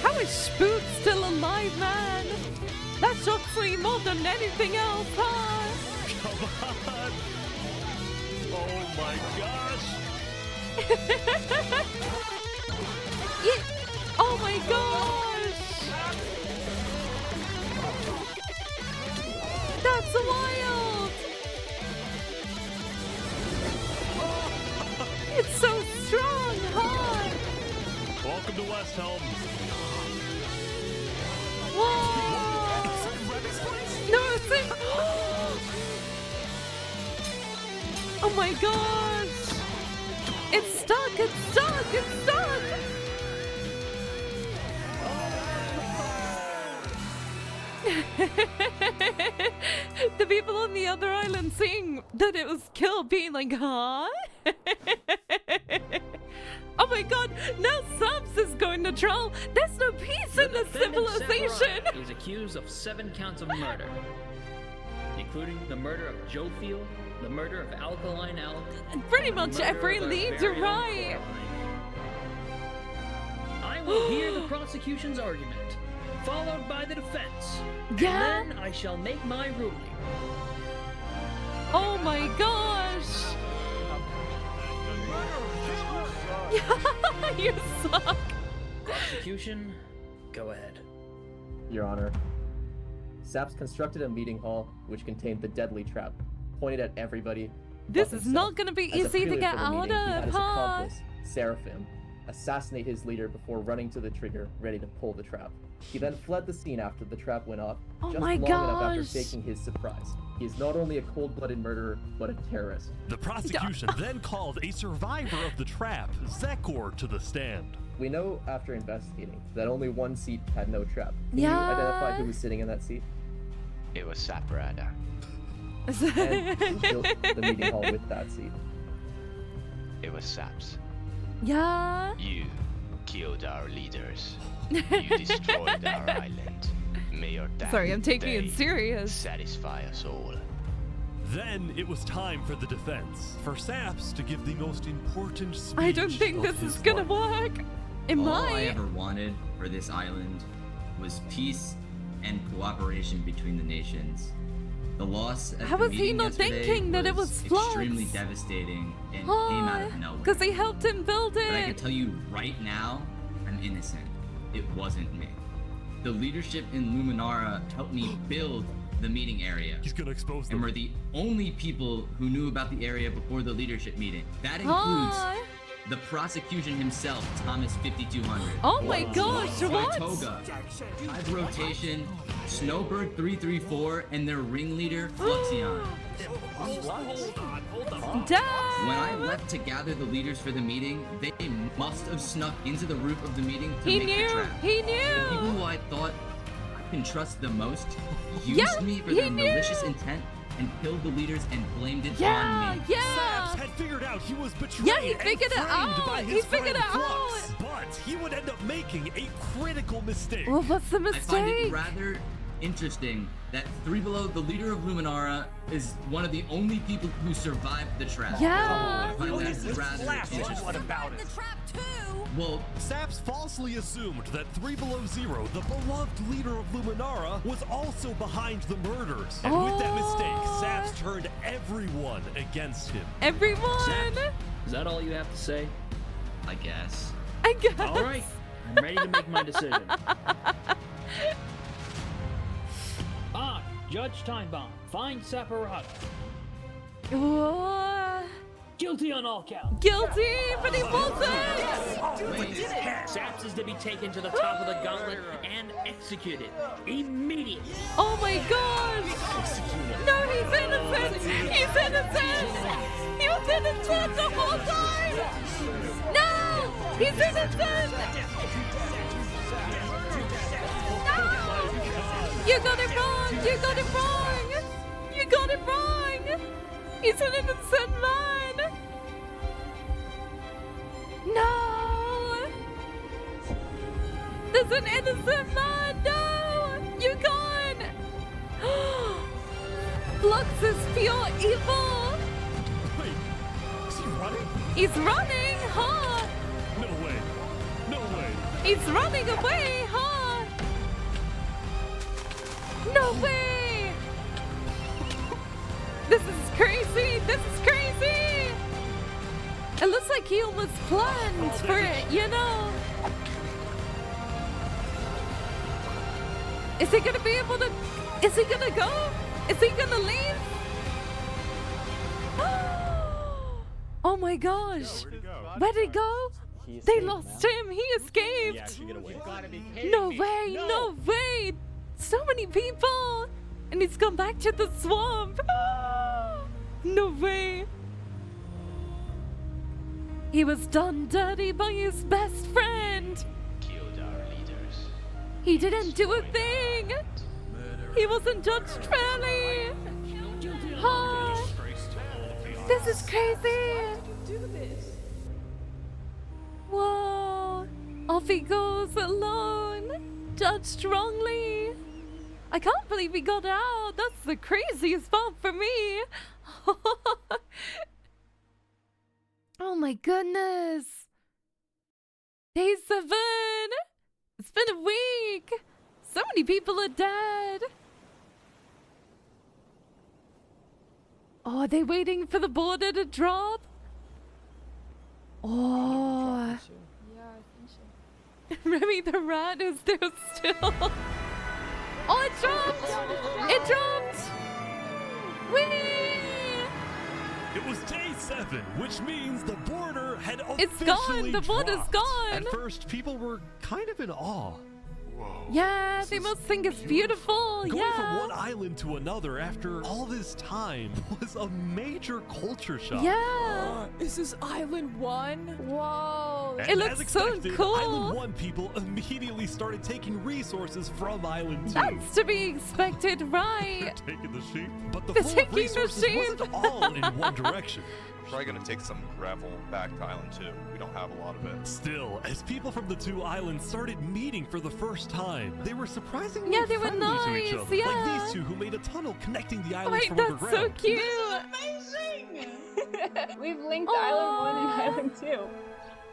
[SPEAKER 1] How is Spook still alive, man? That shocks me more than anything else, huh?
[SPEAKER 2] Come on. Oh my gosh.
[SPEAKER 1] Yeah. Oh my gosh. That's wild. It's so strong, huh?
[SPEAKER 2] Welcome to West Helm.
[SPEAKER 1] Whoa! No, it's in. Oh my gosh! It's stuck! It's stuck! It's stuck! The people on the other island seeing that it was killed, being like, huh? Oh my god, now Subs is going to troll. There's no peace in this civilization.
[SPEAKER 14] He's accused of 7 counts of murder, including the murder of Joe Field, the murder of Alkaline Al,
[SPEAKER 1] pretty much every lead, you're right.
[SPEAKER 14] I will hear the prosecution's argument, followed by the defense.
[SPEAKER 1] Yeah.
[SPEAKER 14] And then I shall make my ruling.
[SPEAKER 1] Oh my gosh. You suck.
[SPEAKER 14] Prosecution, go ahead.
[SPEAKER 11] Your Honor, Saps constructed a meeting hall which contained the deadly trap, pointed at everybody.
[SPEAKER 1] This is not going to be easy to get out of,
[SPEAKER 11] his accomplice, Seraphim, assassinate his leader before running to the trigger, ready to pull the trap. He then fled the scene after the trap went off, just long enough after faking his surprise. He is not only a cold-blooded murderer, but a terrorist.
[SPEAKER 2] The prosecution then called a survivor of the trap, Zekor, to the stand.
[SPEAKER 11] We know after investigating that only one seat had no trap. Can you identify who was sitting in that seat?
[SPEAKER 16] It was Saparada.
[SPEAKER 11] And who built the meeting hall with that seat?
[SPEAKER 16] It was Saps.
[SPEAKER 1] Yeah.
[SPEAKER 16] You killed our leaders. You destroyed our island. May your death
[SPEAKER 1] Sorry, I'm taking it serious.
[SPEAKER 16] Satisfy us all.
[SPEAKER 2] Then it was time for the defense, for Saps to give the most important speech.
[SPEAKER 1] I don't think this is gonna work. It
[SPEAKER 6] All
[SPEAKER 1] might.
[SPEAKER 6] I ever wanted for this island was peace and cooperation between the nations. The loss at
[SPEAKER 1] How
[SPEAKER 6] the
[SPEAKER 1] was he
[SPEAKER 6] meeting
[SPEAKER 1] not
[SPEAKER 6] yesterday
[SPEAKER 1] thinking that it was flawed?
[SPEAKER 6] extremely devastating and came out of nowhere.
[SPEAKER 1] Because he helped him build it.
[SPEAKER 6] But I can tell you right now, I'm innocent. It wasn't me. The leadership in Luminara helped me build the meeting area.
[SPEAKER 2] He's gonna expose them.
[SPEAKER 6] And we're the only people who knew about the area before the leadership meeting. That includes the prosecution himself, Thomas 5200.
[SPEAKER 1] Oh my gosh, what?
[SPEAKER 6] Toga, Hive Rotation, Snowbird 334, and their ringleader, Fluxion.
[SPEAKER 1] Damn.
[SPEAKER 6] When I left to gather the leaders for the meeting, they must have snuck into the roof of the meeting to make the trap.
[SPEAKER 1] He
[SPEAKER 6] The
[SPEAKER 1] knew.
[SPEAKER 6] people who I thought I can trust the most used me for their malicious intent and killed the leaders and blamed it on me.
[SPEAKER 2] Saps had figured out he was betrayed.
[SPEAKER 1] Yeah, he figured it
[SPEAKER 2] and framed
[SPEAKER 1] out.
[SPEAKER 2] by
[SPEAKER 1] He
[SPEAKER 2] his
[SPEAKER 1] figured
[SPEAKER 2] friend
[SPEAKER 1] it
[SPEAKER 2] Flux. But he would end up making a critical mistake.
[SPEAKER 1] Well, what's the
[SPEAKER 6] I find it
[SPEAKER 1] mistake?
[SPEAKER 6] rather interesting that Three Below, the leader of Luminara, is one of the only people who survived the trap.
[SPEAKER 1] Yeah.
[SPEAKER 6] I find that rather interesting.
[SPEAKER 2] What about it?
[SPEAKER 6] Well,
[SPEAKER 2] Saps falsely assumed that 3 Below Zero, the beloved leader of Luminara, was also behind the murders. And with that mistake, Saps turned everyone against him.
[SPEAKER 1] Everyone?
[SPEAKER 14] Is that all you have to say?
[SPEAKER 6] I guess.
[SPEAKER 1] I guess.
[SPEAKER 14] All right, I'm ready to make my decision. Judge Timebomb, find Saparada. Guilty on all counts.
[SPEAKER 1] Guilty, but he wasn't.
[SPEAKER 14] Saps is to be taken to the top of the gauntlet and executed immediately.
[SPEAKER 1] Oh my gosh. No, he's innocent. He's innocent. He was innocent the whole time. No, he's innocent. You got it wrong! You got it wrong! You got it wrong! He's an innocent man! No! There's an innocent man! No! You can't! Flux is pure evil!
[SPEAKER 2] Wait, is he running?
[SPEAKER 1] He's running, huh?
[SPEAKER 2] No way. No way.
[SPEAKER 1] He's running away, huh? No way! This is crazy! This is crazy! It looks like he almost planned for it, you know? Is he gonna be able to... Is he gonna go? Is he gonna leave? Oh my gosh! Where'd he go? They lost him! He escaped! No way! No way! So many people! And he's gone back to the swamp! No way! He was done dirty by his best friend!
[SPEAKER 16] Killed our leaders.
[SPEAKER 1] He didn't do a thing! He wasn't judged fairly! This is crazy! Whoa. Off he goes alone. Judged wrongly. I can't believe he got out. That's the craziest part for me. Oh my goodness. Day 7. It's been a week. So many people are dead. Oh, are they waiting for the border to drop? Oh.
[SPEAKER 26] Yeah, I think so.
[SPEAKER 1] Remy the rat is there still. Oh, it dropped! It dropped! Whee!
[SPEAKER 2] It was day 7, which means the border had officially
[SPEAKER 1] It's gone! The border's
[SPEAKER 2] dropped.
[SPEAKER 1] gone!
[SPEAKER 2] At first, people were kind of in awe.
[SPEAKER 1] Yeah, they must think it's beautiful.
[SPEAKER 2] Going
[SPEAKER 1] Yeah.
[SPEAKER 2] from one island to another after all this time was a major culture shock.
[SPEAKER 1] Yeah.
[SPEAKER 9] Is this Island 1?
[SPEAKER 26] Whoa.
[SPEAKER 2] And
[SPEAKER 1] It looks
[SPEAKER 2] as expected,
[SPEAKER 1] so cool.
[SPEAKER 2] Island 1 people immediately started taking resources from Island 2.
[SPEAKER 1] That's to be expected, right?
[SPEAKER 2] They're taking the sheep. But the
[SPEAKER 1] They're
[SPEAKER 2] flow of
[SPEAKER 1] taking the
[SPEAKER 2] resources
[SPEAKER 1] sheep.
[SPEAKER 2] wasn't all in one direction.
[SPEAKER 10] We're probably gonna take some gravel back to Island 2. We don't have a lot of it.
[SPEAKER 2] Still, as people from the 2 islands started meeting for the first time, they were surprisingly
[SPEAKER 1] Yeah, they were
[SPEAKER 2] friendly to each
[SPEAKER 1] nice,
[SPEAKER 2] other.
[SPEAKER 1] yeah.
[SPEAKER 2] Like these 2 who made a tunnel connecting the islands
[SPEAKER 1] Wait,
[SPEAKER 2] from
[SPEAKER 1] that's
[SPEAKER 2] underground.
[SPEAKER 1] so cute.
[SPEAKER 18] We've linked Island 1 and Island 2.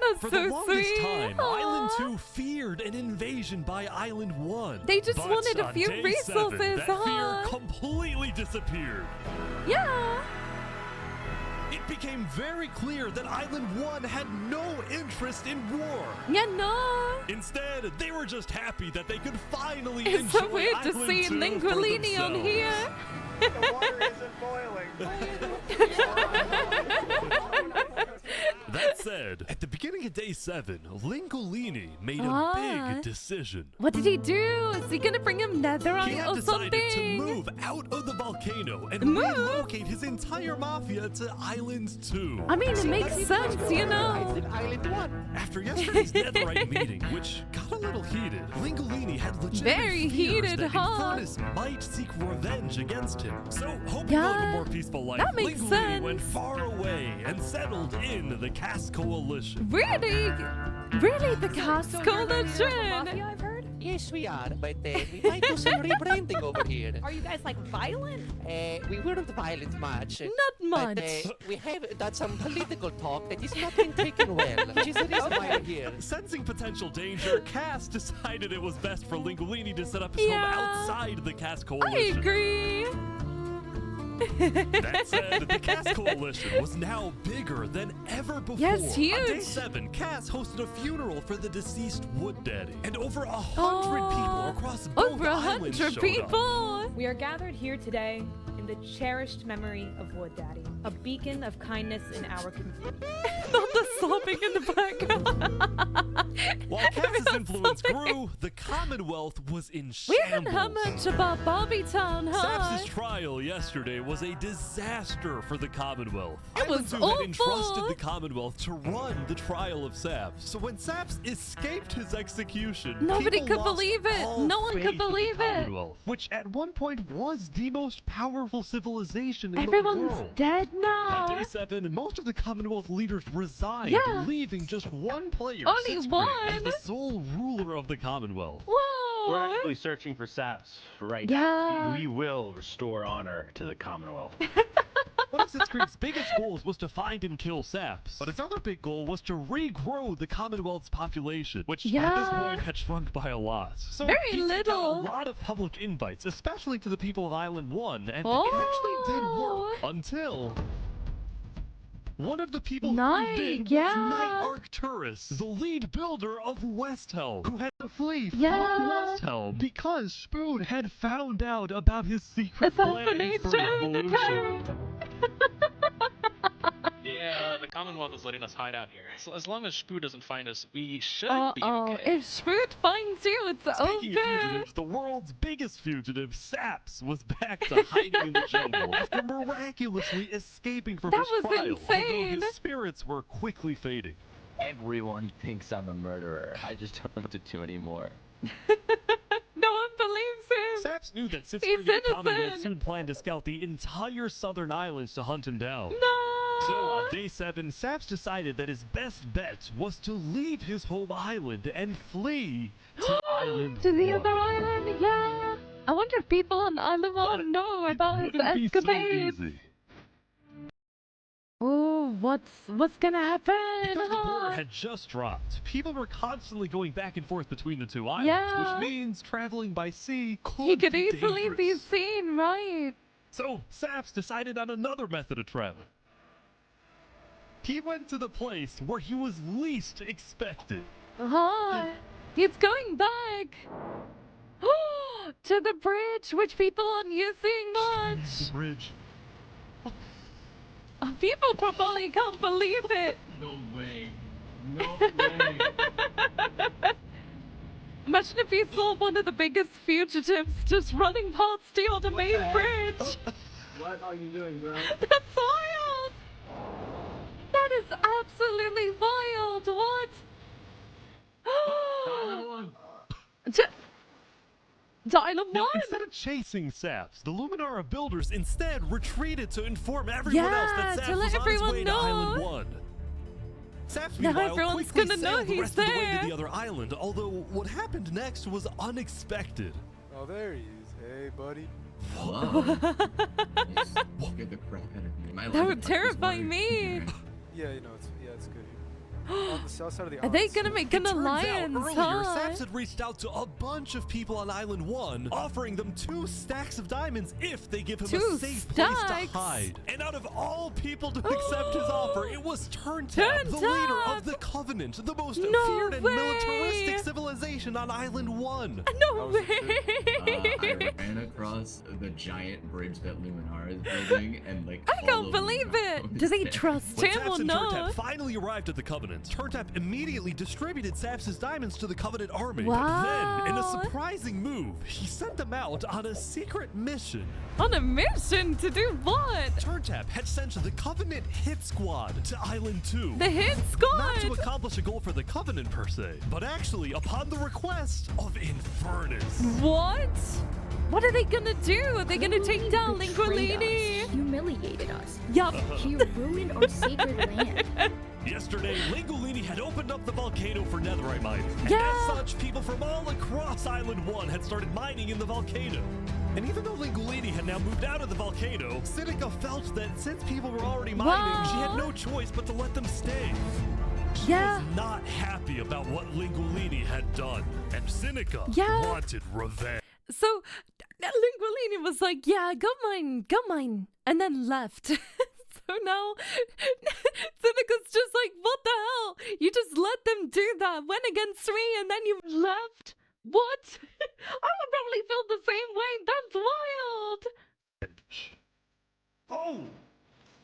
[SPEAKER 1] That's
[SPEAKER 2] For
[SPEAKER 1] so
[SPEAKER 2] the longest
[SPEAKER 1] sweet.
[SPEAKER 2] time,
[SPEAKER 1] Aw.
[SPEAKER 2] Island 2 feared an invasion by Island 1.
[SPEAKER 1] They just
[SPEAKER 2] But
[SPEAKER 1] wanted a
[SPEAKER 2] on
[SPEAKER 1] few
[SPEAKER 2] day
[SPEAKER 1] resources,
[SPEAKER 2] 7, that
[SPEAKER 1] huh?
[SPEAKER 2] fear completely disappeared.
[SPEAKER 1] Yeah.
[SPEAKER 2] It became very clear that Island 1 had no interest in war.
[SPEAKER 1] Yeah, no.
[SPEAKER 2] Instead, they were just happy that they could finally
[SPEAKER 1] It's
[SPEAKER 2] enjoy
[SPEAKER 1] so weird to
[SPEAKER 2] Island
[SPEAKER 1] see
[SPEAKER 2] 2
[SPEAKER 1] Linguini
[SPEAKER 2] for
[SPEAKER 1] on
[SPEAKER 2] themselves.
[SPEAKER 1] here.
[SPEAKER 3] The water isn't boiling.
[SPEAKER 2] That said, at the beginning of day 7, Linguini made a
[SPEAKER 1] Ah.
[SPEAKER 2] big decision.
[SPEAKER 1] What did he do? Is he gonna bring him
[SPEAKER 2] He
[SPEAKER 1] netherite
[SPEAKER 2] had
[SPEAKER 1] or
[SPEAKER 2] decided to
[SPEAKER 1] something?
[SPEAKER 2] move out of the volcano and
[SPEAKER 1] Move?
[SPEAKER 2] relocate his entire mafia to Island 2.
[SPEAKER 1] I mean, it makes sense, you know.
[SPEAKER 4] Island 1.
[SPEAKER 2] After yesterday's netherite meeting, which got a little heated, Linguini had legitimate
[SPEAKER 1] Very
[SPEAKER 2] fears
[SPEAKER 1] heated,
[SPEAKER 2] that
[SPEAKER 1] huh?
[SPEAKER 2] Infernus might seek revenge against him. So, hoping to
[SPEAKER 1] Yeah,
[SPEAKER 2] live a more peaceful life,
[SPEAKER 1] that makes
[SPEAKER 2] Linguini
[SPEAKER 1] sense.
[SPEAKER 2] went far away and settled in the Cass Coalition.
[SPEAKER 1] Really? Really, the Cass Coalition?
[SPEAKER 26] I've heard.
[SPEAKER 4] Yes, we are, but we might do some rebranding over here.
[SPEAKER 26] Are you guys like violent?
[SPEAKER 4] We weren't violent much.
[SPEAKER 1] Not much.
[SPEAKER 4] But, we have done some political talk that is not been taken well, which is the reason why we're here.
[SPEAKER 2] Sensing potential danger, Cass decided it was best for Linguini to set up his
[SPEAKER 1] Yeah.
[SPEAKER 2] home outside the Cass
[SPEAKER 1] I
[SPEAKER 2] Coalition.
[SPEAKER 1] agree.
[SPEAKER 2] That said, the Cass Coalition was now bigger than ever before.
[SPEAKER 1] Yes,
[SPEAKER 2] On day
[SPEAKER 1] huge.
[SPEAKER 2] 7, Cass hosted a funeral for the deceased Wood Daddy, and over 100
[SPEAKER 1] Oh,
[SPEAKER 2] people across both
[SPEAKER 1] over
[SPEAKER 2] islands
[SPEAKER 1] 100
[SPEAKER 2] showed up.
[SPEAKER 1] people.
[SPEAKER 9] We are gathered here today in the cherished memory of Wood Daddy, a beacon of kindness in our community.
[SPEAKER 1] Not the sobbing in the background.
[SPEAKER 2] While Cass's influence grew, the Commonwealth was in
[SPEAKER 1] We
[SPEAKER 2] shambles.
[SPEAKER 1] haven't heard much about Bobby Town, huh?
[SPEAKER 2] Saps' trial yesterday was a disaster for the Commonwealth.
[SPEAKER 1] It
[SPEAKER 2] Island
[SPEAKER 1] was
[SPEAKER 2] 2
[SPEAKER 1] awful.
[SPEAKER 2] had entrusted the Commonwealth to run the trial of Saps. So when Saps escaped his execution,
[SPEAKER 1] Nobody
[SPEAKER 2] people
[SPEAKER 1] could
[SPEAKER 2] lost
[SPEAKER 1] believe it.
[SPEAKER 2] all
[SPEAKER 1] No one could
[SPEAKER 2] faith in the
[SPEAKER 1] believe it.
[SPEAKER 2] Commonwealth, which at one point was the most powerful civilization in the
[SPEAKER 1] Everyone's
[SPEAKER 2] world.
[SPEAKER 1] dead
[SPEAKER 2] On
[SPEAKER 1] now.
[SPEAKER 2] day 7, most of the Commonwealth leaders resigned,
[SPEAKER 1] Yeah.
[SPEAKER 2] leaving just one player,
[SPEAKER 1] Only
[SPEAKER 2] Sitzberg,
[SPEAKER 1] one?
[SPEAKER 2] as the sole ruler of the Commonwealth.
[SPEAKER 1] Whoa.
[SPEAKER 12] We're actually searching for saps right
[SPEAKER 1] Yeah.
[SPEAKER 12] now. We will restore honor to the Commonwealth.
[SPEAKER 2] One of Sitzberg's biggest goals was to find and kill Saps, but his other big goal was to regrow the Commonwealth's population, which at this
[SPEAKER 1] Yeah.
[SPEAKER 2] point had shrunk by a lot. So
[SPEAKER 1] Very
[SPEAKER 2] he sent out
[SPEAKER 1] little.
[SPEAKER 2] a lot of public invites, especially to the people of Island 1, and
[SPEAKER 1] Oh.
[SPEAKER 2] it actually did work until one of the people
[SPEAKER 1] Night,
[SPEAKER 2] who did
[SPEAKER 1] yeah.
[SPEAKER 2] was Night Arcturus, the lead builder of Westhelm, who had to flee from
[SPEAKER 1] Yeah.
[SPEAKER 2] Westhelm because Spoon had found out about his secret plan for
[SPEAKER 1] Assassination.
[SPEAKER 2] revolution.
[SPEAKER 19] Yeah, the Commonwealth is letting us hide out here. So as long as Spoo doesn't find us, we should be
[SPEAKER 1] Uh-oh.
[SPEAKER 19] okay.
[SPEAKER 1] If Spoot finds you, it's
[SPEAKER 2] Speaking of
[SPEAKER 1] over.
[SPEAKER 2] fugitives, the world's biggest fugitive, Saps, was back to hiding in the jungle after miraculously escaping from
[SPEAKER 1] That
[SPEAKER 2] his
[SPEAKER 1] was
[SPEAKER 2] trial, although
[SPEAKER 1] insane.
[SPEAKER 2] his spirits were quickly fading.
[SPEAKER 6] Everyone thinks I'm a murderer. I just don't know what to do anymore.
[SPEAKER 1] No one believes him.
[SPEAKER 2] Saps knew that
[SPEAKER 1] He's
[SPEAKER 2] Sitzberg and the Commonwealth
[SPEAKER 1] innocent.
[SPEAKER 2] soon planned to scout the entire southern islands to hunt him down.
[SPEAKER 1] No.
[SPEAKER 2] So on day 7, Saps decided that his best bet was to leave his home island and flee to Island
[SPEAKER 1] To the
[SPEAKER 2] 1.
[SPEAKER 1] other island, yeah. I wonder if people on Island 1 know about his
[SPEAKER 2] Wouldn't be so
[SPEAKER 1] escapade.
[SPEAKER 2] easy.
[SPEAKER 1] Oh, what's gonna happen?
[SPEAKER 2] Because the border had just dropped, people were constantly going back and forth between the two islands,
[SPEAKER 1] Yeah.
[SPEAKER 2] which means traveling by sea
[SPEAKER 1] He could
[SPEAKER 2] be
[SPEAKER 1] easily be
[SPEAKER 2] dangerous.
[SPEAKER 1] seen, right?
[SPEAKER 2] So Saps decided on another method of travel. He went to the place where he was least expected.
[SPEAKER 1] He's going back. To the bridge, which people aren't using much.
[SPEAKER 2] The bridge.
[SPEAKER 1] People probably can't believe it.
[SPEAKER 6] No way. No way.
[SPEAKER 1] Imagine if you saw one of the biggest fugitives just running past you on the main bridge.
[SPEAKER 6] What are you doing, bro?
[SPEAKER 1] That's wild. That is absolutely wild. What? Island 1?
[SPEAKER 2] Now, instead of chasing Saps, the Luminara builders instead retreated to inform everyone else that
[SPEAKER 1] to
[SPEAKER 2] Saps
[SPEAKER 1] let
[SPEAKER 2] was on his
[SPEAKER 1] everyone
[SPEAKER 2] way
[SPEAKER 1] know.
[SPEAKER 2] to Island 1. Saps,
[SPEAKER 1] Now
[SPEAKER 2] meanwhile,
[SPEAKER 1] everyone's
[SPEAKER 2] quickly
[SPEAKER 1] gonna know
[SPEAKER 2] sailed the
[SPEAKER 1] he's
[SPEAKER 2] rest of the way
[SPEAKER 1] there.
[SPEAKER 2] to the other island, although what happened next was unexpected.
[SPEAKER 3] Oh, there he is. Hey, buddy.
[SPEAKER 6] Get the crap out of me. My
[SPEAKER 1] That
[SPEAKER 6] life
[SPEAKER 1] would
[SPEAKER 6] is
[SPEAKER 1] terrify
[SPEAKER 6] water.
[SPEAKER 1] me.
[SPEAKER 3] Yeah, it's good here. On the south side of the
[SPEAKER 1] Are
[SPEAKER 3] island.
[SPEAKER 1] they gonna make an
[SPEAKER 2] It turns out
[SPEAKER 1] alliance,
[SPEAKER 2] earlier,
[SPEAKER 1] huh?
[SPEAKER 2] Saps had reached out to a bunch of people on Island 1, offering them 2 stacks of diamonds if they give him
[SPEAKER 1] 2
[SPEAKER 2] a safe place to
[SPEAKER 1] stacks?
[SPEAKER 2] hide. And out of all people to accept his offer, it was Turntap, the leader of the Covenant, the most
[SPEAKER 1] No
[SPEAKER 2] feared and
[SPEAKER 1] way!
[SPEAKER 2] militaristic civilization on Island 1.
[SPEAKER 1] No way!
[SPEAKER 6] I ran across the giant bridge that Luminara is building, and like
[SPEAKER 1] I can't believe it. Do they trust
[SPEAKER 2] When
[SPEAKER 1] him
[SPEAKER 2] Saps
[SPEAKER 1] or
[SPEAKER 2] and
[SPEAKER 1] not?
[SPEAKER 2] Turntap finally arrived at the Covenant, Turntap immediately distributed Saps' diamonds to the Covenant army.
[SPEAKER 1] Wow.
[SPEAKER 2] But then, in a surprising move, he sent them out on a secret mission.
[SPEAKER 1] On a mission to do what?
[SPEAKER 2] Turntap had sent the Covenant Hit Squad to Island 2.
[SPEAKER 1] The Hit Squad?
[SPEAKER 2] Not to accomplish a goal for the Covenant per se, but actually upon the request of Infernus.
[SPEAKER 1] What? What are they gonna do? Are they gonna take down
[SPEAKER 5] Betrayed
[SPEAKER 1] Linguini?
[SPEAKER 5] us, humiliated us.
[SPEAKER 1] Yup.
[SPEAKER 5] He ruined our sacred land.
[SPEAKER 2] Yesterday, Lingolini had opened up the volcano for netherite mining. And
[SPEAKER 1] Yeah.
[SPEAKER 2] as such, people from all across Island 1 had started mining in the volcano. And even though Lingolini had now moved out of the volcano, Sinica felt that since people were already mining, she had no choice but to let them stay. She was not happy about what Lingolini had done, and Sinica wanted revenge.
[SPEAKER 1] So, Linguini was like, yeah, go mine, and then left. So now, Sinica's just like, what the hell? You just let them do that, went against me, and then you left? What? I would probably feel the same way. That's wild.
[SPEAKER 2] Oh!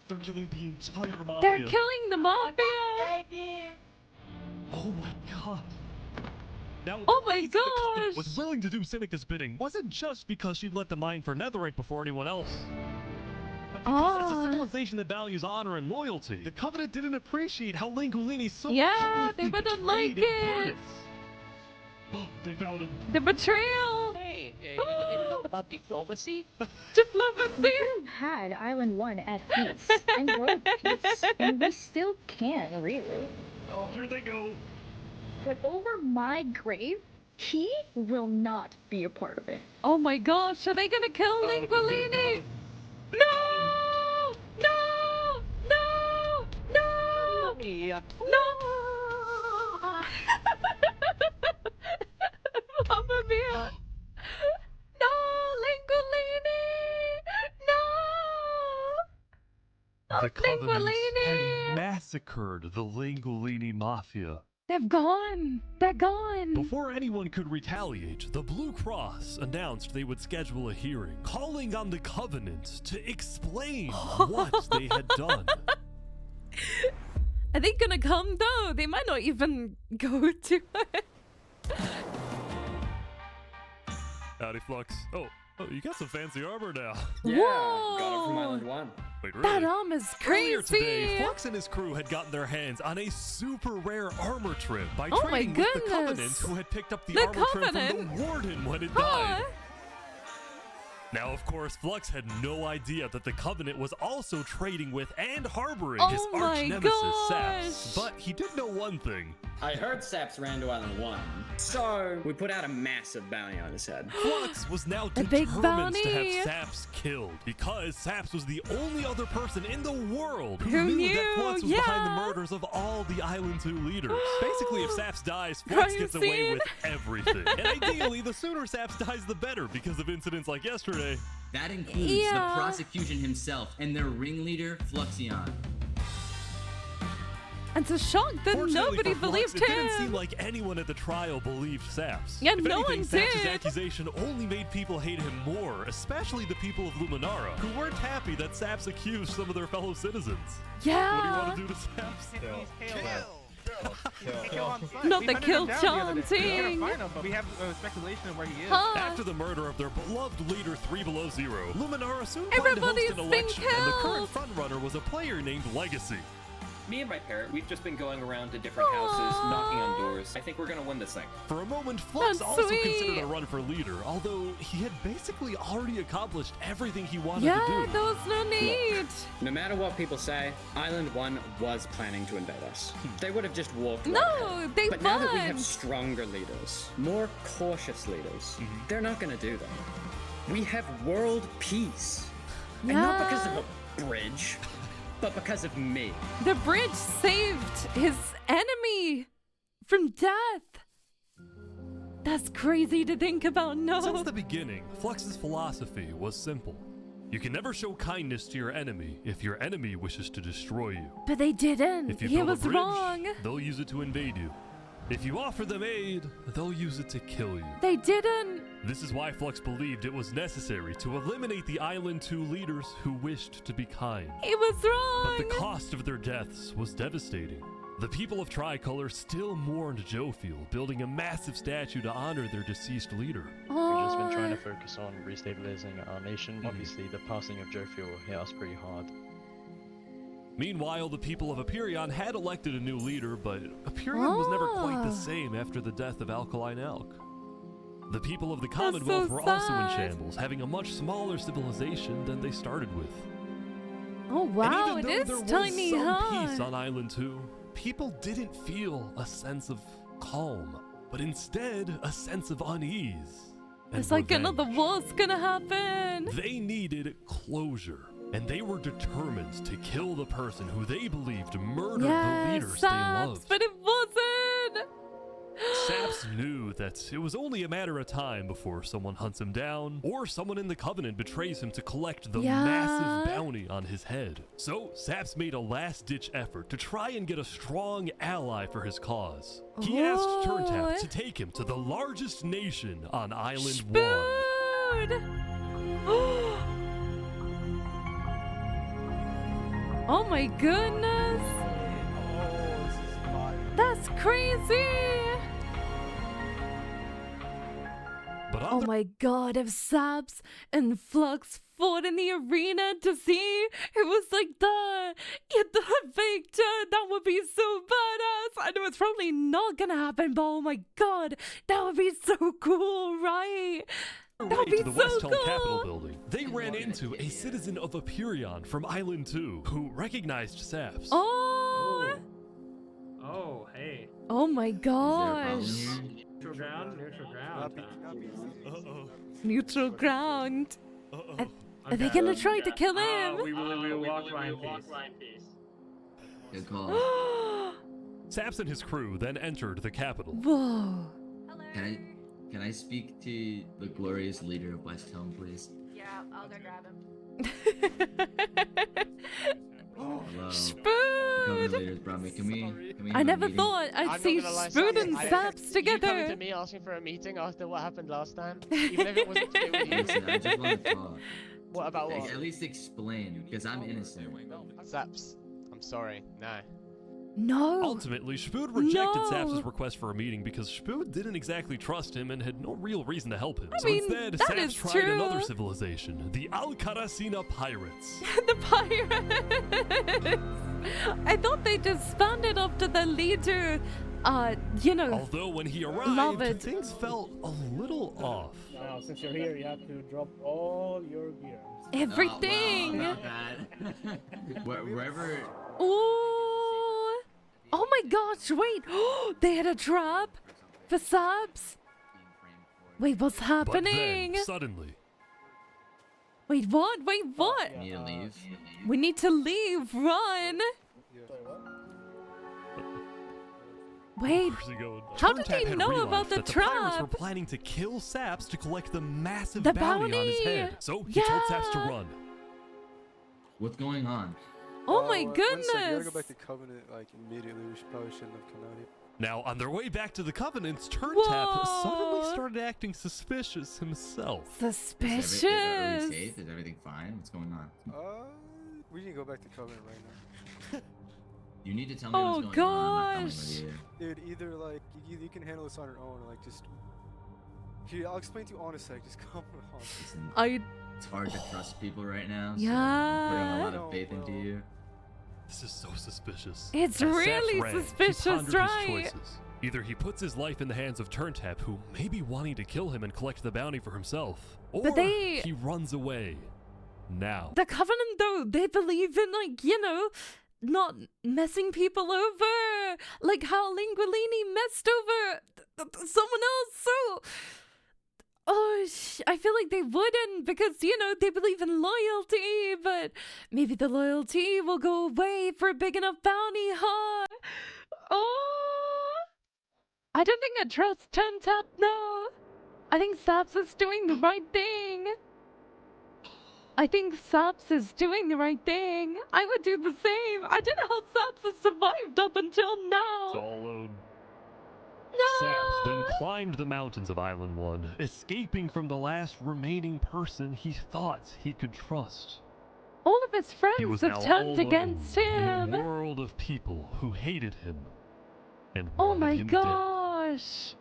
[SPEAKER 2] They're killing the entire mafia.
[SPEAKER 1] They're killing the mafia.
[SPEAKER 2] Oh my god. Now,
[SPEAKER 1] oh my
[SPEAKER 2] the Covenant
[SPEAKER 1] gosh.
[SPEAKER 2] was willing to do Sinica's bidding wasn't just because she'd let them mine for netherite before anyone else. As a civilization that values honor and loyalty, the Covenant didn't appreciate how Lingolini so
[SPEAKER 1] they wouldn't like it.
[SPEAKER 2] They found him.
[SPEAKER 1] The betrayal.
[SPEAKER 20] Hey, about diplomacy?
[SPEAKER 1] Diplomacy.
[SPEAKER 5] We had Island 1 at peace and world peace, and we still can, really.
[SPEAKER 2] Oh, here they go.
[SPEAKER 5] But over my grave, he will not be a part of it.
[SPEAKER 1] Oh my gosh, are they gonna kill Linguini? No! No! No! No! No! Mamma mia! No! Linguini! No!
[SPEAKER 2] The Covenant
[SPEAKER 1] Lingolini!
[SPEAKER 2] had massacred the Lingolini Mafia.
[SPEAKER 1] They're gone! They're gone!
[SPEAKER 2] Before anyone could retaliate, the Blue Cross announced they would schedule a hearing, calling on the Covenant to explain what they had done.
[SPEAKER 1] Are they gonna come though? They might not even go to it.
[SPEAKER 2] Howdy, Flux. Oh, you got some fancy armor now.
[SPEAKER 14] Yeah,
[SPEAKER 1] Whoa.
[SPEAKER 14] got it from Island 1.
[SPEAKER 2] Wait, really?
[SPEAKER 1] That armor's crazy!
[SPEAKER 2] Earlier today, Flux and his crew had gotten their hands on a super rare armor trim by
[SPEAKER 1] Oh my
[SPEAKER 2] trading with the
[SPEAKER 1] goodness.
[SPEAKER 2] Covenant, who had picked up the
[SPEAKER 1] The
[SPEAKER 2] armor trim
[SPEAKER 1] Covenant?
[SPEAKER 2] from the Warden when it
[SPEAKER 1] Huh?
[SPEAKER 2] died. Now, of course, Flux had no idea that the Covenant was also trading with and harboring his
[SPEAKER 1] Oh my
[SPEAKER 2] arch nemesis,
[SPEAKER 1] gosh.
[SPEAKER 2] Saps. But he did know one thing.
[SPEAKER 14] I heard Saps ran to Island 1, so we put out a massive bounty on his head.
[SPEAKER 2] Flux was now
[SPEAKER 1] A big
[SPEAKER 2] determined to
[SPEAKER 1] bounty.
[SPEAKER 2] have Saps killed because Saps was the only other person in the world who
[SPEAKER 1] Who
[SPEAKER 2] knew that
[SPEAKER 1] knew?
[SPEAKER 2] Flux was
[SPEAKER 1] Yeah.
[SPEAKER 2] behind the murders of all the Island 2 leaders. Basically, if Saps dies, Flux gets away
[SPEAKER 1] Proceed.
[SPEAKER 2] with everything. And ideally, the sooner Saps dies, the better because of incidents like yesterday.
[SPEAKER 6] That includes
[SPEAKER 1] Yeah.
[SPEAKER 6] the prosecution himself and their ringleader, Fluxion.
[SPEAKER 1] It's a shock that
[SPEAKER 2] Fortunately
[SPEAKER 1] nobody
[SPEAKER 2] for Flux,
[SPEAKER 1] believed
[SPEAKER 2] it didn't
[SPEAKER 1] him.
[SPEAKER 2] seem like anyone at the trial believed Saps.
[SPEAKER 1] Yeah,
[SPEAKER 2] if
[SPEAKER 1] no
[SPEAKER 2] anything,
[SPEAKER 1] one
[SPEAKER 2] Saps'
[SPEAKER 1] did.
[SPEAKER 2] accusation only made people hate him more, especially the people of Luminara, who weren't happy that Saps accused some of their fellow citizens.
[SPEAKER 1] Yeah.
[SPEAKER 2] What do you want to do to Saps?
[SPEAKER 1] Not
[SPEAKER 15] We
[SPEAKER 1] the
[SPEAKER 15] hunted
[SPEAKER 1] kill
[SPEAKER 15] him down the other day. We
[SPEAKER 1] chanting.
[SPEAKER 15] couldn't find him, but we have speculation of where he is.
[SPEAKER 1] Huh.
[SPEAKER 2] After the murder of their beloved leader 3 Below Zero, Luminara soon
[SPEAKER 1] Everybody's
[SPEAKER 2] planned to host an
[SPEAKER 1] been
[SPEAKER 2] election, and the
[SPEAKER 1] killed.
[SPEAKER 2] current frontrunner was a player named Legacy.
[SPEAKER 13] Me and my parrot, we've just been going around to different houses, knocking on doors. I think we're gonna win this thing.
[SPEAKER 2] For a moment, Flux
[SPEAKER 1] That's
[SPEAKER 2] also
[SPEAKER 1] sweet.
[SPEAKER 2] considered a run for leader, although he had basically already accomplished everything he wanted
[SPEAKER 1] Yeah,
[SPEAKER 2] to do.
[SPEAKER 1] there was no need.
[SPEAKER 14] No matter what people say, Island 1 was planning to invade us. They would have just walked
[SPEAKER 1] No,
[SPEAKER 14] right ahead.
[SPEAKER 1] they
[SPEAKER 14] But now that we have
[SPEAKER 1] weren't.
[SPEAKER 14] stronger leaders, more cautious leaders, they're not gonna do that. We have world peace. And not because of a bridge, but because of me.
[SPEAKER 1] The bridge saved his enemy from death. That's crazy to think about, no.
[SPEAKER 2] Since the beginning, Flux's philosophy was simple. You can never show kindness to your enemy if your enemy wishes to destroy you.
[SPEAKER 1] But they didn't.
[SPEAKER 2] If you
[SPEAKER 1] He
[SPEAKER 2] build
[SPEAKER 1] was
[SPEAKER 2] a bridge,
[SPEAKER 1] wrong.
[SPEAKER 2] they'll use it to invade you. If you offer them aid, they'll use it to kill you.
[SPEAKER 1] They didn't.
[SPEAKER 2] This is why Flux believed it was necessary to eliminate the Island 2 leaders who wished to be kind.
[SPEAKER 1] He was wrong.
[SPEAKER 2] But the cost of their deaths was devastating. The people of Tricolor still mourned Jofiel, building a massive statue to honor their deceased leader.
[SPEAKER 21] We've just been trying to focus on restabilizing our nation. Obviously, the passing of Jofiel hit us pretty hard.
[SPEAKER 2] Meanwhile, the people of Aperion had elected a new leader, but Aperion was never quite the same after the death of Alkaline Elk. The people of the Commonwealth were also in shambles, having a much smaller civilization than they started with.
[SPEAKER 1] Oh wow,
[SPEAKER 2] and
[SPEAKER 1] it
[SPEAKER 2] even
[SPEAKER 1] is
[SPEAKER 2] though there
[SPEAKER 1] tiny,
[SPEAKER 2] was some
[SPEAKER 1] huh?
[SPEAKER 2] peace on Island 2, people didn't feel a sense of calm, but instead a sense of unease. and
[SPEAKER 1] It's like
[SPEAKER 2] revenge.
[SPEAKER 1] another war's gonna happen.
[SPEAKER 2] They needed closure, and they were determined to kill the person who they believed murdered the leaders they
[SPEAKER 1] Saps,
[SPEAKER 2] loved.
[SPEAKER 1] but it wasn't.
[SPEAKER 2] Saps knew that it was only a matter of time before someone hunts him down, or someone in the Covenant betrays him to collect the massive bounty on his head. So Saps made a last-ditch effort to try and get a strong ally for his cause. He asked Turntap to take him to the largest nation on Island 1.
[SPEAKER 1] Oh my goodness. That's crazy.
[SPEAKER 2] But
[SPEAKER 1] oh my god, if Saps and Flux fought in the arena to see who was like the victor, that would be so badass. I know it's probably not gonna happen, but oh my god, that would be so cool, right? That would be
[SPEAKER 2] To the
[SPEAKER 1] so
[SPEAKER 2] West Helm Capitol
[SPEAKER 1] cool.
[SPEAKER 2] building, they ran into a citizen of Aperion from Island 2 who recognized Saps.
[SPEAKER 1] Oh,
[SPEAKER 8] Oh, hey.
[SPEAKER 1] oh my gosh.
[SPEAKER 8] Neutral ground, neutral ground.
[SPEAKER 1] Neutral ground. Are they gonna try to kill him?
[SPEAKER 8] We will walk by in peace.
[SPEAKER 6] Good call.
[SPEAKER 2] Saps and his crew then entered the capital.
[SPEAKER 1] Whoa.
[SPEAKER 6] Can I speak to the glorious leader of West Helm, please?
[SPEAKER 18] Yeah, I'll go grab him.
[SPEAKER 6] Hello.
[SPEAKER 1] Spoon!
[SPEAKER 6] The Covenant leaders brought me. Can we
[SPEAKER 1] I
[SPEAKER 6] have a
[SPEAKER 1] never
[SPEAKER 6] meeting?
[SPEAKER 1] thought I'd
[SPEAKER 7] I'm
[SPEAKER 1] see
[SPEAKER 7] not gonna lie,
[SPEAKER 1] Spoon
[SPEAKER 7] Sammy,
[SPEAKER 1] and
[SPEAKER 7] I-
[SPEAKER 1] Saps
[SPEAKER 7] You
[SPEAKER 1] together.
[SPEAKER 7] coming to me asking for a meeting after what happened last time? Even if it wasn't to do with you.
[SPEAKER 6] Listen, I just want to talk.
[SPEAKER 7] What about what?
[SPEAKER 6] At least explain, because I'm innocent.
[SPEAKER 7] Saps, I'm sorry. No.
[SPEAKER 1] No.
[SPEAKER 2] Ultimately, Spood rejected
[SPEAKER 1] No.
[SPEAKER 2] Saps' request for a meeting because Spood didn't exactly trust him and had no real reason to help him.
[SPEAKER 1] I
[SPEAKER 2] So
[SPEAKER 1] mean,
[SPEAKER 2] instead,
[SPEAKER 1] that
[SPEAKER 2] Saps
[SPEAKER 1] is
[SPEAKER 2] tried
[SPEAKER 1] true.
[SPEAKER 2] another civilization, the Alcaracina Pirates.
[SPEAKER 1] The pirates. I thought they disbanded after the leader you know.
[SPEAKER 2] Although when he
[SPEAKER 1] love
[SPEAKER 2] arrived,
[SPEAKER 1] it.
[SPEAKER 2] things felt a little off.
[SPEAKER 8] Now, since you're here, you have to drop all your gear.
[SPEAKER 1] Everything.
[SPEAKER 6] Not bad. Wherever.
[SPEAKER 1] Ooh. Oh my gosh, wait. They had a trap for subs. Wait, what's happening?
[SPEAKER 2] But then, suddenly.
[SPEAKER 1] Wait, what? Wait, what?
[SPEAKER 6] Need to leave.
[SPEAKER 1] We need to leave. Run. Wait, how did they know about the
[SPEAKER 2] that the pirates were
[SPEAKER 1] trap?
[SPEAKER 2] planning to kill Saps to collect the massive
[SPEAKER 1] The
[SPEAKER 2] bounty on his
[SPEAKER 1] bounty!
[SPEAKER 2] head. So he told Saps to run.
[SPEAKER 6] What's going on?
[SPEAKER 1] Oh my
[SPEAKER 3] 1 second, we gotta
[SPEAKER 1] goodness.
[SPEAKER 3] go back to Covenant like immediately. We probably shouldn't have come out here.
[SPEAKER 2] Now, on their way back to the Covenant's, Turntap
[SPEAKER 1] Whoa.
[SPEAKER 2] suddenly started acting suspicious himself.
[SPEAKER 1] Suspicious.
[SPEAKER 6] Are we safe? Is everything fine? What's going on?
[SPEAKER 3] We can go back to Covenant right now.
[SPEAKER 6] You need to tell me
[SPEAKER 1] Oh
[SPEAKER 6] what's going on. I'm not coming
[SPEAKER 1] gosh.
[SPEAKER 6] with you.
[SPEAKER 3] Dude, either like you can handle this on your own, or like just. Here, I'll explain to you on a sec. Just come on.
[SPEAKER 1] I.
[SPEAKER 6] It's hard to trust people right now. So
[SPEAKER 1] Yeah.
[SPEAKER 6] I'm putting a lot of faith into you.
[SPEAKER 2] This is so suspicious.
[SPEAKER 1] It's
[SPEAKER 2] As Saps
[SPEAKER 1] really
[SPEAKER 2] ran, he
[SPEAKER 1] suspicious,
[SPEAKER 2] pondered
[SPEAKER 1] right?
[SPEAKER 2] his choices. Either he puts his life in the hands of Turntap, who may be wanting to kill him and collect the bounty for himself, or
[SPEAKER 1] But they-
[SPEAKER 2] he runs away. Now.
[SPEAKER 1] The Covenant, though, they believe in, like, you know, not messing people over. Like how Lingualini messed over someone else. So, I feel like they wouldn't because, you know, they believe in loyalty. But maybe the loyalty will go away for a big enough bounty, huh? Oh, I don't think I trust Turntap, no. I think Saps is doing the right thing. I think Saps is doing the right thing. I would do the same. I don't know how Saps has survived up until now.
[SPEAKER 2] Soloed.
[SPEAKER 1] No!
[SPEAKER 2] Saps then climbed the mountains of Island 1, escaping from the last remaining person he thought he could trust.
[SPEAKER 1] All of his
[SPEAKER 2] He
[SPEAKER 1] friends
[SPEAKER 2] was
[SPEAKER 1] have
[SPEAKER 2] now
[SPEAKER 1] turned
[SPEAKER 2] alone
[SPEAKER 1] against
[SPEAKER 2] in
[SPEAKER 1] him.
[SPEAKER 2] a world of people who hated him and
[SPEAKER 1] Oh
[SPEAKER 2] wanted
[SPEAKER 1] my
[SPEAKER 2] him dead.
[SPEAKER 1] gosh.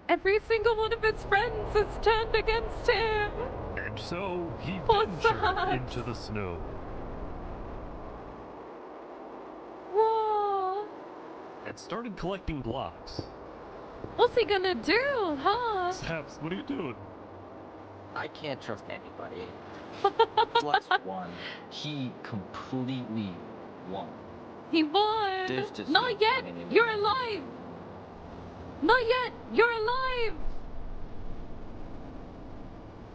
[SPEAKER 1] Every single one of his friends has turned against him.
[SPEAKER 2] And so he
[SPEAKER 1] What's
[SPEAKER 2] ventured
[SPEAKER 1] that?
[SPEAKER 2] into the snow.
[SPEAKER 1] Whoa.
[SPEAKER 2] And started collecting blocks.
[SPEAKER 1] What's he gonna do, huh?
[SPEAKER 2] Saps, what are you doing?
[SPEAKER 20] I can't trust anybody. Plus one. He completely won.
[SPEAKER 1] He won.
[SPEAKER 20] There's just
[SPEAKER 1] Not
[SPEAKER 20] no
[SPEAKER 1] yet.
[SPEAKER 20] winning in
[SPEAKER 1] You're
[SPEAKER 20] it.
[SPEAKER 1] alive. Not yet. You're alive.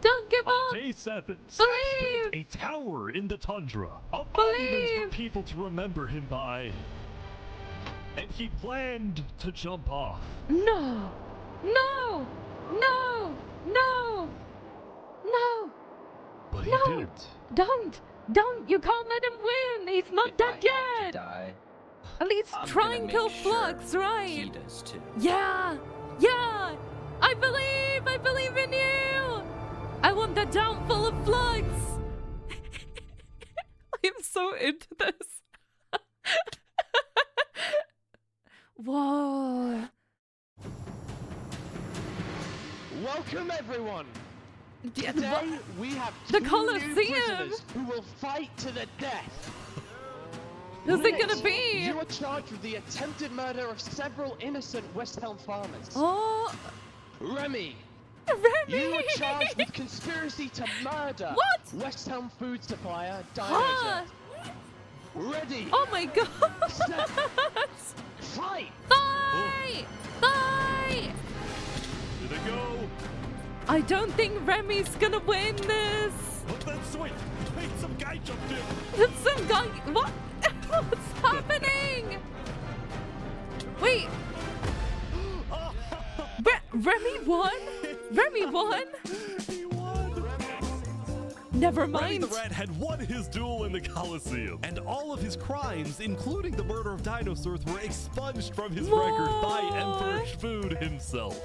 [SPEAKER 1] Don't give
[SPEAKER 2] On
[SPEAKER 1] up.
[SPEAKER 2] day 7, Saps
[SPEAKER 1] Believe.
[SPEAKER 2] built a tower in the tundra. A monument
[SPEAKER 1] Believe.
[SPEAKER 2] for people to remember him by. And he planned to jump off.
[SPEAKER 1] No. No. No. No. No.
[SPEAKER 2] But he
[SPEAKER 1] No.
[SPEAKER 2] didn't.
[SPEAKER 1] Don't. You can't let him win. He's not dead yet.
[SPEAKER 20] Die.
[SPEAKER 1] At least
[SPEAKER 20] I'm
[SPEAKER 1] try
[SPEAKER 20] gonna
[SPEAKER 1] and
[SPEAKER 20] make
[SPEAKER 1] kill
[SPEAKER 20] sure
[SPEAKER 1] Flux, right?
[SPEAKER 20] He does too.
[SPEAKER 1] Yeah. Yeah. I believe in you. I want the downfall of Flux. I'm so into this. Whoa.
[SPEAKER 7] Welcome everyone.
[SPEAKER 1] Yeah,
[SPEAKER 7] Today we have
[SPEAKER 1] the
[SPEAKER 7] two new
[SPEAKER 1] Colosseum.
[SPEAKER 7] prisoners who will fight to the death.
[SPEAKER 1] Who's it gonna
[SPEAKER 7] Next,
[SPEAKER 1] be?
[SPEAKER 7] You are charged with the attempted murder of several innocent West Helm farmers.
[SPEAKER 1] Oh.
[SPEAKER 7] Remy.
[SPEAKER 1] Remy.
[SPEAKER 7] You are charged with conspiracy to murder
[SPEAKER 1] What?
[SPEAKER 7] West Helm food supplier
[SPEAKER 1] Huh?
[SPEAKER 7] Dinojet. Ready.
[SPEAKER 1] Oh my god.
[SPEAKER 7] Set. Fight.
[SPEAKER 1] Fight! Fight!
[SPEAKER 2] Here they go.
[SPEAKER 1] I don't think Remy's gonna win this.
[SPEAKER 2] Oh, that's sweet. Wait, some guy jumped in.
[SPEAKER 1] It's some guy. What? What's happening? Wait. Remy won? Remy won?
[SPEAKER 2] He won.
[SPEAKER 1] Never
[SPEAKER 2] Remy
[SPEAKER 1] mind.
[SPEAKER 2] the Rat had won his duel in the Colosseum, and all of his crimes, including the murder of dinosaurs, were expunged from his record by Emperor Spood himself.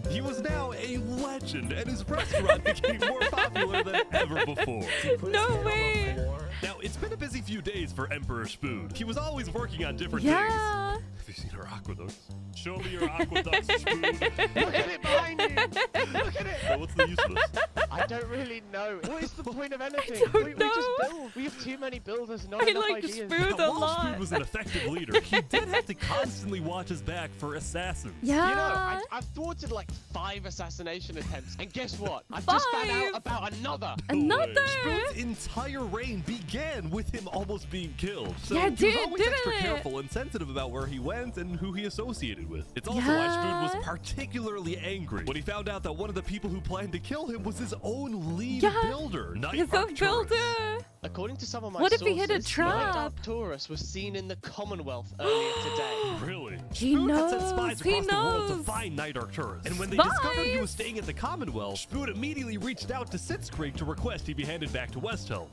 [SPEAKER 2] He was now a legend, and his restaurant became more popular than ever before.
[SPEAKER 1] No way.
[SPEAKER 2] Now, it's been a busy few days for Emperor Spood. He was always working on different
[SPEAKER 1] Yeah.
[SPEAKER 2] things. Have you seen our aqueducts? Show me your aqueducts, Spood.
[SPEAKER 7] Look at it behind you. Look at it.
[SPEAKER 2] So what's the use of this?
[SPEAKER 7] I don't really know. What is the point of anything? We
[SPEAKER 1] know.
[SPEAKER 7] just build. We have too many builders, not
[SPEAKER 1] I
[SPEAKER 7] enough
[SPEAKER 1] like
[SPEAKER 7] ideas.
[SPEAKER 1] Spood a
[SPEAKER 2] While
[SPEAKER 1] lot.
[SPEAKER 2] Spood was an effective leader, he did have to constantly watch his back for assassins.
[SPEAKER 1] Yeah.
[SPEAKER 7] You know, I've thwarted like 5 assassination attempts, and guess what? I've just found out about another.
[SPEAKER 2] Spood's entire reign began with him almost being killed. So
[SPEAKER 1] Yeah,
[SPEAKER 2] he was
[SPEAKER 1] dude,
[SPEAKER 2] always extra
[SPEAKER 1] didn't it?
[SPEAKER 2] careful and sensitive about where he went and who he associated with. It's also why Spood was particularly angry when he found out that one of the people who planned to kill him was his own lead builder, Night
[SPEAKER 1] His own
[SPEAKER 2] Arcturus.
[SPEAKER 1] builder.
[SPEAKER 7] According to some of my
[SPEAKER 1] What if
[SPEAKER 7] sources,
[SPEAKER 1] he hit a trap?
[SPEAKER 7] Night Arcturus was seen in the Commonwealth earlier today.
[SPEAKER 2] Really?
[SPEAKER 1] He
[SPEAKER 2] Spood had sent
[SPEAKER 1] knows,
[SPEAKER 2] spies
[SPEAKER 1] he
[SPEAKER 2] across the world to
[SPEAKER 1] knows.
[SPEAKER 2] find Night Arcturus. And when they
[SPEAKER 1] Spies?
[SPEAKER 2] discovered he was staying at the Commonwealth, Spood immediately reached out to Sitzkrieg to request he be handed back to Westhelm.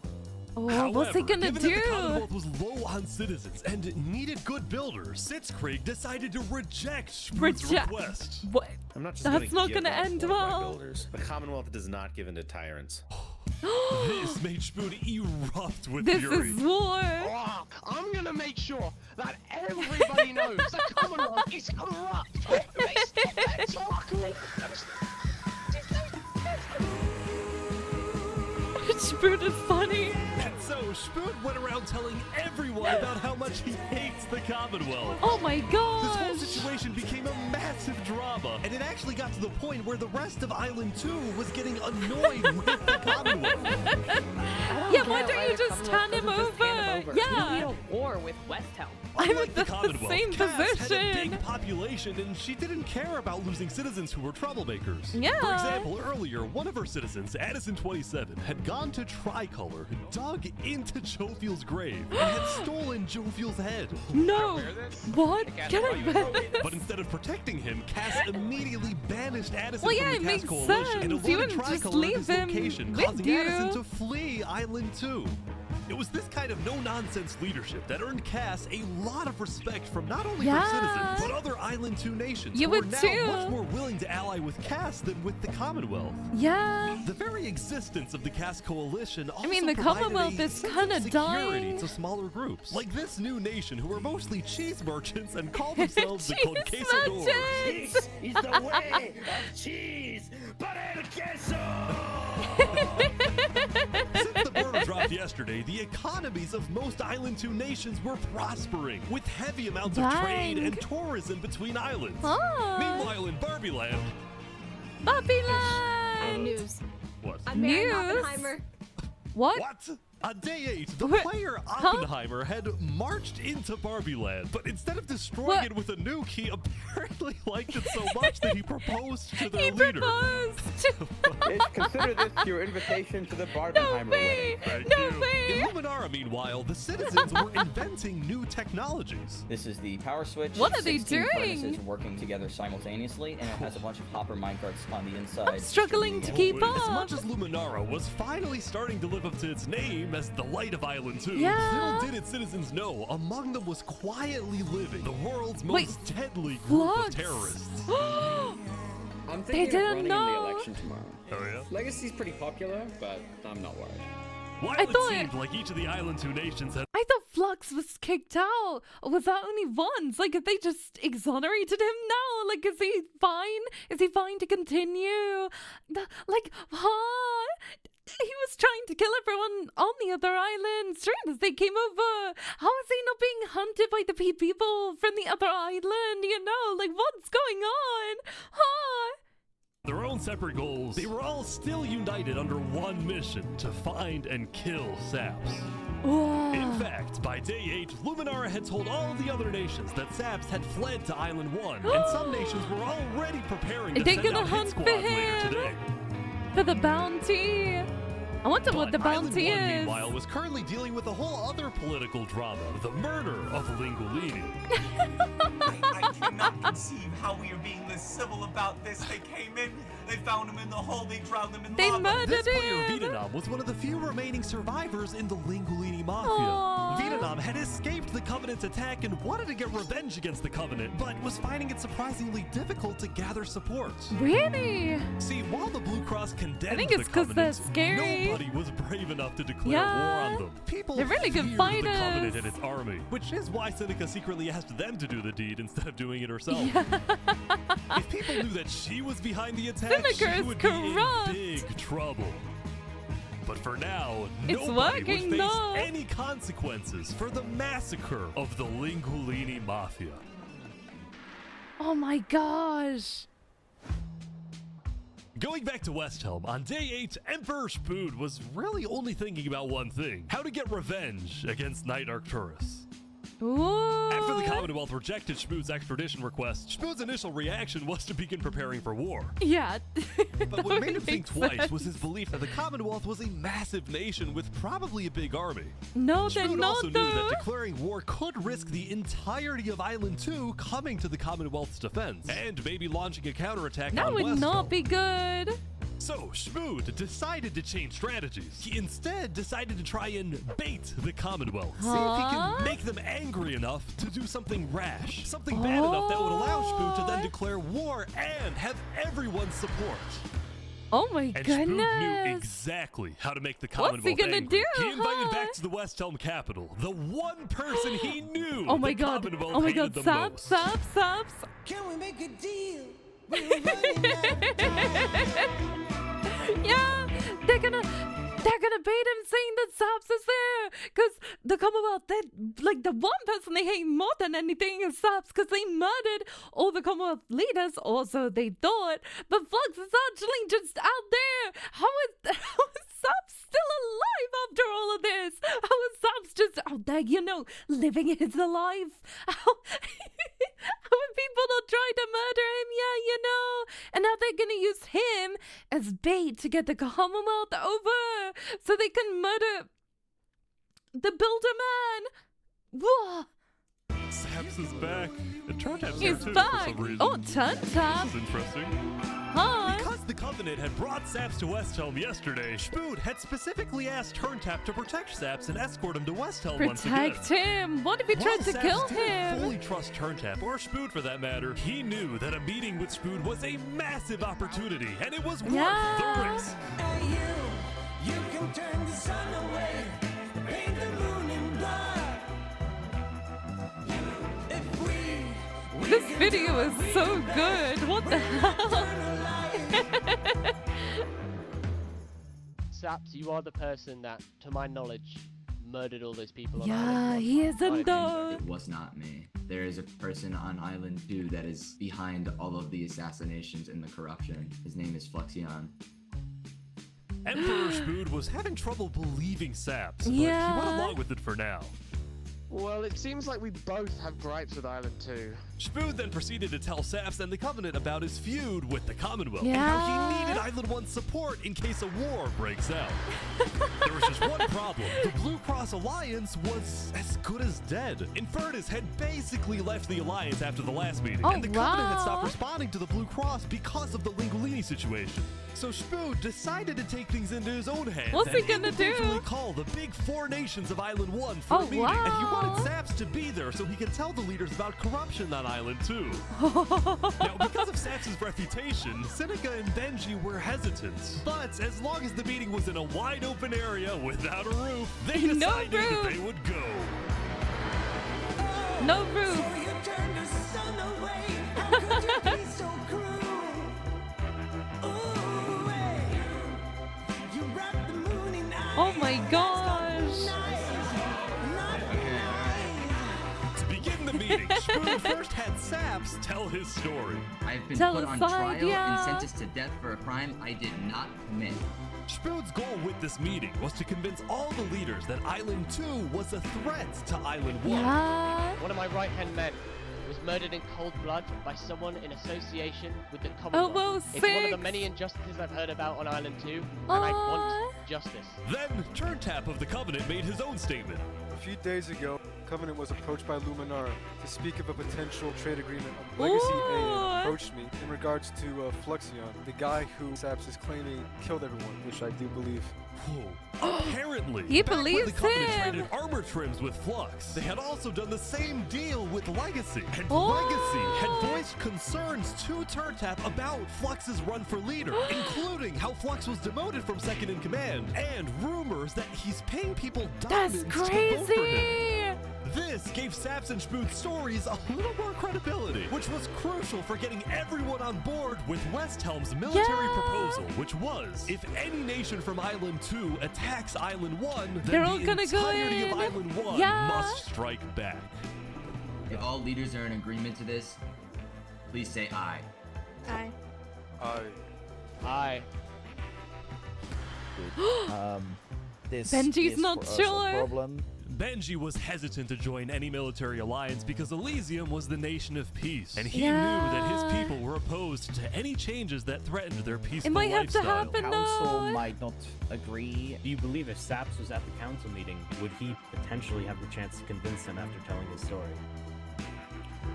[SPEAKER 1] Oh,
[SPEAKER 2] However,
[SPEAKER 1] what's he gonna
[SPEAKER 2] given
[SPEAKER 1] do?
[SPEAKER 2] that the Commonwealth was low on citizens and needed good builders, Sitzkrieg decided to reject Spood's request.
[SPEAKER 1] What?
[SPEAKER 11] I'm not just
[SPEAKER 1] That's not
[SPEAKER 11] give
[SPEAKER 1] gonna
[SPEAKER 11] up
[SPEAKER 1] end
[SPEAKER 11] fortified
[SPEAKER 1] well.
[SPEAKER 11] builders. The Commonwealth does not give in to tyrants.
[SPEAKER 2] This made Spood erupt with
[SPEAKER 1] This
[SPEAKER 2] fury.
[SPEAKER 1] is war.
[SPEAKER 7] Oh, I'm gonna make sure that everybody knows the Commonwealth is corrupt. They stop their talking.
[SPEAKER 1] Spood is funny.
[SPEAKER 2] And so Spood went around telling everyone about how much he hates the Commonwealth.
[SPEAKER 1] Oh my god.
[SPEAKER 2] This whole situation became a massive drama, and it actually got to the point where the rest of Island 2 was getting annoyed with the Commonwealth.
[SPEAKER 1] Yeah, why don't you just hand him over? Yeah.
[SPEAKER 18] We don't war with Westhelm.
[SPEAKER 1] I'm
[SPEAKER 2] Unlike
[SPEAKER 1] in
[SPEAKER 2] the
[SPEAKER 1] the
[SPEAKER 2] Commonwealth,
[SPEAKER 1] same
[SPEAKER 2] Cass had a
[SPEAKER 1] position.
[SPEAKER 2] big population, and she didn't care about losing citizens who were troublemakers.
[SPEAKER 1] Yeah.
[SPEAKER 2] For example, earlier, one of her citizens, Addison27, had gone to Tricolor, dug into Jovial's grave, and had stolen Jovial's head.
[SPEAKER 1] No. What? Get out of bed.
[SPEAKER 2] But instead of protecting him, Cass immediately banished Addison
[SPEAKER 1] Well, yeah,
[SPEAKER 2] from the
[SPEAKER 1] it
[SPEAKER 2] Cass
[SPEAKER 1] makes
[SPEAKER 2] Coalition and
[SPEAKER 1] sense. You
[SPEAKER 2] alerted
[SPEAKER 1] wouldn't just
[SPEAKER 2] Tricolor
[SPEAKER 1] leave
[SPEAKER 2] at his
[SPEAKER 1] him
[SPEAKER 2] location,
[SPEAKER 1] with
[SPEAKER 2] causing
[SPEAKER 1] you.
[SPEAKER 2] Addison to flee Island 2. It was this kind of no-nonsense leadership that earned Cass a lot of respect from not only her citizens, but other Island 2 nations
[SPEAKER 1] You
[SPEAKER 2] who are
[SPEAKER 1] would
[SPEAKER 2] now
[SPEAKER 1] too.
[SPEAKER 2] much more willing to ally with Cass than with the Commonwealth.
[SPEAKER 1] Yeah.
[SPEAKER 2] The very existence of the Cass Coalition also
[SPEAKER 1] mean, the
[SPEAKER 2] provided
[SPEAKER 1] Commonwealth
[SPEAKER 2] a
[SPEAKER 1] is
[SPEAKER 2] sense
[SPEAKER 1] kinda
[SPEAKER 2] of security
[SPEAKER 1] dying.
[SPEAKER 2] to smaller groups, like this new nation who are mostly cheese merchants and call themselves the
[SPEAKER 1] Cheese
[SPEAKER 2] Conquistadors.
[SPEAKER 1] merchants.
[SPEAKER 11] This is the way of cheese, but el queso!
[SPEAKER 2] Since the border dropped yesterday, the economies of most Island 2 nations were prospering, with heavy amounts of trade
[SPEAKER 1] Dang.
[SPEAKER 2] and tourism between islands.
[SPEAKER 1] Ah.
[SPEAKER 2] Meanwhile, in Barbieland,
[SPEAKER 1] Barbieland.
[SPEAKER 26] News.
[SPEAKER 2] what?
[SPEAKER 18] I'm Mary
[SPEAKER 1] News.
[SPEAKER 18] Oppenheimer.
[SPEAKER 1] What?
[SPEAKER 2] On day 8, the
[SPEAKER 1] What?
[SPEAKER 2] player
[SPEAKER 1] Huh?
[SPEAKER 2] Oppenheimer had marched into Barbieland, but instead of destroying
[SPEAKER 1] What?
[SPEAKER 2] it with a nuke, he apparently liked it so much that he proposed to
[SPEAKER 1] He
[SPEAKER 2] their leader.
[SPEAKER 1] proposed.
[SPEAKER 17] Consider this your invitation to the
[SPEAKER 1] No
[SPEAKER 17] Barbenheimer
[SPEAKER 1] way.
[SPEAKER 17] wedding.
[SPEAKER 1] No way.
[SPEAKER 2] In Luminara, meanwhile, the citizens were inventing new technologies.
[SPEAKER 22] This is the power switch.
[SPEAKER 1] What are they
[SPEAKER 22] 16
[SPEAKER 1] doing?
[SPEAKER 22] furnaces working together simultaneously, and it has a bunch of hopper minecarts on the inside.
[SPEAKER 1] I'm struggling to keep
[SPEAKER 2] As
[SPEAKER 1] up.
[SPEAKER 2] much as Luminara was finally starting to live up to its name as the light of Island 2,
[SPEAKER 1] Yeah.
[SPEAKER 2] little did its citizens know, among them was quietly living the world's most
[SPEAKER 1] Wait,
[SPEAKER 2] deadly group
[SPEAKER 1] Flux.
[SPEAKER 2] of terrorists.
[SPEAKER 14] I'm
[SPEAKER 1] They
[SPEAKER 14] thinking of
[SPEAKER 1] didn't
[SPEAKER 14] running in
[SPEAKER 1] know.
[SPEAKER 14] the election tomorrow.
[SPEAKER 2] Oh yeah?
[SPEAKER 14] Legacy's pretty popular, but I'm not worried.
[SPEAKER 2] While
[SPEAKER 1] I
[SPEAKER 2] it
[SPEAKER 1] thought-
[SPEAKER 2] seemed like each of the Island 2 nations had
[SPEAKER 1] I thought Flux was kicked out. Or was that only once? Like, if they just exonerated him now? Like, is he fine? Is he fine to continue? Huh? He was trying to kill everyone on the other island as soon as they came over. How is he not being hunted by the people from the other island? You know, like, what's going on? Huh?
[SPEAKER 2] their own separate goals, they were all still united under one mission: to find and kill Saps. In fact, by day 8, Luminara had told all of the other nations that Saps had fled to Island 1, and some nations were already preparing to
[SPEAKER 1] They're
[SPEAKER 2] send
[SPEAKER 1] gonna
[SPEAKER 2] out hit
[SPEAKER 1] hunt
[SPEAKER 2] squads
[SPEAKER 1] for
[SPEAKER 2] later
[SPEAKER 1] him.
[SPEAKER 2] today.
[SPEAKER 1] For the bounty. I wonder what the bounty
[SPEAKER 2] Island 1,
[SPEAKER 1] is.
[SPEAKER 2] meanwhile, was currently dealing with a whole other political drama: the murder of Linguini.
[SPEAKER 23] I cannot conceive how we are being this civil about this. They came in, they found him in the hole, they drowned him in lava.
[SPEAKER 2] This player, Vietnam, was one of the few remaining survivors in the Linguini Mafia.
[SPEAKER 1] Aww.
[SPEAKER 2] Vietnam had escaped the Covenant's attack and wanted to get revenge against the Covenant, but was finding it surprisingly difficult to gather support.
[SPEAKER 1] Really?
[SPEAKER 2] See, while the Blue Cross condemned
[SPEAKER 1] I think
[SPEAKER 2] the
[SPEAKER 1] it's 'cause they're
[SPEAKER 2] Covenant,
[SPEAKER 1] scary.
[SPEAKER 2] nobody was brave enough to declare
[SPEAKER 1] Yeah.
[SPEAKER 2] war on them. People
[SPEAKER 1] They're really good
[SPEAKER 2] feared
[SPEAKER 1] fighters.
[SPEAKER 2] the Covenant and its army, which is why Seneca secretly asked them to do the deed instead of doing it herself. If people knew that she was behind the attack,
[SPEAKER 1] Seneca
[SPEAKER 2] she
[SPEAKER 1] is
[SPEAKER 2] would be in
[SPEAKER 1] corrupt.
[SPEAKER 2] big trouble. But for now,
[SPEAKER 1] It's
[SPEAKER 2] nobody would
[SPEAKER 1] working,
[SPEAKER 2] face
[SPEAKER 1] though.
[SPEAKER 2] any consequences for the massacre of the Linguini Mafia.
[SPEAKER 1] Oh my gosh.
[SPEAKER 2] Going back to Westhelm, on day 8, Emperor Spood was really only thinking about one thing: how to get revenge against Knight Arcturus.
[SPEAKER 1] Ooh.
[SPEAKER 2] After the Commonwealth rejected Spood's extradition request, Spood's initial reaction was to begin preparing for war.
[SPEAKER 1] Yeah.
[SPEAKER 2] But what made him think
[SPEAKER 1] Makes
[SPEAKER 2] twice
[SPEAKER 1] sense.
[SPEAKER 2] was his belief that the Commonwealth was a massive nation with probably a big army.
[SPEAKER 1] No, they're
[SPEAKER 2] Spood
[SPEAKER 1] not,
[SPEAKER 2] also knew
[SPEAKER 1] though.
[SPEAKER 2] that declaring war could risk the entirety of Island 2 coming to the Commonwealth's defense, and maybe launching a counterattack
[SPEAKER 1] That
[SPEAKER 2] on
[SPEAKER 1] would
[SPEAKER 2] Westhelm.
[SPEAKER 1] not be good.
[SPEAKER 2] So, Spood decided to change strategies. He instead decided to try and bait the Commonwealth. See if he
[SPEAKER 1] Huh?
[SPEAKER 2] can make them angry enough to do something rash. Something bad enough that would allow Spood to then
[SPEAKER 1] Oh.
[SPEAKER 2] declare war and have everyone's support.
[SPEAKER 1] Oh my
[SPEAKER 2] And Spood knew
[SPEAKER 1] goodness.
[SPEAKER 2] exactly how to make the
[SPEAKER 1] What's he
[SPEAKER 2] Commonwealth
[SPEAKER 1] gonna
[SPEAKER 2] angry.
[SPEAKER 1] do,
[SPEAKER 2] He invited
[SPEAKER 1] huh?
[SPEAKER 2] back to the Westhelm capital the one person he knew
[SPEAKER 1] Oh my
[SPEAKER 2] the
[SPEAKER 1] god.
[SPEAKER 2] Commonwealth
[SPEAKER 1] Oh my
[SPEAKER 2] hated
[SPEAKER 1] god.
[SPEAKER 2] the
[SPEAKER 1] Subs,
[SPEAKER 2] most.
[SPEAKER 1] subs, subs.
[SPEAKER 11] Can we make a deal?
[SPEAKER 1] Yeah, they're gonna bait him saying that Subs is there, cause the Commonwealth, like the one person they hate more than anything is Subs, cause they murdered all the Commonwealth leaders, or so they thought. But Flux is actually just out there. How is Subs still alive after all of this? How is Subs just out there, living his life? How would people not try to murder him? Yeah, and now they're gonna use him as bait to get the Commonwealth over, so they can murder the Builder Man. Whoa!
[SPEAKER 2] Saps is back. And Turntap's
[SPEAKER 1] He's
[SPEAKER 2] here too
[SPEAKER 1] back.
[SPEAKER 2] for some reason.
[SPEAKER 1] Oh, Turntap.
[SPEAKER 2] This is interesting.
[SPEAKER 1] Huh?
[SPEAKER 2] Because the Covenant had brought Saps to Westhelm yesterday, Spood had specifically asked Turntap to protect Saps and escort him to Westhelm once again.
[SPEAKER 1] Protect him. What if he
[SPEAKER 2] While
[SPEAKER 1] tried to
[SPEAKER 2] Saps
[SPEAKER 1] kill
[SPEAKER 2] didn't
[SPEAKER 1] him?
[SPEAKER 2] fully trust Turntap, or Spood for that matter, he knew that a meeting with Spood was a massive opportunity, and it was worth the risk.
[SPEAKER 11] Hey, you can turn the sun away, paint the moon in blood. If we
[SPEAKER 1] This video is so good. What the hell?
[SPEAKER 7] Saps, you are the person that, to my knowledge, murdered all those people on
[SPEAKER 1] Yeah,
[SPEAKER 7] Island
[SPEAKER 1] he isn't though.
[SPEAKER 6] It was not me. There is a person on Island 2 that is behind all of the assassinations and the corruption. His name is Fluxion.
[SPEAKER 2] Emperor Spood was having trouble believing Saps, but
[SPEAKER 1] Yeah.
[SPEAKER 2] he went along with it for now.
[SPEAKER 7] Well, it seems like we both have gripes with Island 2.
[SPEAKER 2] Spood then proceeded to tell Saps and the Covenant about his feud with the Commonwealth and
[SPEAKER 1] Yeah.
[SPEAKER 2] how he needed Island 1's support in case a war breaks out. There was just one problem. The Blue Cross Alliance was as good as dead. Infernus had basically left the Alliance after the last meeting,
[SPEAKER 1] Oh,
[SPEAKER 2] and the Covenant had
[SPEAKER 1] wow.
[SPEAKER 2] stopped responding to the Blue Cross because of the Linguini situation. So Spood decided to take things into his own hands
[SPEAKER 1] What's he
[SPEAKER 2] and
[SPEAKER 1] gonna do?
[SPEAKER 2] individually call the big 4 nations of Island 1 for
[SPEAKER 1] Oh,
[SPEAKER 2] a meeting, and he
[SPEAKER 1] wow.
[SPEAKER 2] wanted Saps to be there so he could tell the leaders about corruption on Island 2. Now, because of Saps' reputation, Seneca and Benji were hesitant. But as long as the meeting was in a wide open area without a roof, they
[SPEAKER 1] No
[SPEAKER 2] decided that
[SPEAKER 1] roof.
[SPEAKER 2] they would go.
[SPEAKER 1] No roof.
[SPEAKER 11] So you turn the sun away. How could you be so cruel? Ooh, hey. You wrap the moon in ice.
[SPEAKER 1] Oh my gosh.
[SPEAKER 2] To begin the meeting, Spoon first had Saps tell his story.
[SPEAKER 6] I've been
[SPEAKER 1] Tell
[SPEAKER 6] put
[SPEAKER 1] us
[SPEAKER 6] on
[SPEAKER 1] side,
[SPEAKER 6] trial
[SPEAKER 1] yeah.
[SPEAKER 6] and sentenced to death for a crime I did not commit.
[SPEAKER 2] Spoon's goal with this meeting was to convince all the leaders that Island 2 was a threat to Island 1.
[SPEAKER 1] Yeah.
[SPEAKER 7] One of my right-hand men was murdered in cold blood by someone in association with the Commonwealth.
[SPEAKER 1] well,
[SPEAKER 7] It's one of the
[SPEAKER 1] six.
[SPEAKER 7] many injustices I've heard about on Island 2, and I want justice.
[SPEAKER 2] Then, Turntap of the Covenant made his own statement.
[SPEAKER 3] A few days ago, Covenant was approached by Luminar to speak of a potential trade agreement. Legacy A approached me in regards to Fluxion, the guy who Saps is claiming killed everyone, which I do believe.
[SPEAKER 2] Whoa. Apparently,
[SPEAKER 1] He
[SPEAKER 2] back when
[SPEAKER 1] believes
[SPEAKER 2] the Covenant
[SPEAKER 1] him.
[SPEAKER 2] traded armor trims with Flux, they had also done the same deal with Legacy. And
[SPEAKER 1] Oh.
[SPEAKER 2] Legacy had voiced concerns to Turntap about Flux's run for leader, including how Flux was demoted from second in command, and rumors that he's paying people
[SPEAKER 1] That's
[SPEAKER 2] diamonds to vote for him.
[SPEAKER 1] crazy.
[SPEAKER 2] This gave Saps and Spood's stories a little more credibility, which was crucial for getting everyone on board with Westhelm's military proposal, which was, if any nation from Island 2 attacks Island 1,
[SPEAKER 1] They're
[SPEAKER 2] then
[SPEAKER 1] all
[SPEAKER 2] the
[SPEAKER 1] gonna go
[SPEAKER 2] entirety
[SPEAKER 1] in.
[SPEAKER 2] of Island 1
[SPEAKER 1] Yeah.
[SPEAKER 2] must strike back.
[SPEAKER 6] If all leaders are in agreement to this, please say aye.
[SPEAKER 26] Aye.
[SPEAKER 7] Aye.
[SPEAKER 4] This
[SPEAKER 1] Benji's
[SPEAKER 4] is
[SPEAKER 1] not
[SPEAKER 4] for us
[SPEAKER 1] sure.
[SPEAKER 4] a problem.
[SPEAKER 2] Benji was hesitant to join any military alliance because Elysium was the nation of peace, and he knew
[SPEAKER 1] Yeah.
[SPEAKER 2] that his people were opposed to any changes that threatened their peaceful
[SPEAKER 1] It might have to
[SPEAKER 2] lifestyle.
[SPEAKER 1] happen
[SPEAKER 4] Council
[SPEAKER 1] though.
[SPEAKER 4] might not agree.
[SPEAKER 9] Do you believe if Saps was at the council meeting, would he potentially have the chance to convince him after telling his story?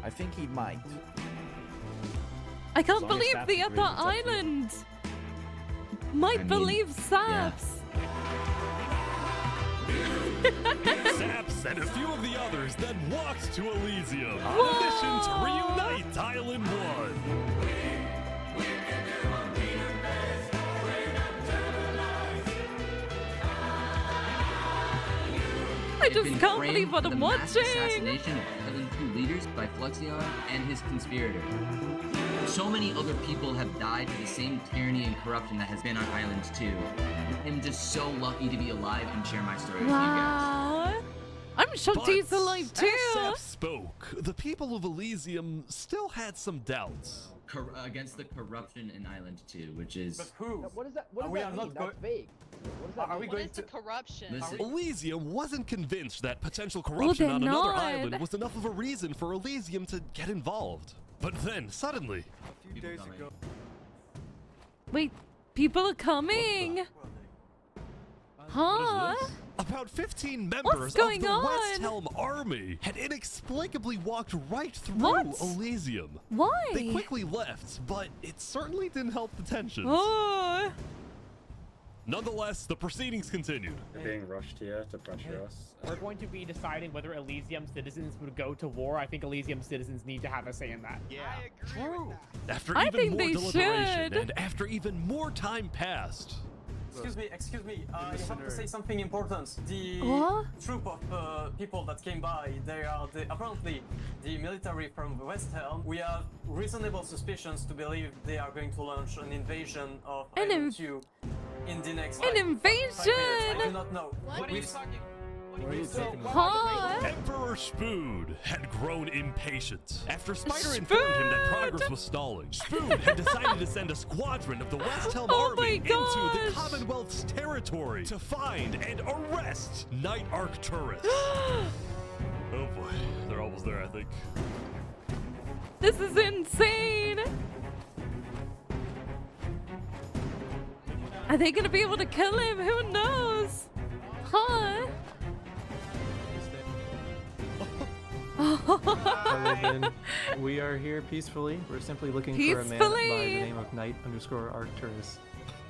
[SPEAKER 4] I think he might.
[SPEAKER 1] I can't
[SPEAKER 9] As long as
[SPEAKER 1] believe
[SPEAKER 9] Saps
[SPEAKER 1] the
[SPEAKER 9] agrees,
[SPEAKER 1] other
[SPEAKER 9] it's up to you.
[SPEAKER 1] island might believe Saps.
[SPEAKER 2] Saps and a few of the others then walked to Elysium on a mission to reunite Island 1.
[SPEAKER 1] I just can't believe what I'm
[SPEAKER 6] Mass
[SPEAKER 1] watching.
[SPEAKER 6] assassination of Island 2 leaders by Fluxion and his conspirator. So many other people have died to the same tyranny and corruption that has been on Island 2. I'm just so lucky to be alive and share my story with you guys.
[SPEAKER 1] Wow. I'm shocked he's alive too.
[SPEAKER 2] As Saps spoke, the people of Elysium still had some doubts.
[SPEAKER 6] Against the corruption in Island 2, which is...
[SPEAKER 17] But who?
[SPEAKER 8] What is that? What does
[SPEAKER 17] we
[SPEAKER 8] that
[SPEAKER 17] are
[SPEAKER 8] mean?
[SPEAKER 17] not
[SPEAKER 8] That's vague. What does that
[SPEAKER 17] Are we
[SPEAKER 8] mean?
[SPEAKER 17] going
[SPEAKER 18] It's
[SPEAKER 17] to?
[SPEAKER 18] a corruption.
[SPEAKER 6] Listen,
[SPEAKER 2] Elysium wasn't convinced that potential corruption
[SPEAKER 1] they're
[SPEAKER 2] on another
[SPEAKER 1] not.
[SPEAKER 2] island was enough of a reason for Elysium to get involved. But then, suddenly,
[SPEAKER 3] A few days ago.
[SPEAKER 1] Wait, people are coming. Huh?
[SPEAKER 2] about 15 members of
[SPEAKER 1] going
[SPEAKER 2] the
[SPEAKER 1] on?
[SPEAKER 2] Westhelm army had inexplicably walked right through
[SPEAKER 1] What?
[SPEAKER 2] Elysium.
[SPEAKER 1] Why?
[SPEAKER 2] They quickly left, but it certainly didn't help the tensions.
[SPEAKER 1] Oh.
[SPEAKER 2] Nonetheless, the proceedings continued.
[SPEAKER 10] They're being rushed here to pressure us.
[SPEAKER 16] We're going to be deciding whether Elysium citizens would go to war. I think Elysium citizens need to have a say in that.
[SPEAKER 10] Yeah,
[SPEAKER 16] true.
[SPEAKER 2] After
[SPEAKER 1] I
[SPEAKER 2] even
[SPEAKER 1] think
[SPEAKER 2] more
[SPEAKER 1] they
[SPEAKER 2] deliberation
[SPEAKER 1] should.
[SPEAKER 2] and after even more time passed,
[SPEAKER 17] Excuse me, I have to say something important. The
[SPEAKER 1] What?
[SPEAKER 17] troop of people that came by, they are apparently the military from Westhelm. We have reasonable suspicions to believe they are going to launch an invasion of Island 2 in the next
[SPEAKER 1] An
[SPEAKER 17] 5 minutes.
[SPEAKER 1] invasion?
[SPEAKER 17] I do not know.
[SPEAKER 18] What are you talking?
[SPEAKER 1] Huh?
[SPEAKER 2] Emperor Spood had grown impatient. After Spider
[SPEAKER 1] Spood!
[SPEAKER 2] informed him that progress was stalling, Spood had decided to send a squadron of the Westhelm
[SPEAKER 1] Oh my
[SPEAKER 2] army into the
[SPEAKER 1] gosh!
[SPEAKER 2] Commonwealth's territory to find and arrest Night Arcturus. Oh boy, they're almost there, I think.
[SPEAKER 1] This is insane. Are they gonna be able to kill him? Who knows? Huh?
[SPEAKER 24] We are here peacefully. We're simply looking for a man by the
[SPEAKER 1] Peacefully?
[SPEAKER 24] name of Knight_Arcturus.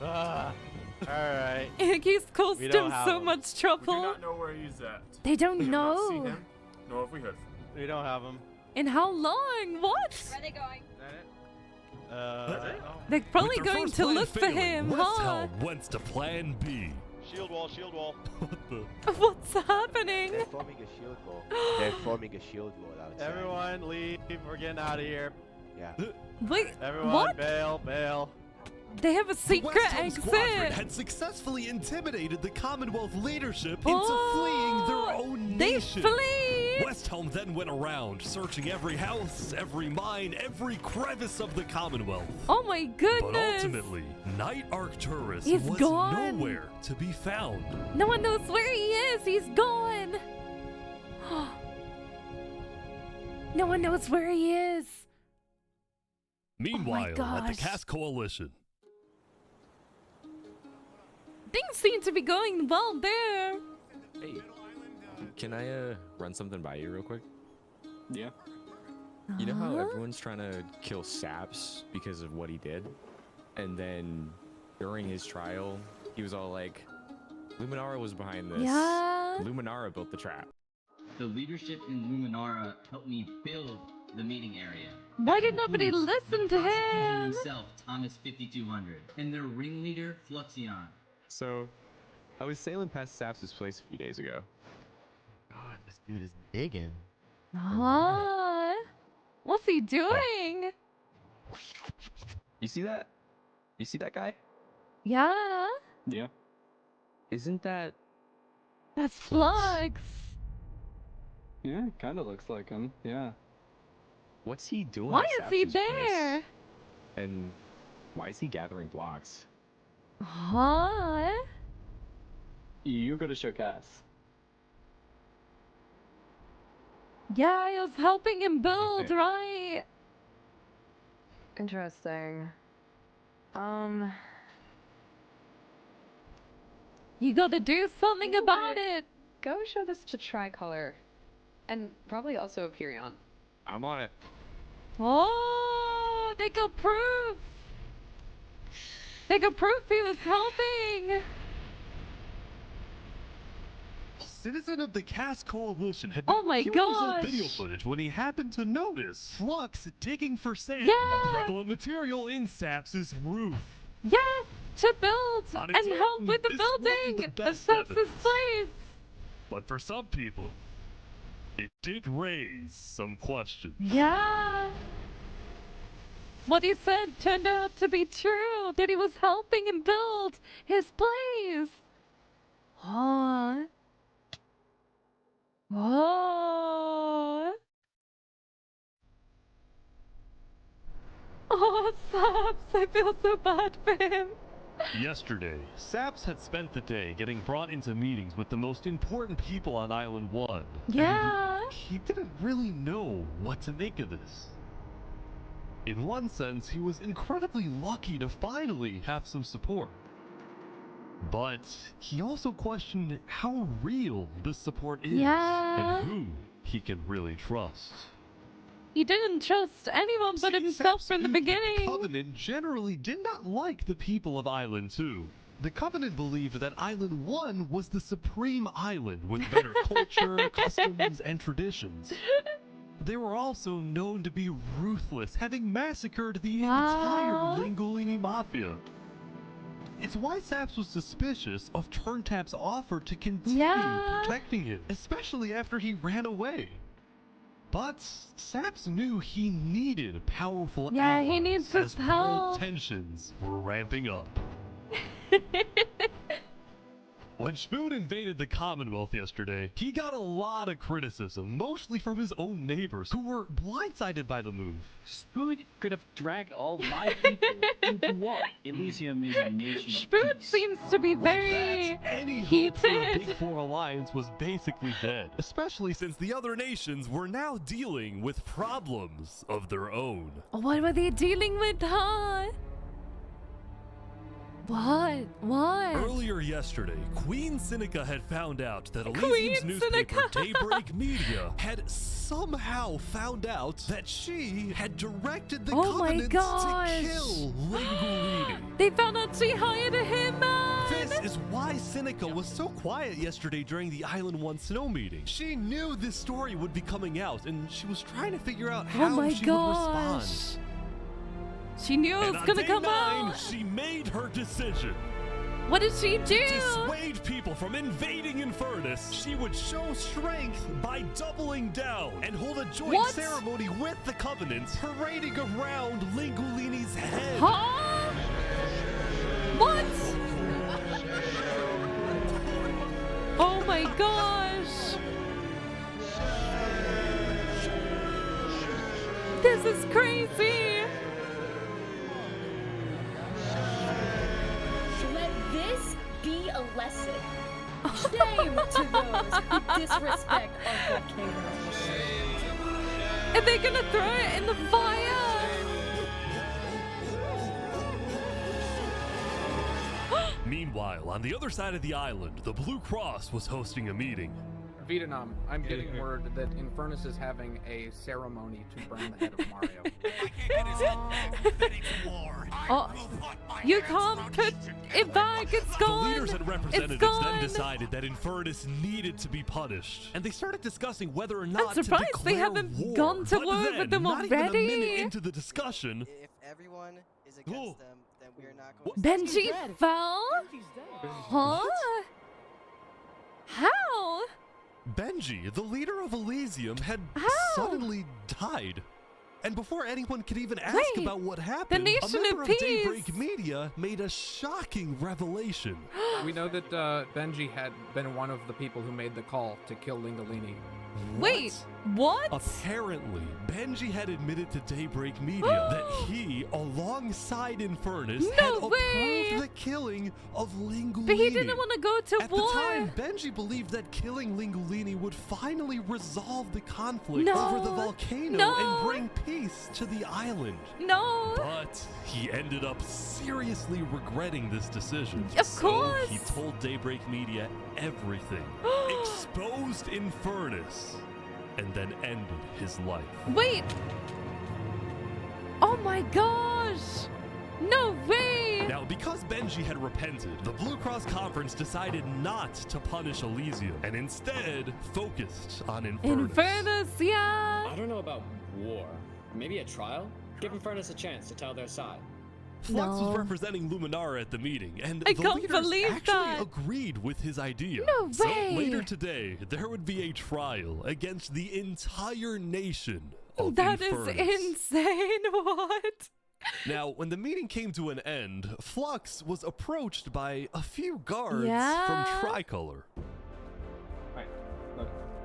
[SPEAKER 7] Alright.
[SPEAKER 1] He's caused
[SPEAKER 7] We
[SPEAKER 1] him
[SPEAKER 7] don't have
[SPEAKER 1] so
[SPEAKER 7] him.
[SPEAKER 1] much trouble.
[SPEAKER 25] We do not know where he's at.
[SPEAKER 1] They don't
[SPEAKER 25] We have not
[SPEAKER 1] know.
[SPEAKER 25] seen him, nor have we heard.
[SPEAKER 7] We don't have him.
[SPEAKER 1] In how long? What?
[SPEAKER 18] Where are they going?
[SPEAKER 1] They're probably
[SPEAKER 2] With their
[SPEAKER 1] going
[SPEAKER 2] first
[SPEAKER 1] to
[SPEAKER 2] plan
[SPEAKER 1] look for
[SPEAKER 2] failing,
[SPEAKER 1] him, huh?
[SPEAKER 2] Westhelm went to plan B.
[SPEAKER 12] Shield wall, shield wall.
[SPEAKER 2] What the?
[SPEAKER 1] What's happening?
[SPEAKER 27] They're forming a shield wall. They're forming a shield wall outside.
[SPEAKER 7] Everyone leave. We're getting out of here.
[SPEAKER 27] Yeah.
[SPEAKER 1] Wait,
[SPEAKER 7] Everyone
[SPEAKER 1] what?
[SPEAKER 7] bail, bail.
[SPEAKER 1] They have a
[SPEAKER 2] The
[SPEAKER 1] secret
[SPEAKER 2] Westhelm squadron
[SPEAKER 1] exit.
[SPEAKER 2] had successfully intimidated the Commonwealth leadership into
[SPEAKER 1] Oh,
[SPEAKER 2] fleeing their own
[SPEAKER 1] they
[SPEAKER 2] nation.
[SPEAKER 1] flee.
[SPEAKER 2] Westhelm then went around, searching every house, every mine, every crevice of the Commonwealth.
[SPEAKER 1] Oh my
[SPEAKER 2] But
[SPEAKER 1] goodness.
[SPEAKER 2] ultimately, Night Arcturus
[SPEAKER 1] He's
[SPEAKER 2] was
[SPEAKER 1] gone.
[SPEAKER 2] nowhere to be found.
[SPEAKER 1] No one knows where he is. He's gone. No one knows where he is.
[SPEAKER 2] Meanwhile, at the
[SPEAKER 1] gosh.
[SPEAKER 2] Cass Coalition,
[SPEAKER 1] Things seem to be going well there.
[SPEAKER 28] Hey, can I run something by you real quick?
[SPEAKER 9] Yeah.
[SPEAKER 28] You know how
[SPEAKER 1] Uh-huh.
[SPEAKER 28] everyone's trying to kill Saps because of what he did? And then during his trial, he was all like, Luminara was behind this.
[SPEAKER 1] Yeah.
[SPEAKER 28] Luminara built the trap.
[SPEAKER 6] The leadership in Luminara helped me build the meeting area.
[SPEAKER 1] Why did nobody listen to him?
[SPEAKER 6] Himself, Thomas 5200, and their ringleader, Fluxion.
[SPEAKER 28] So, I was sailing past Saps' place a few days ago.
[SPEAKER 27] This dude is digging.
[SPEAKER 1] Huh? What's he doing?
[SPEAKER 28] You see that? You see that guy?
[SPEAKER 1] Yeah.
[SPEAKER 24] Yeah.
[SPEAKER 28] Isn't that...
[SPEAKER 1] That's Flux.
[SPEAKER 24] Yeah, kind of looks like him. Yeah.
[SPEAKER 28] What's he doing?
[SPEAKER 1] Why
[SPEAKER 28] at
[SPEAKER 1] is he
[SPEAKER 28] Sap's place?
[SPEAKER 1] there?
[SPEAKER 28] And why is he gathering blocks?
[SPEAKER 1] Huh?
[SPEAKER 24] You go to show Cass.
[SPEAKER 1] Yeah, I was helping him build, right?
[SPEAKER 5] Interesting.
[SPEAKER 1] You gotta do something about it.
[SPEAKER 5] Go show this to Tricolor. And probably also Perion.
[SPEAKER 28] I'm on it.
[SPEAKER 1] Oh, they got proof. They got proof he was helping.
[SPEAKER 2] Citizen of the Cass Coalition had
[SPEAKER 1] Oh my
[SPEAKER 2] viewing his old
[SPEAKER 1] gosh.
[SPEAKER 2] video footage when he happened to notice Flux digging for sand,
[SPEAKER 1] Yeah.
[SPEAKER 2] prevalent material in Sap's roof.
[SPEAKER 1] Yeah, to build
[SPEAKER 2] On
[SPEAKER 1] and
[SPEAKER 2] its
[SPEAKER 1] help
[SPEAKER 2] own,
[SPEAKER 1] with the
[SPEAKER 2] this wasn't
[SPEAKER 1] building
[SPEAKER 2] the
[SPEAKER 1] of
[SPEAKER 2] best
[SPEAKER 1] Sepsis
[SPEAKER 2] evidence.
[SPEAKER 1] place.
[SPEAKER 2] But for some people, it did raise some questions.
[SPEAKER 1] Yeah. What he said turned out to be true, that he was helping him build his place. Huh? Oh. Oh, Saps, I feel so bad for him.
[SPEAKER 2] Yesterday, Saps had spent the day getting brought into meetings with the most important people on Island 1.
[SPEAKER 1] Yeah.
[SPEAKER 2] And he didn't really know what to make of this. In one sense, he was incredibly lucky to finally have some support. But he also questioned how real this support is
[SPEAKER 1] Yeah.
[SPEAKER 2] and who he can really trust.
[SPEAKER 1] He didn't trust anyone but himself from the
[SPEAKER 2] The
[SPEAKER 1] beginning.
[SPEAKER 2] Covenant generally did not like the people of Island 2. The Covenant believed that Island 1 was the supreme island with better culture, customs, and traditions. They were also known to be ruthless, having massacred the entire Lingolini Mafia. It's why Saps was suspicious of Turntap's offer to continue protecting him, especially after he ran away. But Saps knew he needed powerful allies
[SPEAKER 1] he needs his
[SPEAKER 2] as
[SPEAKER 1] help.
[SPEAKER 2] tensions were ramping up. When Spoon invaded the Commonwealth yesterday, he got a lot of criticism, mostly from his own neighbors, who were blindsided by the move.
[SPEAKER 24] Spoon could have dragged all my people into war. Elysium is a nation of
[SPEAKER 1] Spoon
[SPEAKER 24] peace.
[SPEAKER 1] seems to be very
[SPEAKER 2] Any hope for a
[SPEAKER 1] heated.
[SPEAKER 2] Big Four alliance was basically dead, especially since the other nations were now dealing with problems of their own.
[SPEAKER 1] What were they dealing with, huh? What? What?
[SPEAKER 2] Earlier yesterday, Queen Sinica had found out that
[SPEAKER 1] Queen
[SPEAKER 2] Elysium's newspaper,
[SPEAKER 1] Sinica.
[SPEAKER 2] Daybreak Media, had somehow found out that she had directed the
[SPEAKER 1] Oh my
[SPEAKER 2] Covenant
[SPEAKER 1] gosh.
[SPEAKER 2] to kill Lingolini.
[SPEAKER 1] They found out she hired a hitman.
[SPEAKER 2] This is why Sinica was so quiet yesterday during the Island 1 snow meeting. She knew this story would be coming out, and she was trying to figure out
[SPEAKER 1] Oh
[SPEAKER 2] how
[SPEAKER 1] my
[SPEAKER 2] she would
[SPEAKER 1] gosh.
[SPEAKER 2] respond.
[SPEAKER 1] She knew it
[SPEAKER 2] And
[SPEAKER 1] was
[SPEAKER 2] on
[SPEAKER 1] gonna
[SPEAKER 2] day
[SPEAKER 1] come
[SPEAKER 2] 9,
[SPEAKER 1] out.
[SPEAKER 2] she made her decision.
[SPEAKER 1] What did she do?
[SPEAKER 2] To dissuade people from invading Infernus, she would show strength by doubling down and hold a joint ceremony with the Covenant, parading around Lingolini's head.
[SPEAKER 1] Huh? What? Oh my gosh. This is crazy.
[SPEAKER 13] Let this be a lesson. Shame to those who disrespect our volcano.
[SPEAKER 1] Are they gonna throw it in the fire?
[SPEAKER 2] Meanwhile, on the other side of the island, the Blue Cross was hosting a meeting.
[SPEAKER 14] Vietnam, I'm getting word that Infernus is having a ceremony to burn the head of Mario.
[SPEAKER 1] Oh, you can't put it back. It's gone.
[SPEAKER 2] The leaders and
[SPEAKER 1] It's
[SPEAKER 2] representatives
[SPEAKER 1] gone.
[SPEAKER 2] then decided that Infernus needed to be punished, and they started discussing whether or not
[SPEAKER 1] I'm surprised
[SPEAKER 2] to declare
[SPEAKER 1] they haven't
[SPEAKER 2] war.
[SPEAKER 1] gone to
[SPEAKER 2] But
[SPEAKER 1] war
[SPEAKER 2] then,
[SPEAKER 1] with them
[SPEAKER 2] not even a
[SPEAKER 1] already.
[SPEAKER 2] minute into the discussion,
[SPEAKER 15] If everyone is against them, then we're not going
[SPEAKER 1] Benji fell? Huh? How?
[SPEAKER 2] Benji, the leader of Elysium, had suddenly died. And before anyone could even ask about what happened, a member of Daybreak Media made a shocking revelation.
[SPEAKER 14] We know that Benji had been one of the people who made the call to kill Lingolini.
[SPEAKER 1] Wait, what?
[SPEAKER 2] Apparently, Benji had admitted to Daybreak Media that he, alongside Infernus, had approved the killing of Lingolini.
[SPEAKER 1] But he didn't want to go to war.
[SPEAKER 2] At the time, Benji believed that killing Lingolini would finally resolve the conflict over the volcano and bring peace to the island.
[SPEAKER 1] No.
[SPEAKER 2] But he ended up seriously regretting this decision.
[SPEAKER 1] Of course.
[SPEAKER 2] So he told Daybreak Media everything, exposed Infernus, and then ended his life.
[SPEAKER 1] Wait. Oh my gosh. No way.
[SPEAKER 2] Now, because Benji had repented, the Blue Cross Conference decided not to punish Elysium and instead focused on Infernus.
[SPEAKER 1] Infernus, yeah.
[SPEAKER 4] I don't know about war. Maybe a trial? Give Infernus a chance to tell their side.
[SPEAKER 2] Flux was representing Luminara at the meeting, and
[SPEAKER 1] I
[SPEAKER 2] the
[SPEAKER 1] can't
[SPEAKER 2] leaders
[SPEAKER 1] believe
[SPEAKER 2] actually
[SPEAKER 1] that.
[SPEAKER 2] agreed with his idea.
[SPEAKER 1] No way.
[SPEAKER 2] So later today, there would be a trial against the entire nation of
[SPEAKER 1] That is
[SPEAKER 2] Infernus.
[SPEAKER 1] insane. What?
[SPEAKER 2] Now, when the meeting came to an end, Flux was approached by a few guards
[SPEAKER 1] Yeah.
[SPEAKER 2] from Tricolor.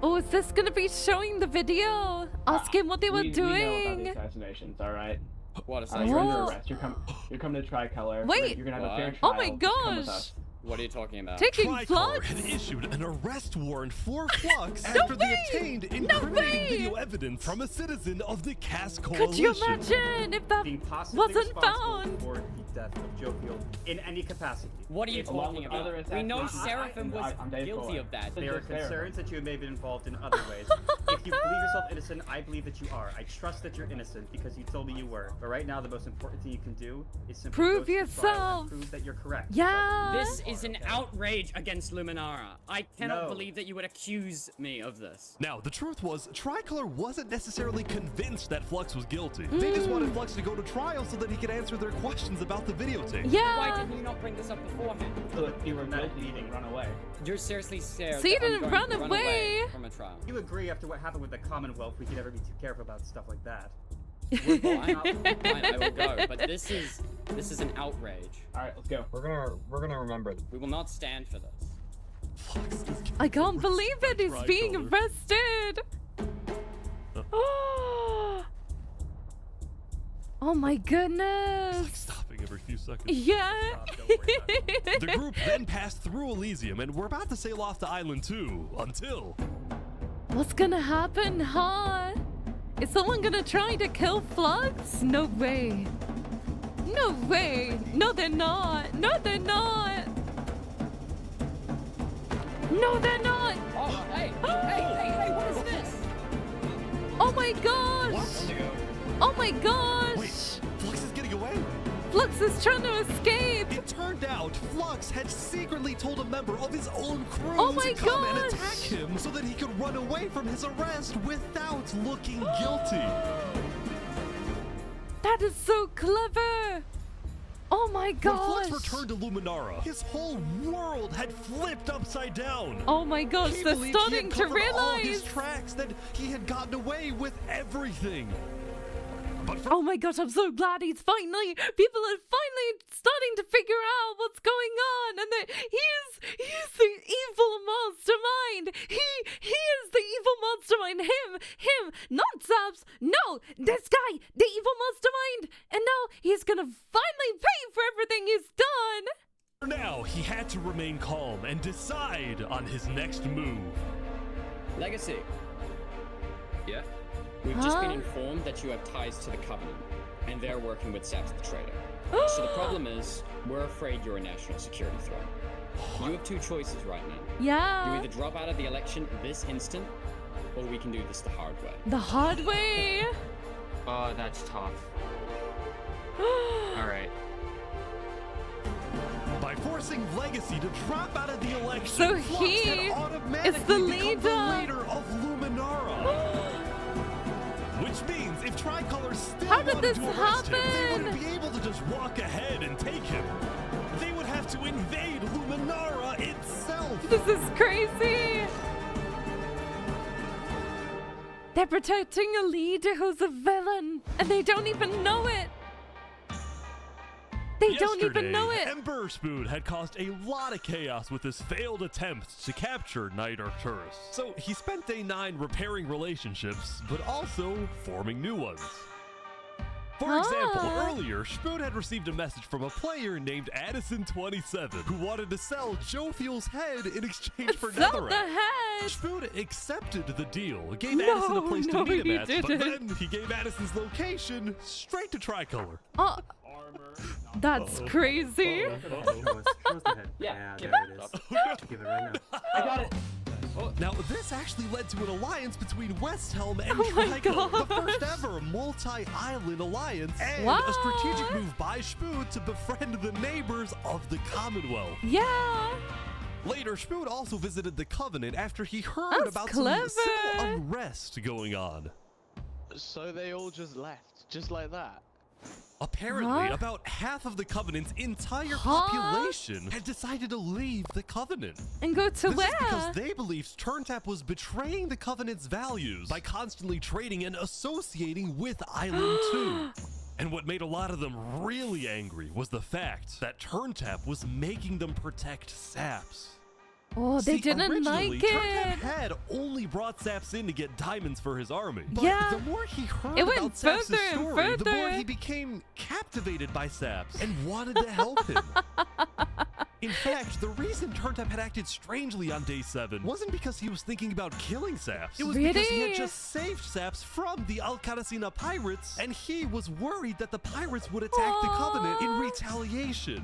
[SPEAKER 1] Oh, is this gonna be showing the video? Ask him what they were
[SPEAKER 8] We know about the
[SPEAKER 1] doing.
[SPEAKER 8] assassinations, all right?
[SPEAKER 4] What
[SPEAKER 8] You're under
[SPEAKER 1] Oh.
[SPEAKER 8] arrest. You're coming to Tricolor.
[SPEAKER 1] Wait.
[SPEAKER 8] You're gonna have a fair
[SPEAKER 1] Oh
[SPEAKER 8] trial.
[SPEAKER 1] my
[SPEAKER 8] Just come with
[SPEAKER 1] gosh.
[SPEAKER 8] us.
[SPEAKER 4] What are you talking about?
[SPEAKER 1] Taking
[SPEAKER 2] Tricolor
[SPEAKER 1] Flux?
[SPEAKER 2] had issued an arrest warrant for Flux after they obtained incriminating video evidence from a citizen of the Cass Coalition.
[SPEAKER 1] Could you imagine if that
[SPEAKER 11] Being possibly
[SPEAKER 1] wasn't
[SPEAKER 11] responsible
[SPEAKER 1] found?
[SPEAKER 11] for the death of Jofield in any capacity.
[SPEAKER 4] What are you
[SPEAKER 11] Along
[SPEAKER 4] talking
[SPEAKER 11] with other
[SPEAKER 4] about? We know
[SPEAKER 11] assassins.
[SPEAKER 4] Seraphim was
[SPEAKER 11] I'm Dave
[SPEAKER 4] guilty
[SPEAKER 11] Fuller.
[SPEAKER 4] of that.
[SPEAKER 11] There are concerns that you may have been involved in other ways. If you believe yourself innocent, I believe that you are. I trust that you're innocent because you told me you were. But right now, the most important thing you can do is simply
[SPEAKER 1] Prove
[SPEAKER 11] go to the trial and
[SPEAKER 1] yourself.
[SPEAKER 11] prove that you're correct.
[SPEAKER 1] Yeah.
[SPEAKER 4] This is an outrage against Luminara. I cannot
[SPEAKER 11] No.
[SPEAKER 4] believe that you would accuse me of this.
[SPEAKER 2] Now, the truth was, Tricolor wasn't necessarily convinced that Flux was guilty. They just wanted Flux to go to trial so that he could answer their questions about the videotape.
[SPEAKER 1] Yeah.
[SPEAKER 4] Why didn't you not bring this up beforehand?
[SPEAKER 8] So that you were guilty and run away.
[SPEAKER 4] You're seriously scared.
[SPEAKER 1] So you
[SPEAKER 4] that I'm
[SPEAKER 1] didn't
[SPEAKER 4] going
[SPEAKER 1] run
[SPEAKER 4] to run
[SPEAKER 1] away.
[SPEAKER 4] from a trial.
[SPEAKER 11] You agree after what happened with the Commonwealth, we could never be too careful about stuff like that.
[SPEAKER 4] Fine, I will go. But this is an outrage.
[SPEAKER 8] All right, let's go.
[SPEAKER 11] We're gonna remember.
[SPEAKER 4] We will not stand for this.
[SPEAKER 1] I can't believe it. He's being
[SPEAKER 2] Tricolor.
[SPEAKER 1] arrested. Oh my goodness.
[SPEAKER 2] Stopping every few seconds.
[SPEAKER 1] Yeah.
[SPEAKER 2] The group then passed through Elysium and were about to sail off to Island 2 until...
[SPEAKER 1] What's gonna happen, huh? Is someone gonna try to kill Flux? No way. No way. No, they're not. No, they're not. No, they're not.
[SPEAKER 4] Oh, hey, what is this?
[SPEAKER 1] Oh my gosh. Oh my gosh.
[SPEAKER 2] Wait, Flux is getting away?
[SPEAKER 1] Flux is trying to escape.
[SPEAKER 2] It turned out Flux had secretly told a member of his own crew
[SPEAKER 1] Oh my
[SPEAKER 2] to come and
[SPEAKER 1] gosh.
[SPEAKER 2] attack him so that he could run away from his arrest without looking guilty.
[SPEAKER 1] That is so clever. Oh my
[SPEAKER 2] When
[SPEAKER 1] gosh.
[SPEAKER 2] Flux returned to Luminara, his whole world had flipped upside down.
[SPEAKER 1] Oh my gosh,
[SPEAKER 2] He
[SPEAKER 1] they're
[SPEAKER 2] believed he
[SPEAKER 1] starting
[SPEAKER 2] had
[SPEAKER 1] to
[SPEAKER 2] covered all his
[SPEAKER 1] realize.
[SPEAKER 2] tracks that he had gotten away with everything. But
[SPEAKER 1] Oh my gosh, I'm so glad people are finally starting to figure out what's going on and that he's the evil mastermind. He is the evil mastermind. Him, not Zaps. No, this guy, the evil mastermind. And now he's gonna finally pay for everything he's done.
[SPEAKER 2] for now, he had to remain calm and decide on his next move.
[SPEAKER 4] Legacy.
[SPEAKER 12] Yeah?
[SPEAKER 4] We've just been informed that you have ties to the Covenant, and they're working with Saps the Traitor. So the problem is, we're afraid you're a national security threat. You have two choices right now.
[SPEAKER 1] Yeah.
[SPEAKER 4] You either drop out of the election this instant, or we can do this the hard way.
[SPEAKER 1] The hard way.
[SPEAKER 4] Oh, that's tough. Alright.
[SPEAKER 2] By forcing Legacy to drop out of the election,
[SPEAKER 1] So
[SPEAKER 2] Flux
[SPEAKER 1] he
[SPEAKER 2] had automatically
[SPEAKER 1] is the
[SPEAKER 2] become the
[SPEAKER 1] leader.
[SPEAKER 2] leader of Luminara. Which means if Tricolor still
[SPEAKER 1] How did
[SPEAKER 2] wanted
[SPEAKER 1] this
[SPEAKER 2] to arrest him, they
[SPEAKER 1] happen?
[SPEAKER 2] wouldn't be able to just walk ahead and take him. They would have to invade Luminara itself.
[SPEAKER 1] This is crazy. They're protecting a leader who's a villain, and they don't even know it. They don't even know it.
[SPEAKER 2] Emperor Spoon had caused a lot of chaos with his failed attempt to capture Knight Arcturus. So he spent day 9 repairing relationships, but also forming new ones. For example, earlier, Spoon had received a message from a player named Addison27 who wanted to sell Joe Fuel's head in exchange for Netherite. Spoon accepted the deal, gave Addison a place to meet him at, but then he gave Addison's location straight to Tricolor.
[SPEAKER 1] That's crazy.
[SPEAKER 17] Yeah,
[SPEAKER 25] there it is.
[SPEAKER 17] Give it right now. I got it.
[SPEAKER 2] Now, this actually led to an alliance between West Helm and Tricolor, the first ever multi-island alliance, and a strategic move by Spoon to befriend the neighbors of the Commonwealth.
[SPEAKER 1] Yeah.
[SPEAKER 2] Later, Spoon also visited the Covenant after he heard about some civil unrest going on.
[SPEAKER 7] So they all just left, just like that?
[SPEAKER 2] Apparently, about half of the Covenant's entire population had decided to leave the Covenant.
[SPEAKER 1] And go to
[SPEAKER 2] This
[SPEAKER 1] where?
[SPEAKER 2] is because they believed Turntap was betraying the Covenant's values by constantly trading and associating with Island 2. And what made a lot of them really angry was the fact that Turntap was making them protect Saps.
[SPEAKER 1] Oh, they didn't like
[SPEAKER 2] Turntap
[SPEAKER 1] it.
[SPEAKER 2] had only brought Saps in to get diamonds for his army. But
[SPEAKER 1] Yeah.
[SPEAKER 2] the more he heard
[SPEAKER 1] It went
[SPEAKER 2] about Saps'
[SPEAKER 1] further and
[SPEAKER 2] story, the more
[SPEAKER 1] further.
[SPEAKER 2] he became captivated by Saps and wanted to help him. In fact, the reason Turntap had acted strangely on day 7 wasn't because he was thinking about killing Saps. It was because he had just saved Saps from the Alcaracina pirates, and he was worried that the pirates would attack the Covenant in retaliation.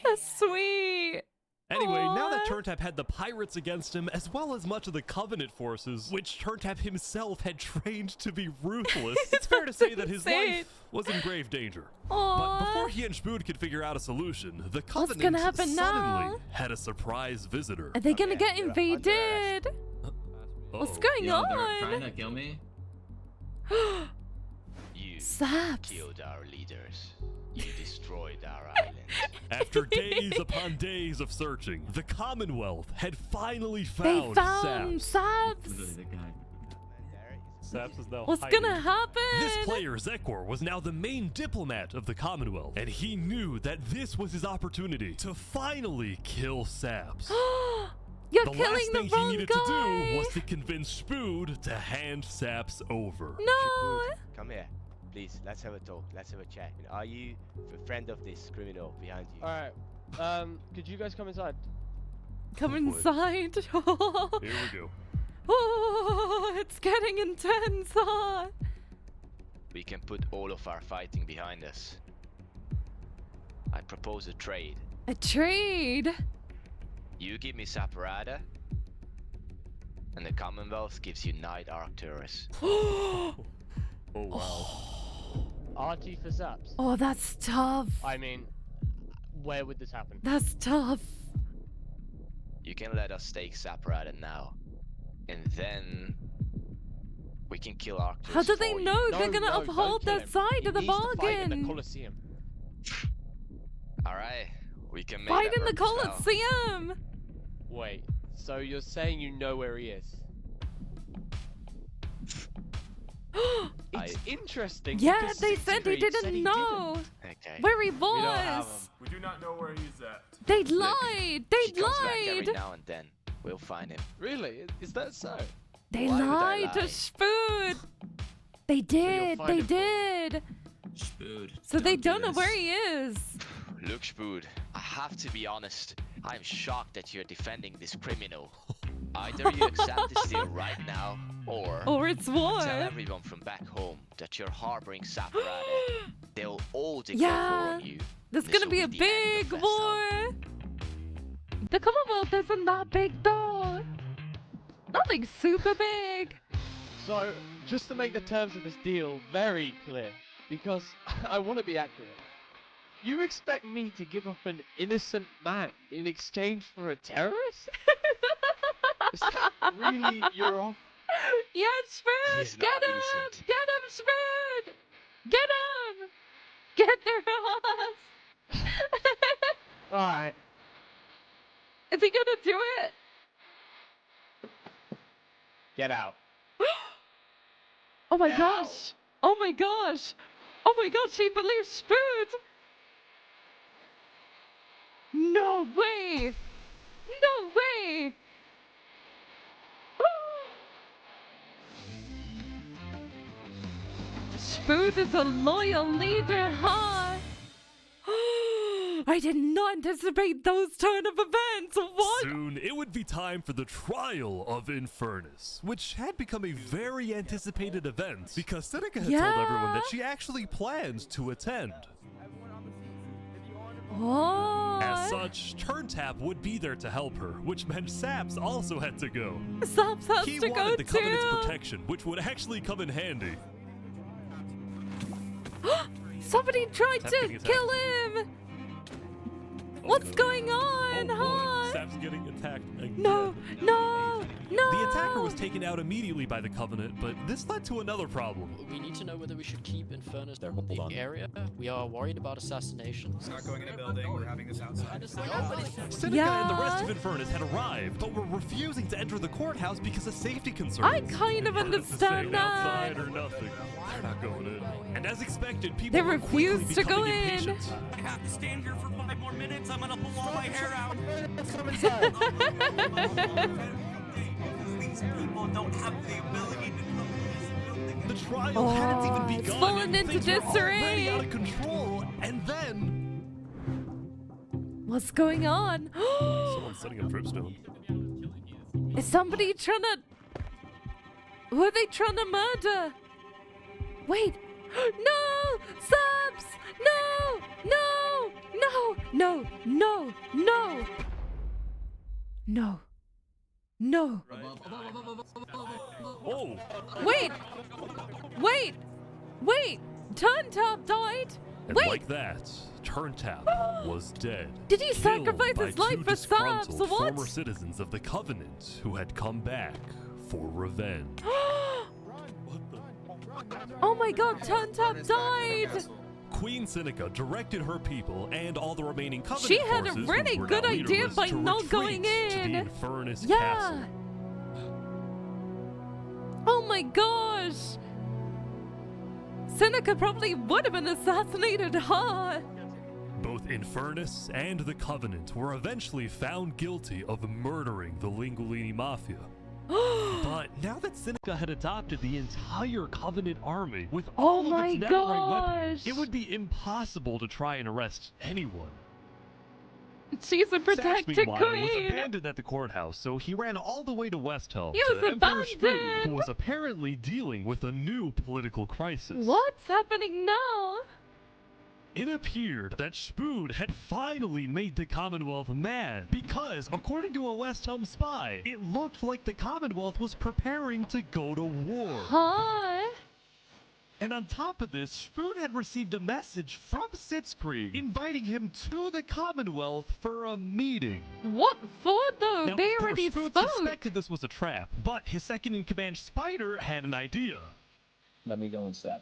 [SPEAKER 1] That's sweet.
[SPEAKER 2] Anyway, now that Turntap had the pirates against him, as well as much of the Covenant forces, which Turntap himself had trained to be ruthless, it's fair to say that his life was in grave danger. But before he and Spoon could figure out a solution, the Covenant
[SPEAKER 1] gonna happen
[SPEAKER 2] suddenly
[SPEAKER 1] now?
[SPEAKER 2] had a surprise visitor.
[SPEAKER 1] Are they gonna get invaded? What's going on?
[SPEAKER 6] They're trying to kill me.
[SPEAKER 3] You
[SPEAKER 1] Saps.
[SPEAKER 3] killed our leaders. You destroyed our island.
[SPEAKER 2] After days upon days of searching, the Commonwealth had finally
[SPEAKER 1] They
[SPEAKER 2] found
[SPEAKER 1] found
[SPEAKER 2] Saps.
[SPEAKER 1] Saps.
[SPEAKER 2] Saps is now
[SPEAKER 1] What's
[SPEAKER 2] hiding.
[SPEAKER 1] gonna happen?
[SPEAKER 2] This player, Zekor, was now the main diplomat of the Commonwealth, and he knew that this was his opportunity to finally kill Saps.
[SPEAKER 1] You're
[SPEAKER 2] the
[SPEAKER 1] killing
[SPEAKER 2] last
[SPEAKER 1] the
[SPEAKER 2] thing
[SPEAKER 1] wrong
[SPEAKER 2] he needed
[SPEAKER 1] guy.
[SPEAKER 2] to do was to convince Spood to hand Saps over.
[SPEAKER 1] No.
[SPEAKER 27] Come here. Please, let's have a talk. Let's have a chat. Are you a friend of this criminal behind you?
[SPEAKER 7] Alright. Could you guys come inside?
[SPEAKER 1] Come inside.
[SPEAKER 2] Here we go.
[SPEAKER 1] Oh, it's getting intense.
[SPEAKER 3] We can put all of our fighting behind us. I propose a trade.
[SPEAKER 1] A trade?
[SPEAKER 3] You give me Saparada, and the Commonwealth gives you Knight Arcturus.
[SPEAKER 2] Oh wow.
[SPEAKER 7] RT for Saps.
[SPEAKER 1] Oh, that's tough.
[SPEAKER 7] I mean, where would this happen?
[SPEAKER 1] That's tough.
[SPEAKER 3] You can let us take Saparada now, and then we can kill Arcturus.
[SPEAKER 1] How do they
[SPEAKER 3] for
[SPEAKER 1] know
[SPEAKER 3] you.
[SPEAKER 1] they're gonna uphold their side of the bargain?
[SPEAKER 7] Colosseum.
[SPEAKER 3] All right, we can make
[SPEAKER 1] Fight
[SPEAKER 3] that
[SPEAKER 1] in the
[SPEAKER 3] work as well.
[SPEAKER 1] Colosseum.
[SPEAKER 7] Wait, so you're saying you know where he is? It's interesting.
[SPEAKER 1] Yeah,
[SPEAKER 7] because
[SPEAKER 1] they said they
[SPEAKER 7] Siegfried
[SPEAKER 1] didn't know
[SPEAKER 3] Okay.
[SPEAKER 1] where he
[SPEAKER 7] We don't have
[SPEAKER 1] was.
[SPEAKER 7] him.
[SPEAKER 25] We do not know where he's at.
[SPEAKER 1] They
[SPEAKER 3] Look,
[SPEAKER 1] lied. They
[SPEAKER 3] He comes back every
[SPEAKER 1] lied.
[SPEAKER 3] now and then. We'll find him.
[SPEAKER 7] Really? Is that so?
[SPEAKER 1] They
[SPEAKER 3] Why would I
[SPEAKER 1] lied
[SPEAKER 3] lie?
[SPEAKER 1] to Spood. They did.
[SPEAKER 7] find
[SPEAKER 1] They
[SPEAKER 7] him for me.
[SPEAKER 1] did.
[SPEAKER 6] Spood.
[SPEAKER 1] So they
[SPEAKER 6] do
[SPEAKER 1] don't know
[SPEAKER 6] this.
[SPEAKER 1] where he is.
[SPEAKER 3] Look, Spood, I have to be honest. I'm shocked that you're defending this criminal. Either you accept this deal right now, or
[SPEAKER 1] it's war.
[SPEAKER 3] tell everyone from back home that you're harboring Saparade. They'll all declare war
[SPEAKER 1] Yeah.
[SPEAKER 3] on you.
[SPEAKER 1] There's
[SPEAKER 3] This
[SPEAKER 1] gonna
[SPEAKER 3] will
[SPEAKER 1] be a
[SPEAKER 3] the end
[SPEAKER 1] big
[SPEAKER 3] of West Helm.
[SPEAKER 1] war. The Commonwealth isn't that big though. Nothing super big.
[SPEAKER 7] So, just to make the terms of this deal very clear, because I want to be accurate. You expect me to give up an innocent man in exchange for a terrorist? Is that really your offer?
[SPEAKER 1] Yes, Spood!
[SPEAKER 3] He's
[SPEAKER 1] Get
[SPEAKER 3] not
[SPEAKER 1] him!
[SPEAKER 3] innocent.
[SPEAKER 1] Get him, Spood! Get him! Get their ass!
[SPEAKER 7] Alright.
[SPEAKER 1] Is he gonna do it?
[SPEAKER 7] Get out.
[SPEAKER 1] Oh my gosh! Oh my gosh! Oh my gosh, he believes Spood! No way! No way! Spood is a loyal leader, huh? I did not anticipate those turn of events. What?
[SPEAKER 2] Soon, it would be time for the trial of Infernus, which had become a very anticipated event because Seneca had told everyone that she actually planned to attend.
[SPEAKER 1] Oh.
[SPEAKER 2] As such, Turntap would be there to help her, which meant Saps also had to go.
[SPEAKER 1] Saps has
[SPEAKER 2] he
[SPEAKER 1] to go
[SPEAKER 2] wanted the Covenant's
[SPEAKER 1] too.
[SPEAKER 2] protection, which would actually come in handy.
[SPEAKER 1] Somebody tried to kill him! What's going on, huh?
[SPEAKER 2] Sap's getting attacked again.
[SPEAKER 1] No, no, no!
[SPEAKER 2] The attacker was taken out immediately by the Covenant, but this led to another problem.
[SPEAKER 10] We need to know whether we should keep Infernus in the area. We are worried about assassinations.
[SPEAKER 16] Not going in a building, we're having this outside.
[SPEAKER 2] Seneca and the rest of Infernus had arrived, but were refusing to enter the courthouse because of safety concerns.
[SPEAKER 1] I kind of understand that.
[SPEAKER 2] Outside or nothing. They're not going in. And as expected, people
[SPEAKER 1] they
[SPEAKER 2] were
[SPEAKER 1] refused to go
[SPEAKER 2] impatient.
[SPEAKER 17] I have to stand here for 5 more minutes. I'm gonna pull all my hair out. These people don't have the ability to come to this building.
[SPEAKER 2] The trial hadn't even begun.
[SPEAKER 1] It's fallen into
[SPEAKER 2] Things were
[SPEAKER 1] disarray.
[SPEAKER 2] already out of control, and then
[SPEAKER 1] what's going on?
[SPEAKER 2] someone's setting up dripstone.
[SPEAKER 1] Is somebody trying to... Who are they trying to murder? Wait! No! Subs! No! No! No! No! No! No! No! No!
[SPEAKER 2] Oh!
[SPEAKER 1] Wait! Wait! Wait! Turntop died!
[SPEAKER 2] And
[SPEAKER 1] Wait!
[SPEAKER 2] like that, Turntap was dead.
[SPEAKER 1] Did he
[SPEAKER 2] Killed
[SPEAKER 1] sacrifice
[SPEAKER 2] by
[SPEAKER 1] his life
[SPEAKER 2] two
[SPEAKER 1] for Subs?
[SPEAKER 2] disgruntled
[SPEAKER 1] What?
[SPEAKER 2] former citizens of the Covenant who had come back for revenge.
[SPEAKER 1] Oh my god, Turntop died!
[SPEAKER 2] Queen Seneca directed her people and all the remaining Covenant
[SPEAKER 1] She had a
[SPEAKER 2] forces
[SPEAKER 1] really
[SPEAKER 2] who were
[SPEAKER 1] good
[SPEAKER 2] now
[SPEAKER 1] idea
[SPEAKER 2] leaderless
[SPEAKER 1] by
[SPEAKER 2] to
[SPEAKER 1] not
[SPEAKER 2] retreat
[SPEAKER 1] going
[SPEAKER 2] to
[SPEAKER 1] in.
[SPEAKER 2] the Infernus
[SPEAKER 1] Yeah.
[SPEAKER 2] Castle.
[SPEAKER 1] Oh my gosh! Seneca probably would have been assassinated, huh?
[SPEAKER 2] Both Infernus and the Covenant were eventually found guilty of murdering the Lingolini Mafia. But now that Seneca had adopted the entire Covenant army with all of its network weapons, it would be impossible to try and arrest anyone.
[SPEAKER 1] She's a
[SPEAKER 2] Saps,
[SPEAKER 1] protected
[SPEAKER 2] meanwhile, was
[SPEAKER 1] queen!
[SPEAKER 2] abandoned at the courthouse, so he ran all the way to Westhelm
[SPEAKER 1] He was
[SPEAKER 2] to Emperor Spoon,
[SPEAKER 1] abandoned!
[SPEAKER 2] who was apparently dealing with a new political crisis.
[SPEAKER 1] What's happening now?
[SPEAKER 2] It appeared that Spoon had finally made the Commonwealth mad because, according to a Westhelm spy, it looked like the Commonwealth was preparing to go to war.
[SPEAKER 1] Huh?
[SPEAKER 2] And on top of this, Spoon had received a message from Sitzkrieg inviting him to the Commonwealth for a meeting.
[SPEAKER 1] What for though?
[SPEAKER 2] Now,
[SPEAKER 1] They already
[SPEAKER 2] Spoon
[SPEAKER 1] spoke!
[SPEAKER 2] suspected this was a trap, but his second-in-command Spider had an idea.
[SPEAKER 24] Let me go instead.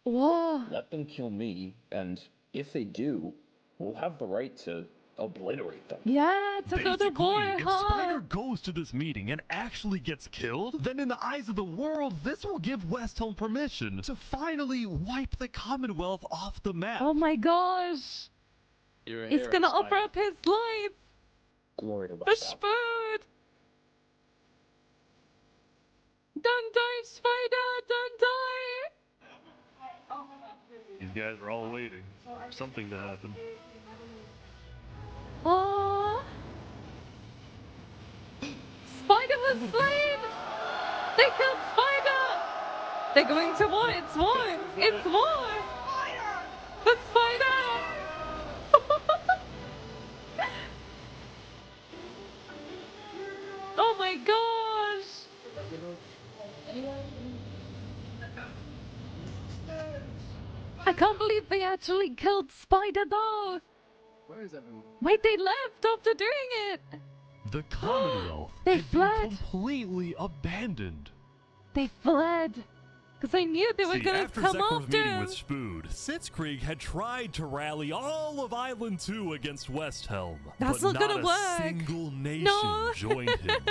[SPEAKER 1] Whoa.
[SPEAKER 24] Let them kill me, and if they do, we'll have the right to obliterate them.
[SPEAKER 1] Yeah, it's another boy,
[SPEAKER 2] if
[SPEAKER 1] huh?
[SPEAKER 2] Spider goes to this meeting and actually gets killed, then in the eyes of the world, this will give Westhelm permission to finally wipe the Commonwealth off the map.
[SPEAKER 1] Oh my gosh! He's gonna offer up his life!
[SPEAKER 24] Glory to
[SPEAKER 1] For Spoon! Don't die, Spider! Don't die!
[SPEAKER 2] These guys are all waiting for something to happen.
[SPEAKER 1] Oh! Spider was slain! They killed Spider! They're going to war! It's war! It's war! The Spider! Oh my gosh! I can't believe they actually killed Spider though!
[SPEAKER 24] Where is everyone?
[SPEAKER 1] Wait, they left after doing it!
[SPEAKER 2] The Commonwealth
[SPEAKER 1] They
[SPEAKER 2] had
[SPEAKER 1] fled.
[SPEAKER 2] been completely abandoned.
[SPEAKER 1] They fled! Because I knew they were
[SPEAKER 2] See,
[SPEAKER 1] gonna
[SPEAKER 2] after
[SPEAKER 1] come
[SPEAKER 2] Zekor's
[SPEAKER 1] after
[SPEAKER 2] meeting
[SPEAKER 1] him!
[SPEAKER 2] with Spood, Sitzkrieg had tried to rally all of Island 2 against Westhelm.
[SPEAKER 1] That's
[SPEAKER 2] but
[SPEAKER 1] not gonna
[SPEAKER 2] a
[SPEAKER 1] work.
[SPEAKER 2] single nation
[SPEAKER 1] No.
[SPEAKER 2] joined him.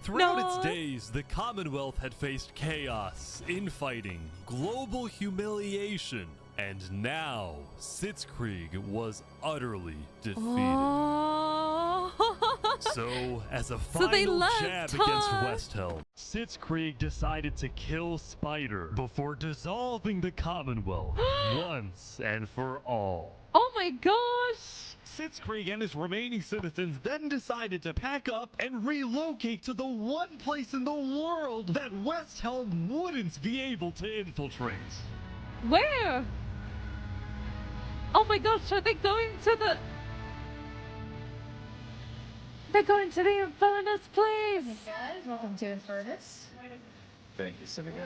[SPEAKER 2] Throughout its days, the Commonwealth had faced chaos, infighting, global humiliation, and now Sitzkrieg was utterly defeated. So, as a final jab against Westhelm, Sitzkrieg decided to kill Spider before dissolving the Commonwealth once and for all.
[SPEAKER 1] Oh my gosh!
[SPEAKER 2] Sitzkrieg and his remaining citizens then decided to pack up and relocate to the one place in the world that Westhelm wouldn't be able to infiltrate.
[SPEAKER 1] Where? Oh my gosh, are they going to the... They're going to the Infernus place!
[SPEAKER 13] Hey guys, welcome to Infernus.
[SPEAKER 28] Thank you, Seneca.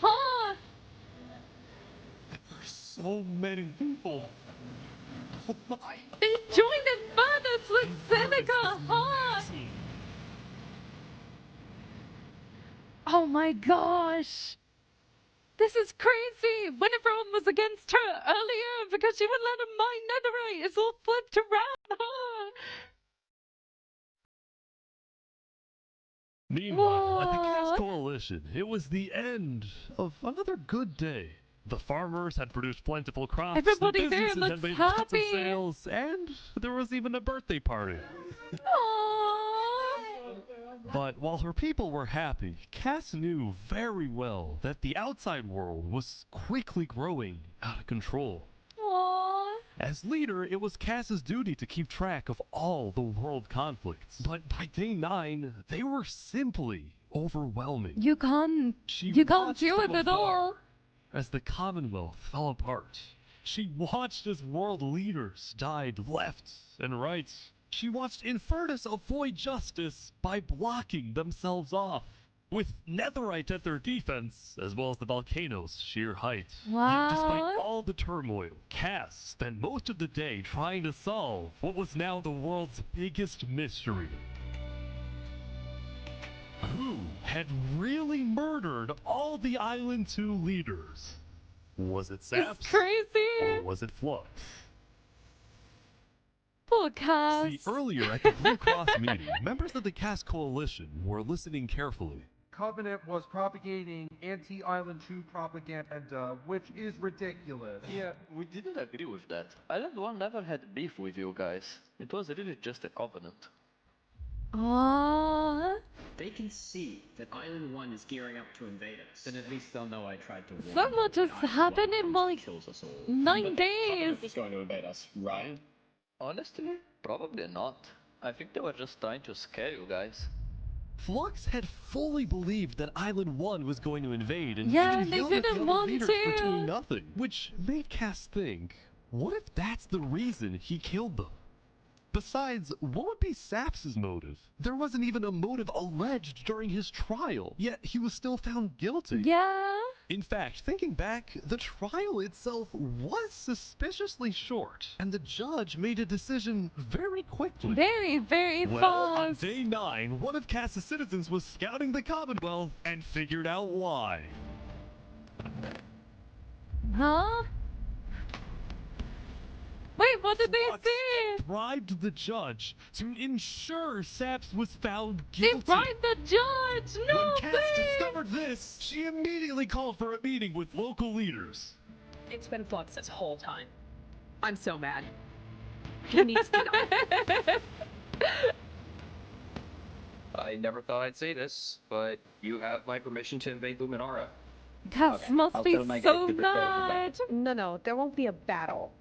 [SPEAKER 1] Huh?
[SPEAKER 2] So many people.
[SPEAKER 1] They joined Infernus with Seneca, huh? Oh my gosh! This is crazy! When everyone was against her earlier because she would let him mine netherite, it's all flipped around, huh?
[SPEAKER 2] Meanwhile, at the Cast Coalition, it was the end of another good day. The farmers had produced plentiful crops,
[SPEAKER 1] Everybody
[SPEAKER 2] the
[SPEAKER 1] there
[SPEAKER 2] businesses
[SPEAKER 1] looks
[SPEAKER 2] had made lots of
[SPEAKER 1] happy.
[SPEAKER 2] sales, and there was even a birthday party. But while her people were happy, Cass knew very well that the outside world was quickly growing out of control.
[SPEAKER 1] Aww.
[SPEAKER 2] As leader, it was Cass's duty to keep track of all the world conflicts. But by day 9, they were simply overwhelming.
[SPEAKER 1] You can't deal with it all.
[SPEAKER 2] As the Commonwealth fell apart, she watched as world leaders died left and right. She watched Infernus avoid justice by blocking themselves off, with netherite at their defense, as well as the volcano's sheer height.
[SPEAKER 1] Wow.
[SPEAKER 2] Yet despite all the turmoil, Cass spent most of the day trying to solve what was now the world's biggest mystery. Who had really murdered all the Island 2 leaders? Was it Saps?
[SPEAKER 1] It's crazy!
[SPEAKER 2] Or was it Flux?
[SPEAKER 1] Poor Cass.
[SPEAKER 2] See, earlier at the Blue Cross meeting, members of the Cass Coalition were listening carefully.
[SPEAKER 9] Covenant was propagating anti-Island 2 propaganda, which is ridiculous.
[SPEAKER 18] Yeah, we didn't agree with that. Island 1 never had beef with you guys. It was really just a covenant.
[SPEAKER 4] They can see that Island 1 is gearing up to invade us. Then at least they'll know I tried to warn
[SPEAKER 1] So
[SPEAKER 4] them
[SPEAKER 1] much has
[SPEAKER 4] that Island
[SPEAKER 1] happened
[SPEAKER 4] 1
[SPEAKER 1] in
[SPEAKER 4] comes and
[SPEAKER 1] like
[SPEAKER 4] kills us all.
[SPEAKER 1] 9
[SPEAKER 4] But
[SPEAKER 1] days.
[SPEAKER 4] Covenant is going to invade us, right?
[SPEAKER 18] Honestly, probably not. I think they were just trying to scare you guys.
[SPEAKER 2] Flux had fully believed that Island 1 was going to invade, and
[SPEAKER 1] Yeah,
[SPEAKER 2] even
[SPEAKER 1] they
[SPEAKER 2] yelled at the
[SPEAKER 1] didn't
[SPEAKER 2] other
[SPEAKER 1] want
[SPEAKER 2] leaders
[SPEAKER 1] to.
[SPEAKER 2] for doing nothing, which made Cass think, what if that's the reason he killed them? Besides, what would be Saps's motive? There wasn't even a motive alleged during his trial, yet he was still found guilty.
[SPEAKER 1] Yeah.
[SPEAKER 2] In fact, thinking back, the trial itself was suspiciously short, and the judge made a decision very quickly.
[SPEAKER 1] Very, very
[SPEAKER 2] Well, on
[SPEAKER 1] fast.
[SPEAKER 2] day 9, one of Cass's citizens was scouting the Commonwealth and figured out why.
[SPEAKER 1] Huh? Wait, what did they say?
[SPEAKER 2] Bribed the judge to ensure Saps was found
[SPEAKER 1] They
[SPEAKER 2] guilty.
[SPEAKER 1] bribed the judge! No
[SPEAKER 2] When Cass
[SPEAKER 1] way!
[SPEAKER 2] discovered this, she immediately called for a meeting with local leaders.
[SPEAKER 19] It's been Flux this whole time. I'm so mad. He needs to die.
[SPEAKER 20] I never thought I'd say this, but you have my permission to invade Luminara.
[SPEAKER 1] Cass must be so mad.
[SPEAKER 19] No, there won't be a battle.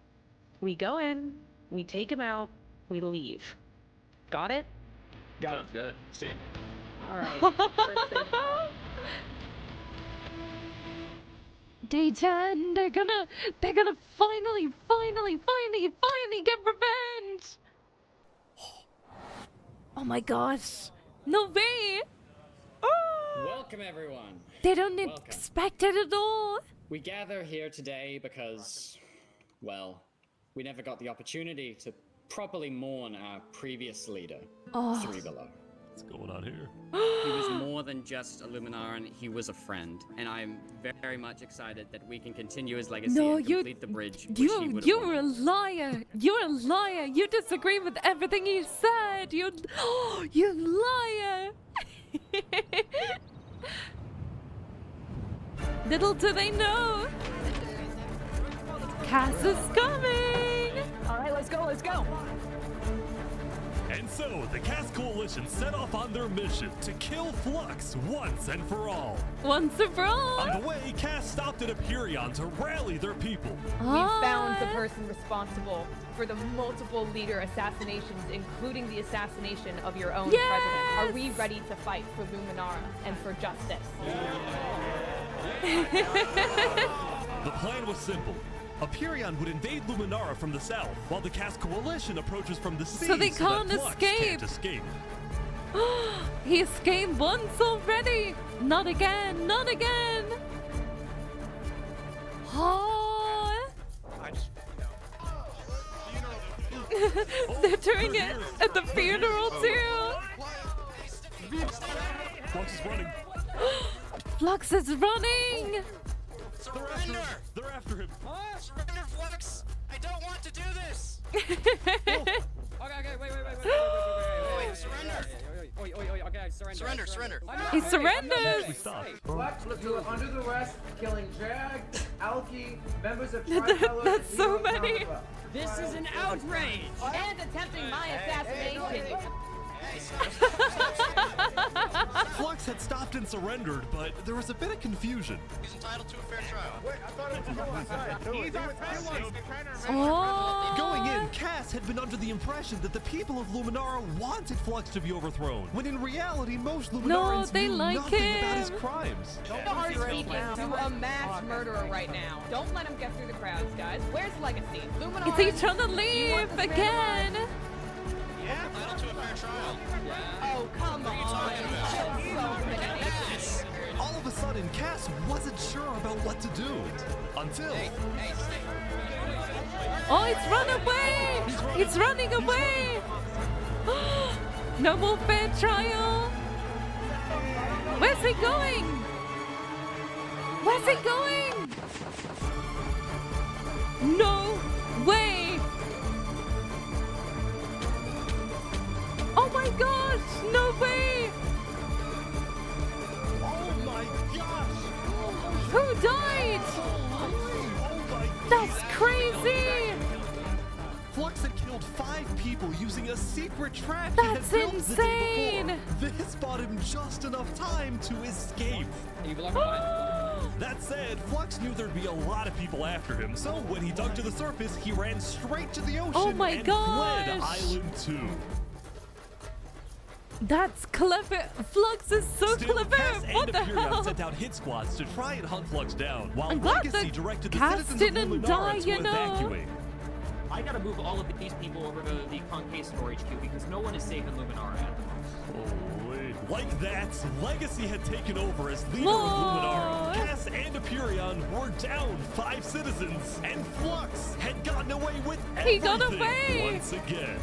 [SPEAKER 19] We go in, we take him out, we leave. Got it?
[SPEAKER 20] Got it. Good. See.
[SPEAKER 19] Alright.
[SPEAKER 1] Day 10, they're gonna finally get revenge! Oh my gosh. No way!
[SPEAKER 4] Welcome, everyone.
[SPEAKER 1] They don't
[SPEAKER 4] Welcome.
[SPEAKER 1] expect it at all.
[SPEAKER 4] We gather here today because, well, we never got the opportunity to properly mourn our previous leader,
[SPEAKER 1] Oh.
[SPEAKER 4] 3 Below.
[SPEAKER 2] What's going on here?
[SPEAKER 4] He was more than just a Luminaran, he was a friend. And I'm very much excited that we can continue his legacy and complete the bridge.
[SPEAKER 1] You're a liar. You're a liar. You disagree with everything he said. You liar. Little do they know, Cass is coming.
[SPEAKER 13] All right, let's go. Let's go.
[SPEAKER 2] And so, the Cass Coalition set off on their mission to kill Flux once and for all.
[SPEAKER 1] Once and for all?
[SPEAKER 2] On the way, Cass stopped at Empyreon to rally their people.
[SPEAKER 5] We found the person responsible for the multiple leader assassinations, including the assassination of your own president. Are we ready to fight for Luminara and for justice?
[SPEAKER 2] The plan was simple. Empyreon would invade Luminara from the south, while the Cass Coalition approaches from the sea,
[SPEAKER 1] so they
[SPEAKER 2] that
[SPEAKER 1] can't
[SPEAKER 2] Flux
[SPEAKER 1] escape.
[SPEAKER 2] Can't escape.
[SPEAKER 1] He escaped once already. Not again. Not again. Oh. They're doing it at the funeral too.
[SPEAKER 2] Flux is running.
[SPEAKER 1] Flux is running.
[SPEAKER 2] Surrender! They're after him.
[SPEAKER 8] Surrender, Flux! I don't want to do this!
[SPEAKER 4] Okay, wait. Surrender! Okay, surrender.
[SPEAKER 8] Surrender.
[SPEAKER 1] He surrenders!
[SPEAKER 9] Flux, you are under the arrest, killing Jag, Alki, members of Tricolor.
[SPEAKER 1] That's so many.
[SPEAKER 4] This is an outrage!
[SPEAKER 5] And attempting my assassination.
[SPEAKER 2] Flux had stopped and surrendered, but there was a bit of confusion.
[SPEAKER 8] He's entitled to a fair trial.
[SPEAKER 9] Wait, I thought it was
[SPEAKER 2] Going in, Cass had been under the impression that the people of Luminara wanted Flux to be overthrown, when in reality, most Luminarans
[SPEAKER 1] they
[SPEAKER 2] knew
[SPEAKER 1] like
[SPEAKER 2] nothing about his
[SPEAKER 1] him.
[SPEAKER 2] crimes.
[SPEAKER 5] Don't RSVP to a mass murderer right now. Don't let him get through the crowds, guys. Where's Legacy? Luminara.
[SPEAKER 1] Is he trying to leave again?
[SPEAKER 8] Yeah, entitled to a fair trial.
[SPEAKER 5] Oh, come on.
[SPEAKER 2] All of a sudden, Cass wasn't sure about what to do. Until...
[SPEAKER 1] Oh, it's run away! It's running away! No more fair trial! Where's he going? Where's he going? No way! Oh my gosh! No way!
[SPEAKER 2] Oh my gosh!
[SPEAKER 1] Who died? That's crazy!
[SPEAKER 2] Flux had killed 5 people using a secret trap he
[SPEAKER 1] That's
[SPEAKER 2] had built the day
[SPEAKER 1] insane!
[SPEAKER 2] before. This bought him just enough time to escape. That said, Flux knew there'd be a lot of people after him, so when he dug to the surface, he ran straight to the ocean
[SPEAKER 1] Oh my
[SPEAKER 2] and
[SPEAKER 1] gosh.
[SPEAKER 2] fled Island 2.
[SPEAKER 1] That's clever! Flux is so
[SPEAKER 2] Still,
[SPEAKER 1] clever!
[SPEAKER 2] Cass
[SPEAKER 1] What
[SPEAKER 2] and
[SPEAKER 1] the
[SPEAKER 2] Empyreon
[SPEAKER 1] hell?
[SPEAKER 2] sent out hit squads to try and hunt Flux down, while
[SPEAKER 1] I'm glad
[SPEAKER 2] Legacy
[SPEAKER 1] that
[SPEAKER 2] directed the
[SPEAKER 1] Cass
[SPEAKER 2] citizens
[SPEAKER 1] didn't
[SPEAKER 2] of
[SPEAKER 1] die,
[SPEAKER 2] Luminara to
[SPEAKER 1] you know?
[SPEAKER 2] evacuate.
[SPEAKER 14] I gotta move all of these people over to the Concave storage queue because no one is safe in Luminara at the moment.
[SPEAKER 2] Holy. Like that, Legacy had taken over as leader
[SPEAKER 1] Whoa.
[SPEAKER 2] of Luminara. Cass and Empyreon were down 5 citizens, and Flux had gotten away with everything
[SPEAKER 1] He got away.
[SPEAKER 2] once again.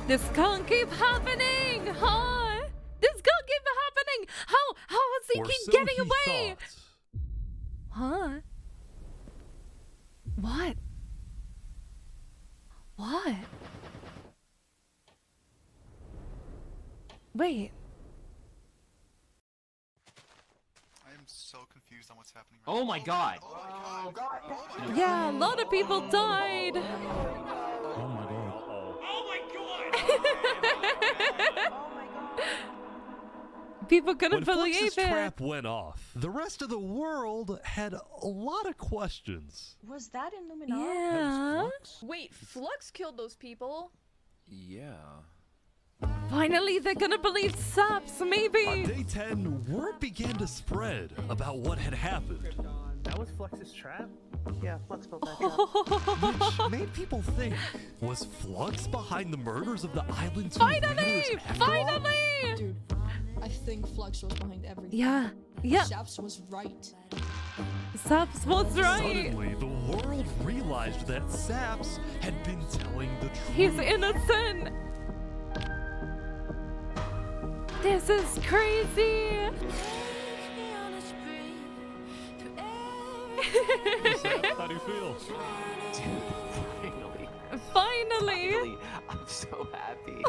[SPEAKER 1] This can't keep happening, huh? This can't keep happening. How is he
[SPEAKER 2] Or
[SPEAKER 1] keep
[SPEAKER 2] so
[SPEAKER 1] getting
[SPEAKER 2] he
[SPEAKER 1] away?
[SPEAKER 2] thought.
[SPEAKER 1] Huh? What? What? Wait.
[SPEAKER 16] I am so confused on what's happening.
[SPEAKER 14] Oh my god!
[SPEAKER 1] Yeah, a lot of people died.
[SPEAKER 2] Oh my god.
[SPEAKER 1] People couldn't
[SPEAKER 2] When
[SPEAKER 1] believe
[SPEAKER 2] Flux's
[SPEAKER 1] it.
[SPEAKER 2] trap went off, the rest of the world had a lot of questions.
[SPEAKER 13] Was that in Luminara?
[SPEAKER 1] Yeah.
[SPEAKER 5] Wait, Flux killed those people?
[SPEAKER 28] Yeah.
[SPEAKER 1] Finally, they're gonna believe Saps, maybe.
[SPEAKER 2] On day 10, word began to spread about what had happened.
[SPEAKER 7] That was Flux's trap? Yeah, Flux built that
[SPEAKER 2] Which made people think, was Flux behind the murders of the Island 2
[SPEAKER 1] Finally!
[SPEAKER 2] leaders after all?
[SPEAKER 1] Finally!
[SPEAKER 15] Dude, I think Flux was behind everything.
[SPEAKER 1] Yeah, yeah.
[SPEAKER 15] Shaps was right.
[SPEAKER 1] Saps was right.
[SPEAKER 2] Suddenly, the world realized that Saps had been telling the truth.
[SPEAKER 1] He's innocent. This is crazy.
[SPEAKER 2] How do you feel?
[SPEAKER 1] Finally!
[SPEAKER 11] I'm so happy.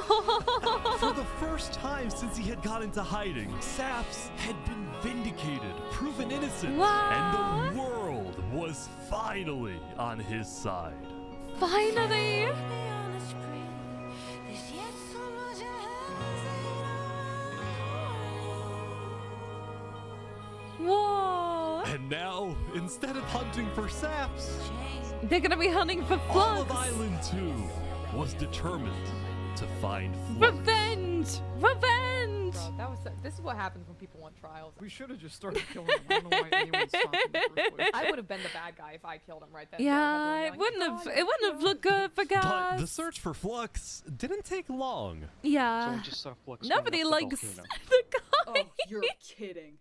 [SPEAKER 2] For the first time since he had got into hiding, Saps had been vindicated, proven innocent, and the world was finally on his side.
[SPEAKER 1] Finally! Whoa!
[SPEAKER 2] And now, instead of hunting for Saps,
[SPEAKER 1] they're gonna be hunting for Flux.
[SPEAKER 2] All of Island 2 was determined to find Flux.
[SPEAKER 1] Revenge! Revenge!
[SPEAKER 5] Bro, that was this is what happens when people want trials.
[SPEAKER 12] We should have just started killing them. I don't know why anyone stopped in the first place.
[SPEAKER 5] I would have been the bad guy if I killed him right then.
[SPEAKER 1] Yeah, it wouldn't have looked good for guys.
[SPEAKER 2] But the search for Flux didn't take long.
[SPEAKER 1] Yeah.
[SPEAKER 12] So we just saw Flux
[SPEAKER 1] Nobody
[SPEAKER 12] going up
[SPEAKER 1] likes
[SPEAKER 12] the
[SPEAKER 1] the guy.
[SPEAKER 15] Oh, you're kidding.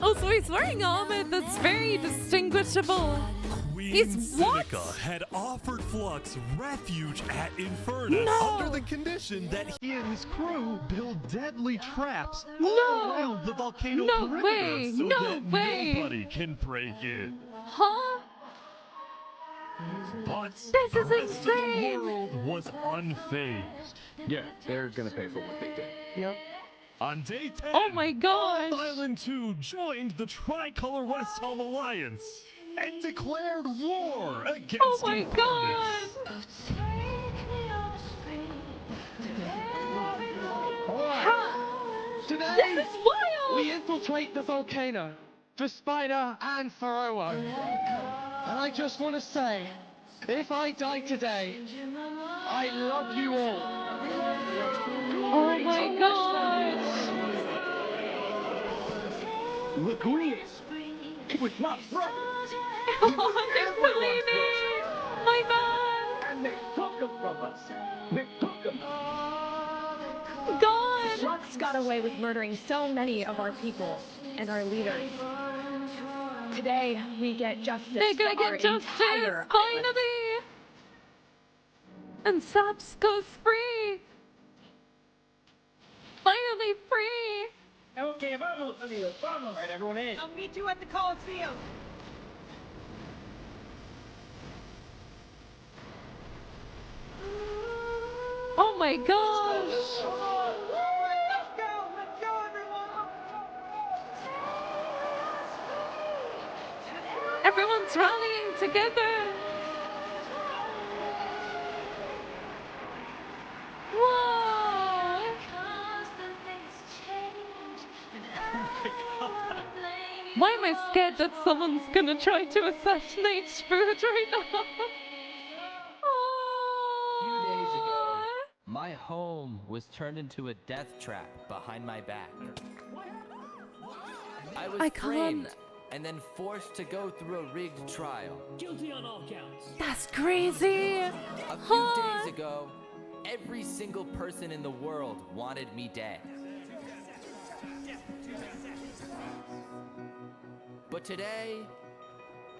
[SPEAKER 1] Also, he's wearing armor that's very distinguishable.
[SPEAKER 2] Queen Seneca had offered Flux refuge at Infernus under the condition that he and his crew build deadly traps all around the volcano perimeter so that nobody can break in.
[SPEAKER 1] Huh?
[SPEAKER 2] But
[SPEAKER 1] this is
[SPEAKER 2] insane. The world was unfazed.
[SPEAKER 24] Yeah, they're gonna pay for what they did.
[SPEAKER 5] Yep.
[SPEAKER 2] On day 10,
[SPEAKER 1] oh my gosh,
[SPEAKER 2] Island 2 joined the Tricolor West Home Alliance and declared war against
[SPEAKER 1] oh my god!
[SPEAKER 7] Today,
[SPEAKER 1] this is wild!
[SPEAKER 7] We infiltrate the volcano for Spider and for Owo. And I just want to say, if I die today, I love you all.
[SPEAKER 1] Oh my gosh!
[SPEAKER 24] The Queen was my brother.
[SPEAKER 1] Oh, I can't believe it! My bad!
[SPEAKER 24] And they took him from us. They took him.
[SPEAKER 1] God!
[SPEAKER 5] Flux got away with murdering so many of our people and our leaders. Today, we get justice.
[SPEAKER 1] They're gonna
[SPEAKER 5] for
[SPEAKER 1] get justice, finally! And Saps goes free! Finally free!
[SPEAKER 24] Okay, vamos, amigos, vamos. All right, everyone in.
[SPEAKER 8] I'll meet you at the Coliseum.
[SPEAKER 1] Oh my gosh!
[SPEAKER 8] Let's go, everyone.
[SPEAKER 1] Everyone's rallying together! Whoa! Why am I scared that someone's gonna try to assassinate Spood right now?
[SPEAKER 11] Few days ago, my home was turned into a death trap behind my back. I was framed and then forced to go through a rigged trial.
[SPEAKER 14] Guilty on all counts.
[SPEAKER 1] That's crazy!
[SPEAKER 11] A few days ago, every single person in the world wanted me dead. But today,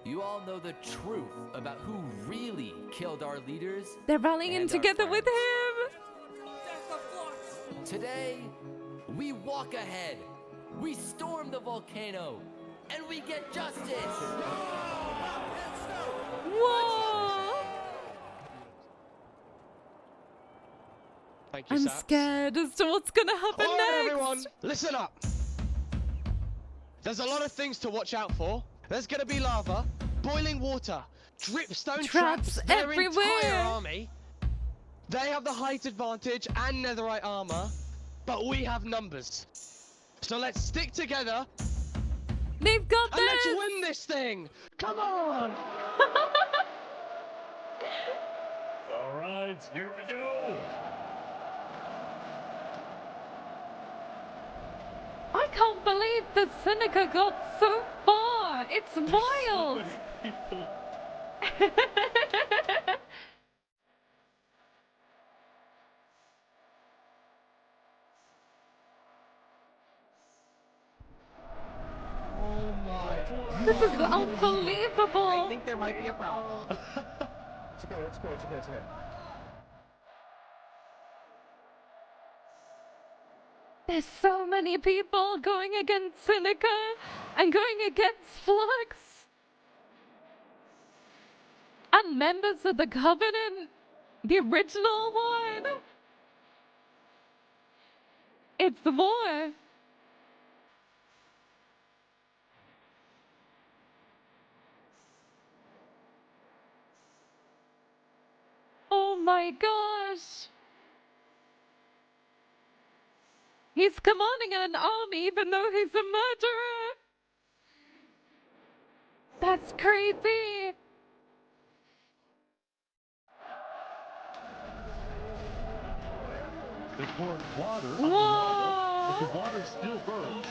[SPEAKER 11] you all know the truth about who really killed our leaders.
[SPEAKER 1] They're rallying together with him!
[SPEAKER 11] Today, we walk ahead. We storm the volcano. And we get justice!
[SPEAKER 1] Whoa!
[SPEAKER 7] Thank you,
[SPEAKER 1] I'm
[SPEAKER 7] Saps.
[SPEAKER 1] scared as to what's gonna happen
[SPEAKER 7] All right,
[SPEAKER 1] next!
[SPEAKER 7] everyone, listen up. There's a lot of things to watch out for. There's gonna be lava, boiling water, dripstone traps, their entire army. They have the height advantage and netherite armor, but we have numbers. So let's stick together.
[SPEAKER 1] They've got
[SPEAKER 7] this! And let's win this thing! Come on!
[SPEAKER 2] Alright, here we go!
[SPEAKER 1] I can't believe that Seneca got so far! It's wild!
[SPEAKER 7] Oh my.
[SPEAKER 1] This is unbelievable!
[SPEAKER 8] I think there might be a problem.
[SPEAKER 24] It's okay, it's okay, it's okay, it's okay.
[SPEAKER 1] There's so many people going against Seneca and going against Flux. And members of the Covenant. The original one. It's the war. Oh my gosh. He's commanding an army even though he's a murderer. That's crazy.
[SPEAKER 2] They poured water on the
[SPEAKER 1] Whoa.
[SPEAKER 2] lava, but the water still burns.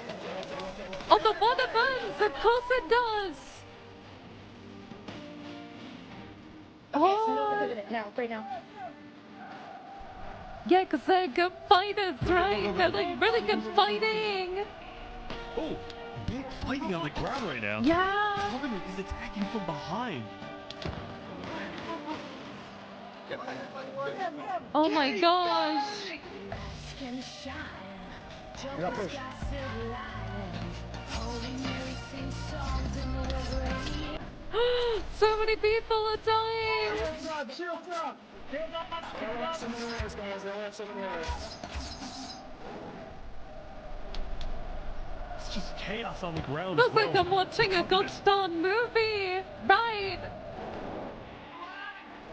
[SPEAKER 1] Oh, the water burns. Of course it does. Oh.
[SPEAKER 13] Now, right now.
[SPEAKER 1] Yeah, because they're good fighters, right? They're like really good fighting.
[SPEAKER 2] Oh, big fighting on the ground right now.
[SPEAKER 1] Yeah.
[SPEAKER 2] Covenant is attacking from behind.
[SPEAKER 1] Oh my gosh. So many people are dying.
[SPEAKER 2] It's just chaos on the ground.
[SPEAKER 1] Looks like I'm watching a gosh darn movie. Right.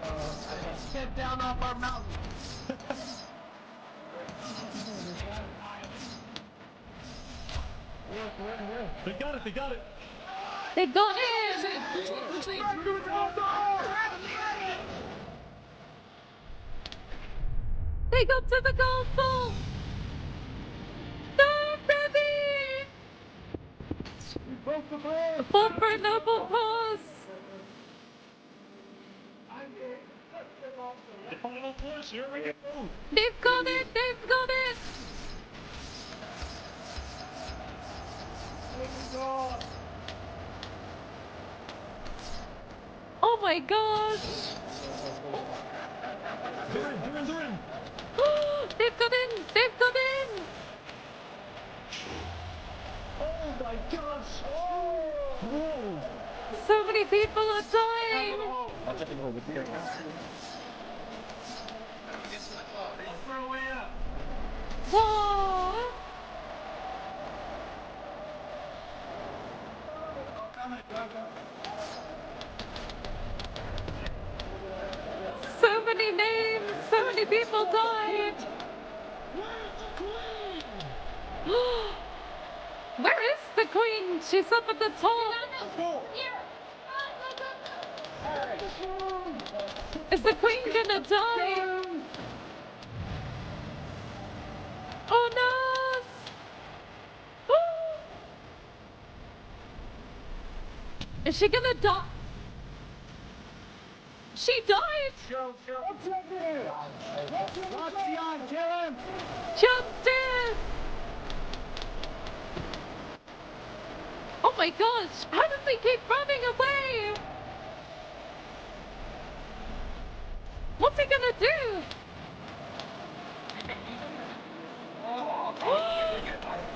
[SPEAKER 9] Let's get down off our mountain.
[SPEAKER 2] They got it, they got it.
[SPEAKER 1] They got it. They got to the castle. No, Debbie. Fought for a noble cause. They've got it, they've got it. Oh my gosh.
[SPEAKER 2] They're in, they're in, they're in.
[SPEAKER 1] They've got in, they've got in.
[SPEAKER 2] Oh my gosh. Whoa.
[SPEAKER 1] So many people are dying. Whoa. So many names, so many people died. Where is the queen? She's up at the top. Is the queen gonna die? Oh no! Is she gonna die? She died! Justice! Oh my gosh! How does he keep running away? What's he gonna do?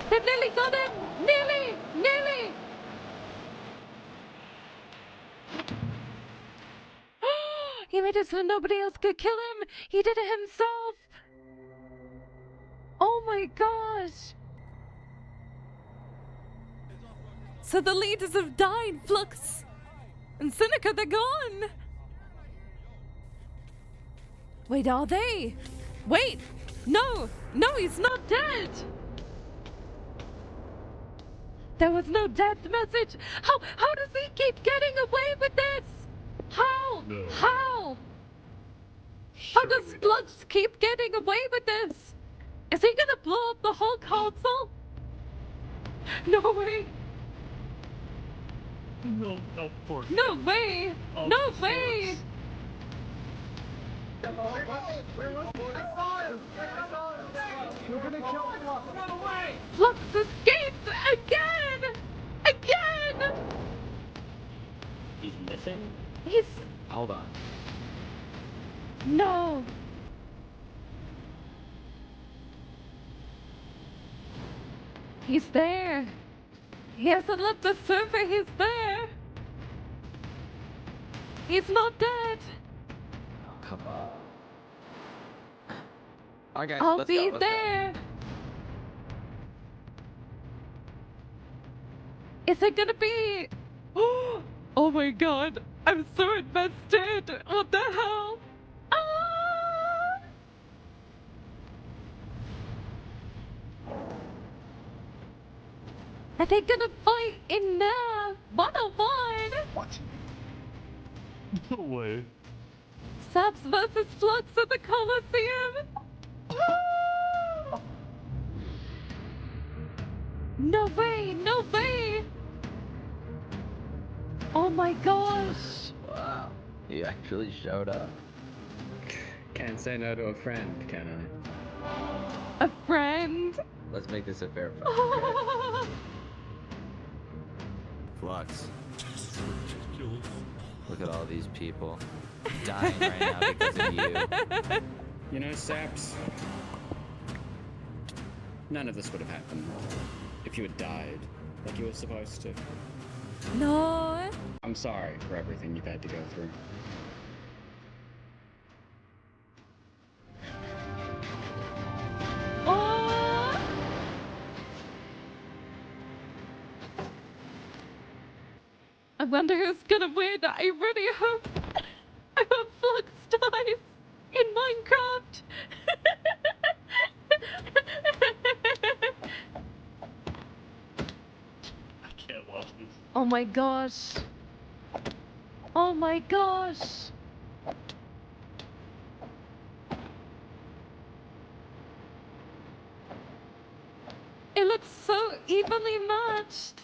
[SPEAKER 1] They nearly got him! Nearly! Nearly! He made it so nobody else could kill him! He did it himself! Oh my gosh! So the leaders have died, Flux! And Seneca, they're gone! Wait, are they? Wait! No! No, he's not dead! There was no death message! How does he keep getting away with this? How?
[SPEAKER 2] No.
[SPEAKER 1] How? How does Flux keep getting away with this? Is he gonna blow up the whole council? No way!
[SPEAKER 2] No, of course.
[SPEAKER 1] No way!
[SPEAKER 2] Of
[SPEAKER 1] No
[SPEAKER 2] course.
[SPEAKER 1] way!
[SPEAKER 9] We're gonna kill Flux. Run away!
[SPEAKER 1] Flux escaped again! Again!
[SPEAKER 20] He's missing?
[SPEAKER 1] He's...
[SPEAKER 20] Hold on.
[SPEAKER 1] No! He's there. He hasn't left the server. He's there. He's not dead.
[SPEAKER 20] Come on. Alright guys,
[SPEAKER 1] I'll
[SPEAKER 20] let's
[SPEAKER 1] be
[SPEAKER 20] go.
[SPEAKER 1] there. Is it gonna be? Oh my god! I'm so invested. What the hell? Ah! Are they gonna fight in there? 101?
[SPEAKER 16] What?
[SPEAKER 2] No way.
[SPEAKER 1] Saps versus Flux at the Coliseum? No way, no way! Oh my gosh!
[SPEAKER 20] Wow, he actually showed up.
[SPEAKER 4] Can't say no to a friend, can
[SPEAKER 1] A friend?
[SPEAKER 20] Let's make this a fair fight. Okay?
[SPEAKER 28] Flux.
[SPEAKER 2] Ridiculous.
[SPEAKER 20] Look at all these people dying right now because of you.
[SPEAKER 4] You know, Saps, none of this would have happened if you had died like you were supposed to.
[SPEAKER 1] No.
[SPEAKER 4] I'm sorry for everything you've had to go through.
[SPEAKER 1] Oh! I wonder who's gonna win. I really hope. I hope Flux dies in Minecraft.
[SPEAKER 2] I can't watch this.
[SPEAKER 1] Oh my gosh. Oh my gosh. It looks so evenly matched.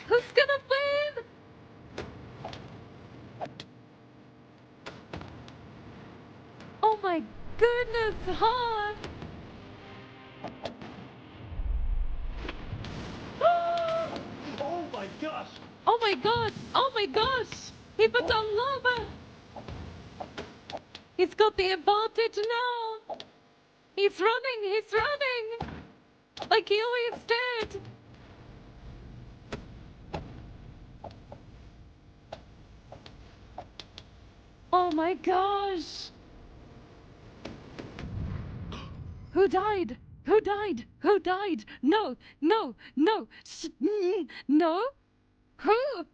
[SPEAKER 1] Who's gonna win? Oh my goodness, huh?
[SPEAKER 2] Oh my gosh!
[SPEAKER 1] Oh my god! Oh my gosh! He put on lava! He's got the advantage now! He's running! He's running! Like he always did! Oh my gosh! Who died? Who died? Who died? No! No! No! No! Who?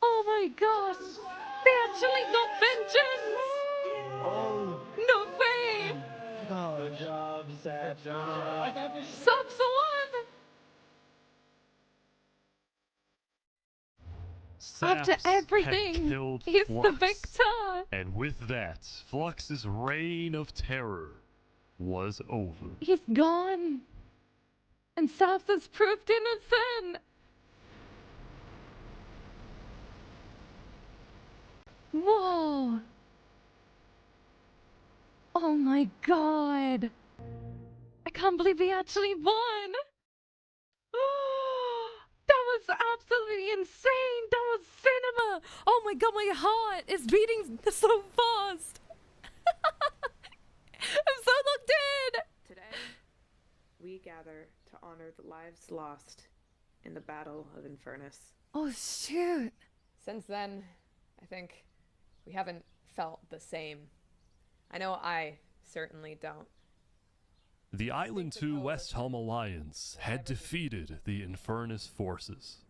[SPEAKER 1] Oh my gosh! They actually got vengeance!
[SPEAKER 2] Oh!
[SPEAKER 1] No way!
[SPEAKER 7] Good job, Saps.
[SPEAKER 1] Subs won! After
[SPEAKER 2] Saps had
[SPEAKER 1] everything,
[SPEAKER 2] killed
[SPEAKER 1] he's
[SPEAKER 2] Flux.
[SPEAKER 1] the victor!
[SPEAKER 2] And with that, Flux's reign of terror was over.
[SPEAKER 1] He's gone! And Saps is proved innocent! Whoa! Oh my god! I can't believe he actually won! That was absolutely insane! That was cinema! Oh my god, my heart is beating so fast! I'm so locked in!
[SPEAKER 19] Today, we gather to honor the lives lost in the Battle of Infernus.
[SPEAKER 1] Oh shoot!
[SPEAKER 5] Since then, I think we haven't felt the same. I know I certainly don't.
[SPEAKER 2] The Island 2 West Helm Alliance had defeated the Infernus forces.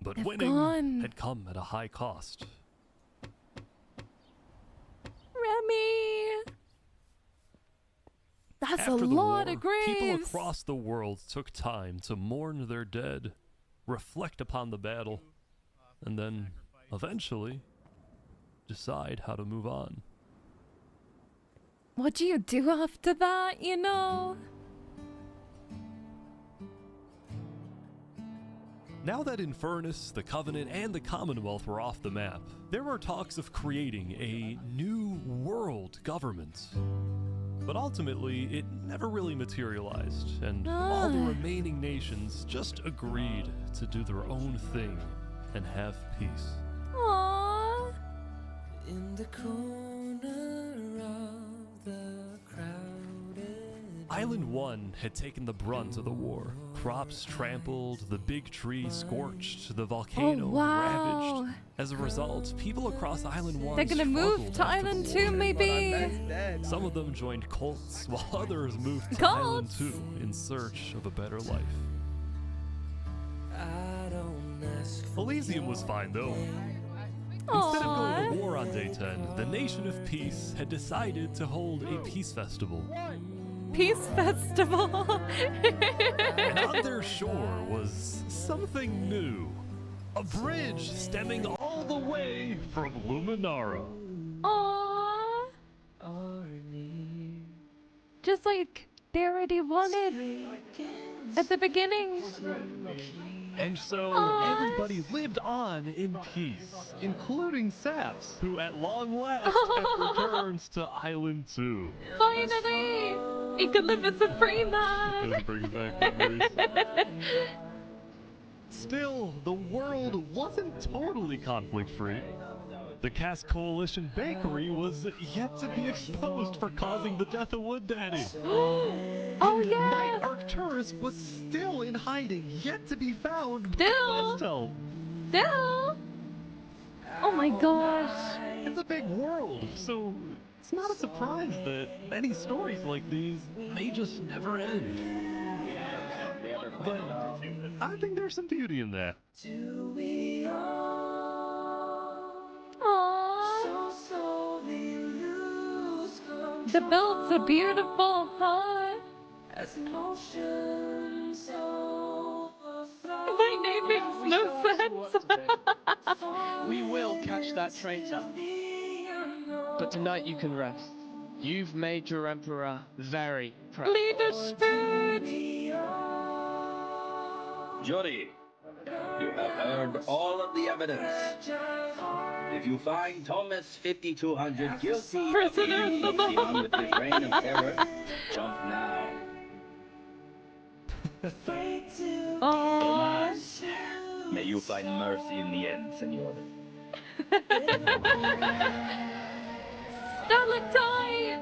[SPEAKER 2] But
[SPEAKER 1] They've
[SPEAKER 2] winning
[SPEAKER 1] gone.
[SPEAKER 2] had come at a high cost.
[SPEAKER 1] Remy! That's
[SPEAKER 2] After
[SPEAKER 1] a
[SPEAKER 2] the
[SPEAKER 1] lot
[SPEAKER 2] war,
[SPEAKER 1] of graves!
[SPEAKER 2] people across the world took time to mourn their dead, reflect upon the battle, and then, eventually, decide how to move on.
[SPEAKER 1] What do you do after that, you know?
[SPEAKER 2] Now that Infernus, the Covenant, and the Commonwealth were off the map, there were talks of creating a new world government. But ultimately, it never really materialized, and all the remaining nations just agreed to do their own thing and have peace.
[SPEAKER 1] Aww.
[SPEAKER 3] In the corner of the crowded
[SPEAKER 2] Island 1 had taken the brunt of the war. Crops trampled, the big tree scorched, the volcano ravaged. As a result, people across Island 1
[SPEAKER 1] They're gonna move to Island 2, maybe.
[SPEAKER 2] Some of them joined cults, while others moved to Island 2 in search of a better life. Elysium was fine, though. Instead of going to war on day 10, the Nation of Peace had decided to hold a peace festival.
[SPEAKER 1] Peace festival.
[SPEAKER 2] And on their shore was something new. A bridge stemming all the way from Luminara.
[SPEAKER 1] Aww. Just like they already wanted at the beginning.
[SPEAKER 2] And so everybody lived on in peace, including Saps, who at long last had returned to Island 2.
[SPEAKER 1] Finally! He could live a supreme life!
[SPEAKER 2] This brings back memories. Still, the world wasn't totally conflict-free. The Cask Coalition Bakery was yet to be exposed for causing the death of Wood Daddy.
[SPEAKER 1] Oh yeah!
[SPEAKER 2] Night Arcturus was still in hiding, yet to be found.
[SPEAKER 1] Still! Oh my gosh!
[SPEAKER 2] It's a big world, so it's not a surprise that many stories like these may just never end. But I think there's some beauty in that.
[SPEAKER 1] Aww. The builds are beautiful, huh? My name makes no sense.
[SPEAKER 7] We will catch that traitor. But tonight you can rest. You've made your emperor very proud.
[SPEAKER 1] Leader spirit!
[SPEAKER 6] Jury, you have heard all of the evidence. If you find Thomas 5200 guilty of Elysium with his reign of terror, jump now. Thomas, may you find mercy in the end, senor.
[SPEAKER 1] Stalactite!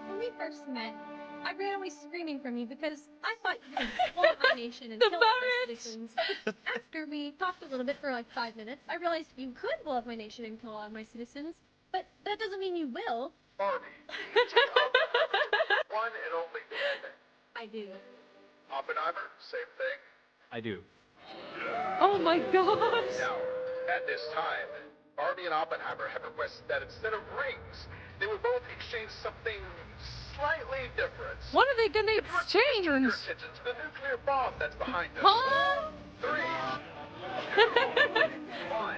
[SPEAKER 21] When we first met, I ran away screaming from you because I thought you could blow up my nation and kill all my citizens. After we talked a little bit for like 5 minutes, I realized you could blow up my nation and kill all my citizens, but that doesn't mean you will.
[SPEAKER 9] Barbie, one and only thing.
[SPEAKER 21] I do.
[SPEAKER 9] Oppenheimer, same thing.
[SPEAKER 28] I do.
[SPEAKER 1] Oh my gosh!
[SPEAKER 9] Now, at this time, Barbie and Oppenheimer have requested that instead of rings, they would both exchange something slightly different.
[SPEAKER 1] What are they gonna exchange?
[SPEAKER 9] Your attention to the nuclear bomb that's behind us.
[SPEAKER 1] Huh?
[SPEAKER 9] 3, 2, 1.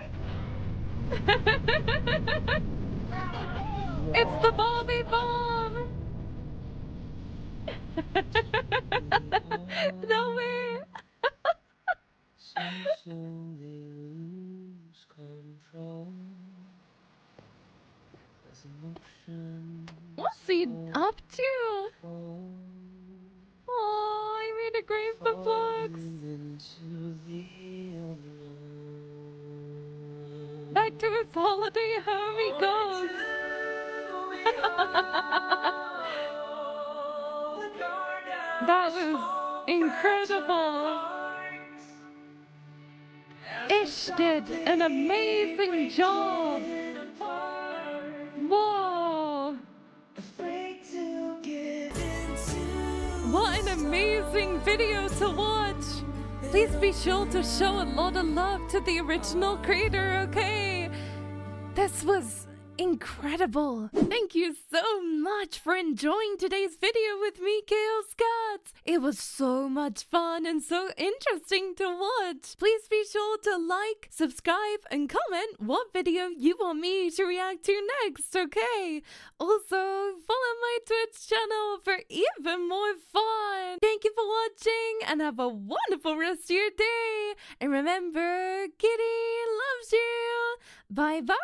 [SPEAKER 1] It's the Bobby bomb! No way! What's he up to? Oh, he made a grave for Flux. Back to his holiday home he goes. That was incredible. Ish did an amazing job. Whoa. What an amazing video to watch. Please be sure to show a lot of love to the original creator, okay? This was incredible. Thank you so much for enjoying today's video with me, Chaos Cats. It was so much fun and so interesting to watch. Please be sure to like, subscribe, and comment what video you want me to react to next, okay? Also, follow my Twitch channel for even more fun. Thank you for watching and have a wonderful rest of your day. And remember, Kitty loves you. Bye-bye.